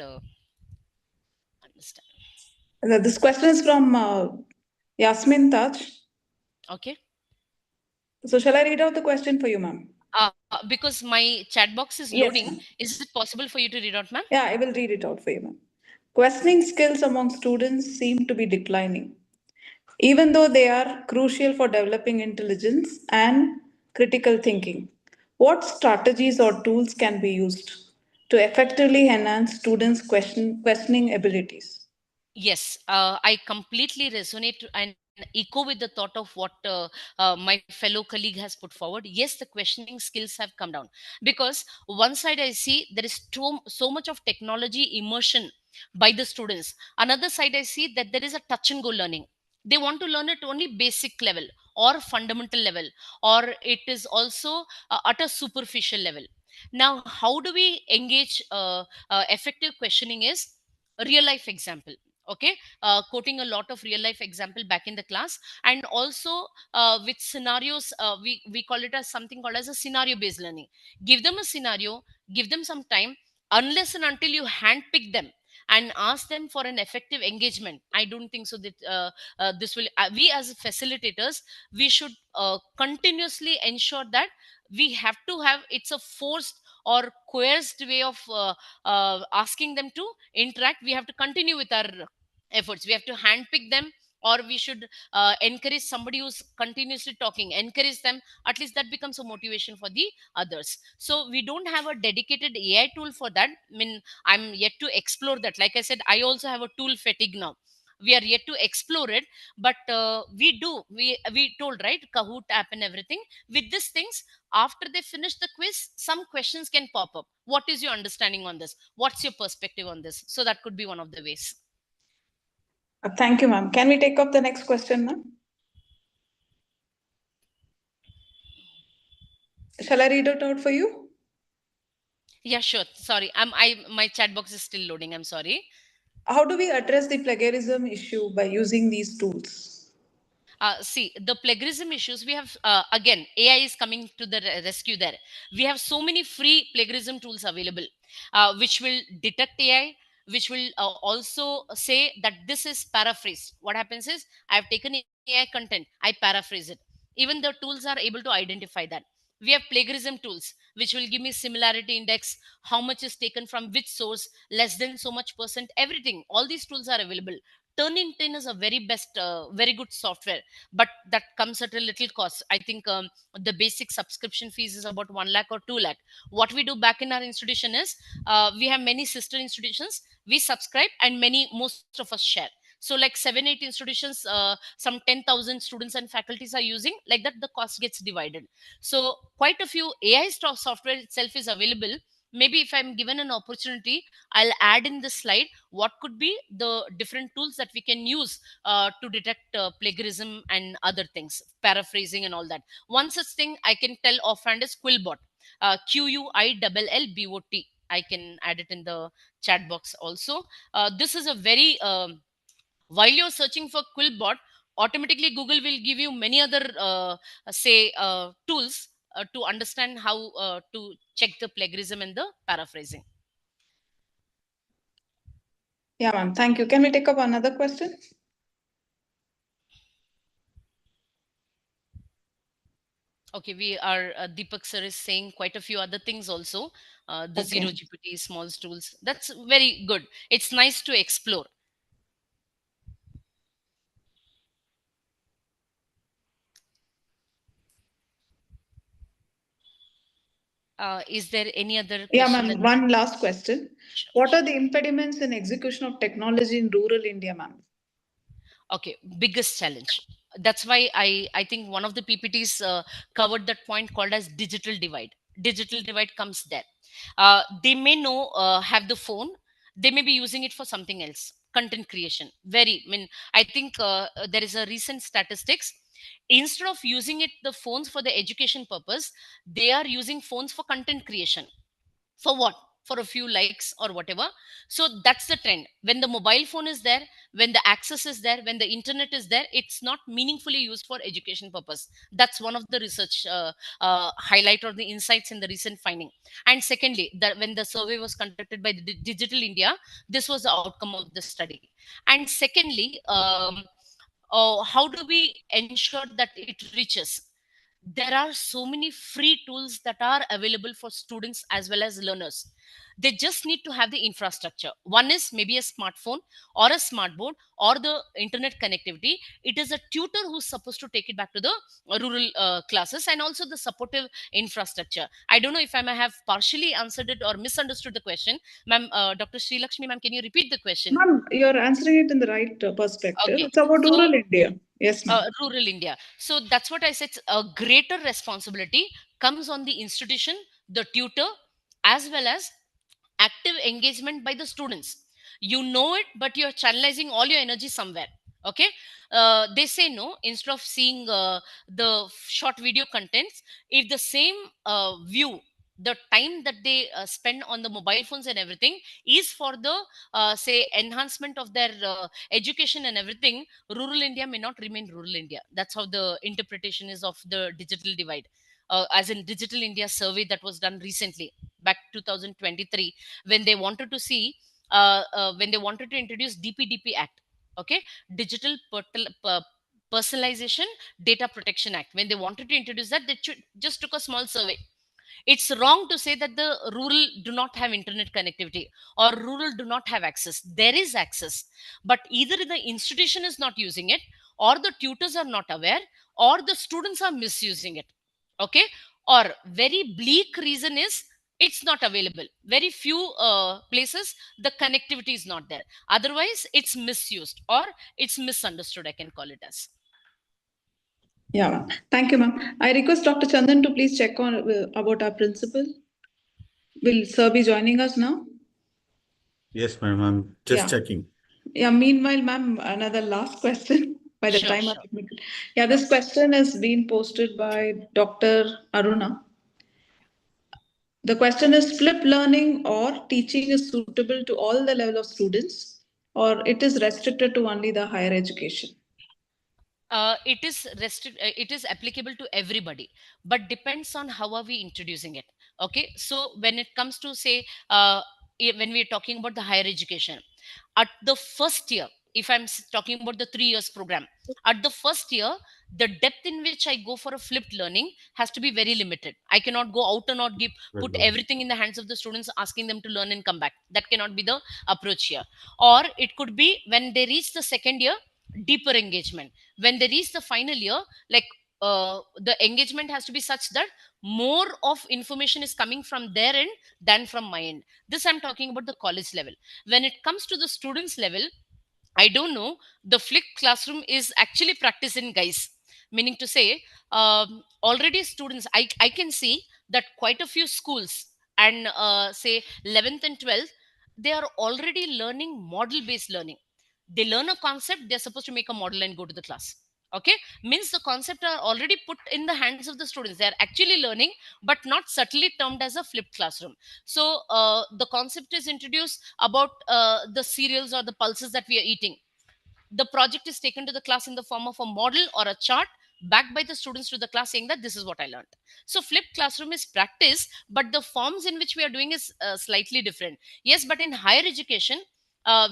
[SPEAKER 12] understand.
[SPEAKER 11] This question is from Yasmin Taj.
[SPEAKER 12] Okay.
[SPEAKER 11] So shall I read out the question for you, ma'am?
[SPEAKER 12] Because my chat box is
[SPEAKER 11] Yes,
[SPEAKER 12] loading,
[SPEAKER 11] ma'am.
[SPEAKER 12] is it possible for you to read out, ma'am?
[SPEAKER 11] Yeah, I will read it out for you, ma'am. Questioning skills among students seem to be declining, even though they are crucial for developing intelligence and critical thinking. What strategies or tools can be used to effectively enhance students' questioning abilities?
[SPEAKER 12] Yes, I completely resonate and echo with the thought of what my fellow colleague has put forward. Yes, the questioning skills have come down because one side I see there is so much of technology immersion by the students. Another side I see that there is a touch and go learning. They want to learn at only basic level or fundamental level, or it is also at a superficial level. Now, how do we engage effective questioning is real life example. Okay, quoting a lot of real life example back in the class, and also with scenarios, we call it as something called as a scenario based learning. Give them a scenario, give them some time, unless and until you handpick them and ask them for an effective engagement. I don't think so that this will we as facilitators, we should continuously ensure that we have to have it's a forced or coerced way of asking them to interact. We have to continue with our efforts. We have to handpick them, or we should encourage somebody who's continuously talking, encourage them. At least that becomes a motivation for the others. So we don't have a dedicated AI tool for that. I mean, I'm yet to explore that. Like I said, I also have a tool fatigue now. We are yet to explore it, but we told, right, Kahoot app and everything. With these things, after they finish the quiz, some questions can pop up. What is your understanding on this? What's your perspective on this? So that could be one of the ways.
[SPEAKER 11] Thank you, ma'am. Can we take up the next question, ma'am? Shall I read it out for you?
[SPEAKER 12] Yeah, sure. Sorry, my chat box is still loading. I'm sorry.
[SPEAKER 11] How do we address the plagiarism issue by using these tools?
[SPEAKER 12] See, the plagiarism issues, we have, again, AI is coming to the rescue there. We have so many free plagiarism tools available, which will detect AI, which will also say that this is paraphrased. What happens is, I've taken AI content, I paraphrase it. Even the tools are able to identify that. We have plagiarism tools, which will give me similarity index, how much is taken from which source, less than so much percent, everything. All these tools are available. Turnitin is a very good software, but that comes at a little cost. I think the basic subscription fees is about 1 lakh or 2 lakh. What we do back in our institution is, we have many sister institutions. We subscribe, and most of us share. So like 7 8 institutions, some 10,000 students and faculties are using. Like that, the cost gets divided. So quite a few AI software itself is available. Maybe if I'm given an opportunity, I'll add in this slide what could be the different tools that we can use to detect plagiarism and other things, paraphrasing and all that. One such thing I can tell offhand is Quillbot. QUILLBOT. I can add it in the chat box also. This is a very while you're searching for Quillbot, automatically Google will give you many other tools to understand how to check the plagiarism and the paraphrasing.
[SPEAKER 11] Yeah, ma'am. Thank you. Can we take up another question?
[SPEAKER 12] Okay, we are Deepak sir is saying quite a few other things also. The
[SPEAKER 11] Okay.
[SPEAKER 12] zero GPT, small tools. That's very good. It's nice to explore. Is there any other
[SPEAKER 11] Yeah,
[SPEAKER 12] question?
[SPEAKER 11] ma'am. One last question.
[SPEAKER 12] Sure,
[SPEAKER 11] What
[SPEAKER 12] sure.
[SPEAKER 11] are the impediments in execution of technology in rural India, ma'am?
[SPEAKER 12] Okay, biggest challenge. That's why I think one of the PPTs covered that point called as digital divide. Digital divide comes there. They may know have the phone, they may be using it for something else. Content creation. Very. I mean, I think there is a recent statistics. Instead of using it the phones for the education purpose, they are using phones for content creation. For what? For a few likes or whatever. So that's the trend. When the mobile phone is there, when the access is there, when the internet is there, it's not meaningfully used for education purpose. That's one of the research highlight or the insights in the recent finding. And secondly, that when the survey was conducted by the Digital India, this was the outcome of the study. And secondly, how do we ensure that it reaches? There are so many free tools that are available for students as well as learners. They just need to have the infrastructure. One is maybe a smartphone or a smart board or the internet connectivity. It is a tutor who's supposed to take it back to the rural classes, and also the supportive infrastructure. I don't know if I may have partially answered it or misunderstood the question. Ma'am, Dr. Sri Lakshmi, ma'am, can you repeat the question?
[SPEAKER 11] Ma'am, you're answering it in the right perspective.
[SPEAKER 12] Okay.
[SPEAKER 11] It's about
[SPEAKER 12] So,
[SPEAKER 11] rural India. Yes, ma'am.
[SPEAKER 12] rural India. So that's what I said. A greater responsibility comes on the institution, the tutor, as well as active engagement by the students. You know it, but you're channelizing all your energy somewhere. Okay. They say no. Instead of seeing the short video contents, if the same view, the time that they spend on the mobile phones and everything is for the say enhancement of their education and everything, rural India may not remain rural India. That's how the interpretation is of the digital divide. As in Digital India survey that was done recently, back 2023, when they wanted to see, when they wanted to introduce DPDP Act, okay, Digital Personalization Data Protection Act. When they wanted to introduce that, they just took a small survey. It's wrong to say that the rural do not have internet connectivity or rural do not have access. There is access, but either the institution is not using it, or the tutors are not aware, or the students are misusing it. Okay. Or very bleak reason is it's not available. Very few places the connectivity is not there. Otherwise it's misused or it's misunderstood, I can call it as.
[SPEAKER 11] Yeah, ma'am. Thank you, ma'am. I request Dr. Chandan to please check on about our principal. Will sir be joining us now?
[SPEAKER 9] Yes, ma'am. I'm just
[SPEAKER 11] Yeah.
[SPEAKER 9] checking.
[SPEAKER 11] Yeah, meanwhile, ma'am, another last question by the
[SPEAKER 12] Sure,
[SPEAKER 11] time
[SPEAKER 12] sure.
[SPEAKER 11] Yeah, this question has been posted by Dr. Aruna. The question is, flip learning or teaching is suitable to all the level of students, or it is restricted to only the higher education?
[SPEAKER 12] It is applicable to everybody, but depends on how are we introducing it. Okay, so when it comes to say when we are talking about the higher education, at the first year, if I'm talking about the 3 years program, at the first year, the depth in which I go for a flipped learning has to be very limited. I cannot go out and not
[SPEAKER 9] Well
[SPEAKER 12] put
[SPEAKER 9] done.
[SPEAKER 12] everything in the hands of the students, asking them to learn and come back. That cannot be the approach here. Or it could be when they reach the second year, deeper engagement. When they reach the final year, like the engagement has to be such that more of information is coming from their end than from my end. This I'm talking about the college level. When it comes to the students level, I don't know, the flipped classroom is actually practicing, guys. Meaning to say, already students, I can see that quite a few schools and say 11th and 12th, they are already learning model based learning. They learn a concept, they're supposed to make a model and go to the class. Okay, means the concept are already put in the hands of the students. They are actually learning, but not subtly termed as a flipped classroom. So the concept is introduced about the cereals or the pulses that we are eating. The project is taken to the class in the form of a model or a chart backed by the students to the class, saying that this is what I learned. So flipped classroom is practice, but the forms in which we are doing is slightly different. Yes, but in higher education,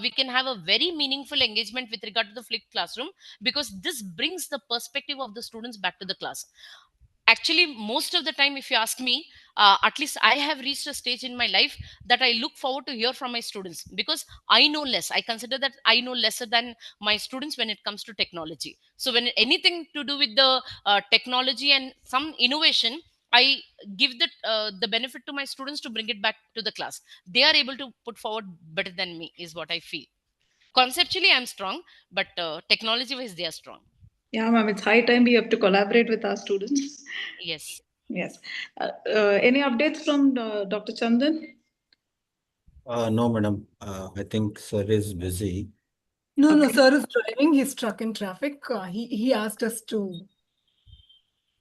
[SPEAKER 12] we can have a very meaningful engagement with regard to the flipped classroom, because this brings the perspective of the students back to the class. Actually, most of the time, if you ask me, at least I have reached a stage in my life that I look forward to hear from my students, because I know less. I consider that I know lesser than my students when it comes to technology. So when anything to do with the technology and some innovation, I give the benefit to my students to bring it back to the class. They are able to put forward better than me, is what I feel. Conceptually I'm strong, but technology wise they are strong.
[SPEAKER 11] Yeah, ma'am, it's high time we have to collaborate with our students.
[SPEAKER 12] Yes.
[SPEAKER 11] Yes. Any updates from Dr. Chandan?
[SPEAKER 9] No, madam. I think sir is busy.
[SPEAKER 1] No,
[SPEAKER 11] Okay.
[SPEAKER 1] sir is driving. He's stuck in traffic. He asked us to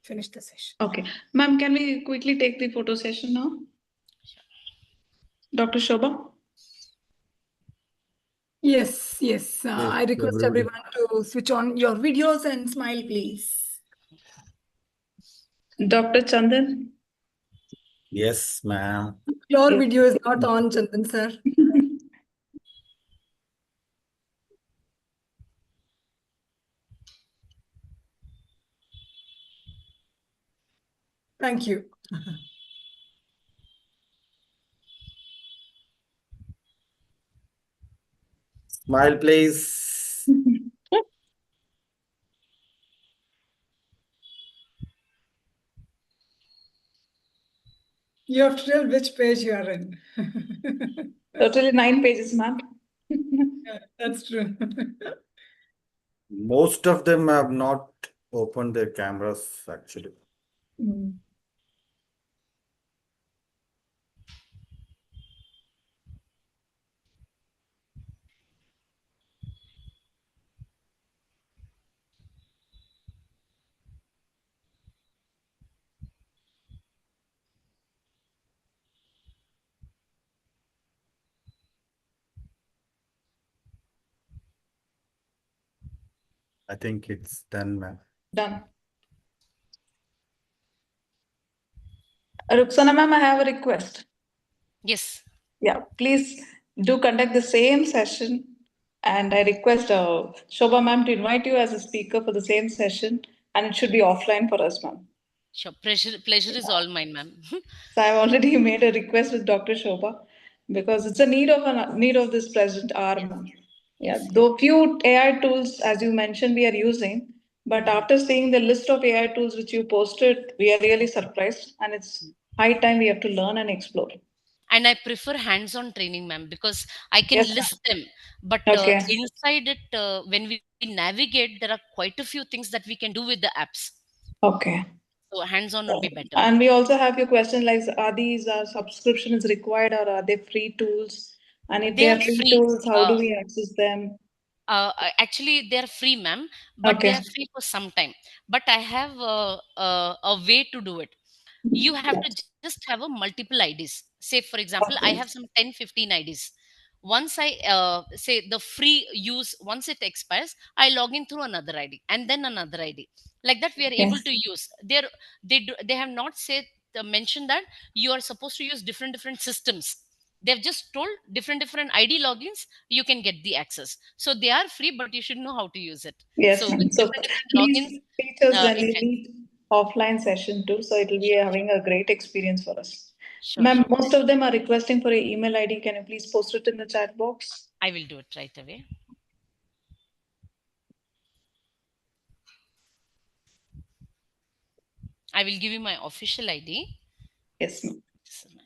[SPEAKER 1] finish the session.
[SPEAKER 11] Okay. Ma'am, can we quickly take the photo session now? Dr. Shobha?
[SPEAKER 1] Yes.
[SPEAKER 9] Yes,
[SPEAKER 1] I request
[SPEAKER 9] everybody.
[SPEAKER 1] everyone to switch on your videos and smile, please.
[SPEAKER 11] Dr. Chandan?
[SPEAKER 9] Yes, ma'am.
[SPEAKER 1] Your
[SPEAKER 11] Yes.
[SPEAKER 1] video is not on, Chandan sir. Thank you.
[SPEAKER 9] Smile, please.
[SPEAKER 1] You have to tell which page you are in.
[SPEAKER 11] Totally 9 pages, ma'am.
[SPEAKER 1] Yeah, that's true.
[SPEAKER 9] Most of them have not opened their cameras actually.
[SPEAKER 1] Mm.
[SPEAKER 9] I think it's done, ma'am.
[SPEAKER 11] Done. Ruxana ma'am, I have a request.
[SPEAKER 12] Yes.
[SPEAKER 11] Yeah, please do conduct the same session. And I request Shobha ma'am to invite you as a speaker for the same session. And it should be offline for us, ma'am.
[SPEAKER 12] Sure. Pleasure is all mine, ma'am.
[SPEAKER 11] So I've already made a request with Dr. Shobha because it's a need of this present hour, ma'am. Yeah,
[SPEAKER 12] Yes.
[SPEAKER 11] though few AI tools, as you mentioned, we are using, but after seeing the list of AI tools which you posted, we are really surprised, and it's high time we have to learn and explore.
[SPEAKER 12] And I prefer hands-on training, ma'am, because I can
[SPEAKER 11] Yes,
[SPEAKER 12] list them, but
[SPEAKER 11] okay,
[SPEAKER 12] inside it, when we navigate, there are quite a few things that we can do with the apps.
[SPEAKER 11] okay.
[SPEAKER 12] So hands-on would be better.
[SPEAKER 11] And we also have your question like, are these subscriptions required or are they free tools? And if
[SPEAKER 12] They
[SPEAKER 11] they
[SPEAKER 12] are
[SPEAKER 11] are free
[SPEAKER 12] free.
[SPEAKER 11] tools, how do we access them?
[SPEAKER 12] Actually, they are free, ma'am, but they are
[SPEAKER 11] Okay.
[SPEAKER 12] free for some time. But I have a way to do it. You have to
[SPEAKER 11] Yes.
[SPEAKER 12] just have a multiple IDs. Say, for example, I have
[SPEAKER 11] Okay.
[SPEAKER 12] some 10-15 IDs. Once I say the free use, once it expires, I log in through another ID and then another ID. Like that, we are able
[SPEAKER 11] Yes.
[SPEAKER 12] to use. They have not said mentioned that you are supposed to use different systems. They've just told different ID logins, you can get the access. So they are free, but you should know how to use it.
[SPEAKER 11] Yes,
[SPEAKER 12] So with
[SPEAKER 11] ma'am. So
[SPEAKER 12] different logins,
[SPEAKER 11] please teach us when
[SPEAKER 12] it
[SPEAKER 11] we
[SPEAKER 12] can.
[SPEAKER 11] meet offline session too. So it will be
[SPEAKER 12] Sure,
[SPEAKER 11] having a great experience for us.
[SPEAKER 12] sure,
[SPEAKER 11] Ma'am,
[SPEAKER 12] sure.
[SPEAKER 11] most of them are requesting for an email ID. Can you please post it in the chat box?
[SPEAKER 12] I will do it right away. I will give you my official ID.
[SPEAKER 11] Yes, ma'am.
[SPEAKER 12] This is my,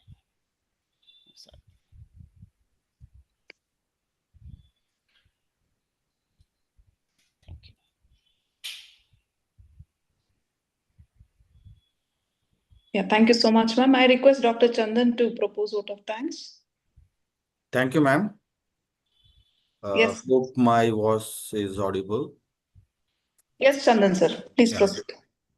[SPEAKER 12] sorry. Thank you.
[SPEAKER 11] Yeah, thank you so much, ma'am. I request Dr. Chandan to propose vote of thanks.
[SPEAKER 9] Thank you, ma'am.
[SPEAKER 11] Yes.
[SPEAKER 9] Hope my voice is audible.
[SPEAKER 11] Yes, Chandan sir, please
[SPEAKER 9] Yeah.
[SPEAKER 11] proceed.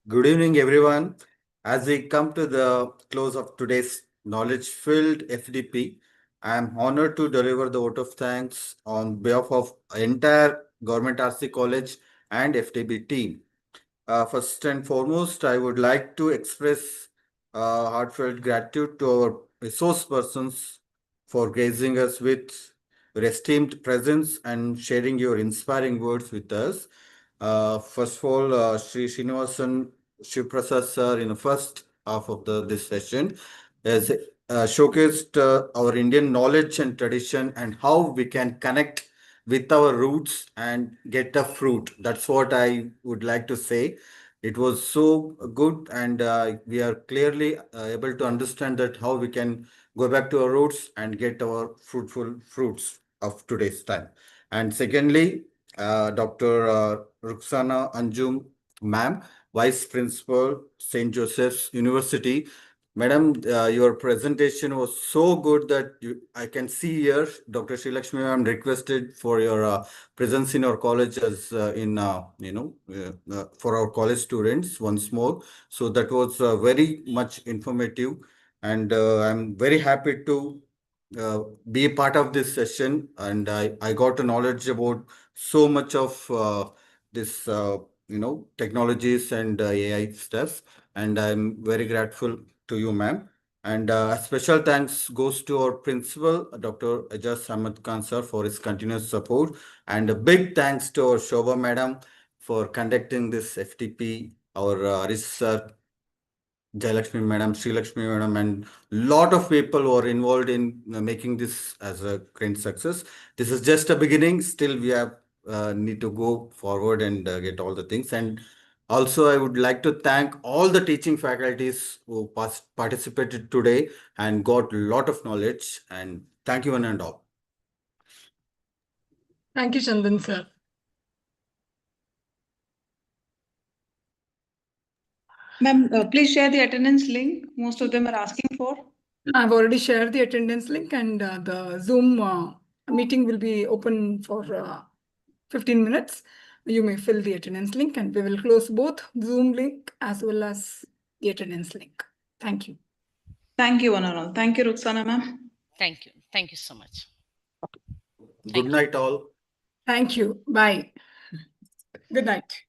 [SPEAKER 9] Good evening, everyone. As we come to the close of today's knowledge-filled FDP, I am honored to deliver the vote of thanks on behalf of entire Government RC College and FDP team. First and foremost, I would like to express heartfelt gratitude to our resource persons for gracing us with your esteemed presence and sharing your inspiring words with us. First of all, Sri Srinivasan Shivrasad sir in the first half of this session has showcased our Indian knowledge and tradition and how we can connect with our roots and get the fruit. That's what I would like to say. It was so good, and we are clearly able to understand that how we can go back to our roots and get our fruitful fruits of today's time. And secondly, Dr. Ruxana Anjum, ma'am, Vice Principal, St. Joseph's University. Madam, your presentation was so good that I can see here, Dr. Sri Lakshmi ma'am requested for your presence in our college as for our college students once more. So that was very much informative, and I'm very happy to be a part of this session, and I got a knowledge about so much of this technologies and AI stuff, and I'm very grateful to you, ma'am. And special thanks goes to our principal, Dr. Ajaz Ahmed Khan sir, for his continuous support, and a big thanks to our Shobha madam for conducting this FTP, our Arish sir, Jayalakshmi madam, Sri Lakshmi madam, and lot of people who are involved in making this as a great success. This is just a beginning. Still, we have need to go forward and get all the things. And also, I would like to thank all the teaching faculties who participated today and got a lot of knowledge. And thank you one and all.
[SPEAKER 1] Thank you, Chandan sir.
[SPEAKER 11] Ma'am, please share the attendance link. Most of them are asking for.
[SPEAKER 1] I've already shared the attendance link, and the Zoom meeting will be open for 15 minutes. You may fill the attendance link, and we will close both Zoom link as well as the attendance link. Thank you.
[SPEAKER 11] Thank you, one and all. Thank you, Ruxana ma'am.
[SPEAKER 12] Thank you. Thank you so much.
[SPEAKER 9] Good night, all.
[SPEAKER 1] Thank you. Bye. Good night.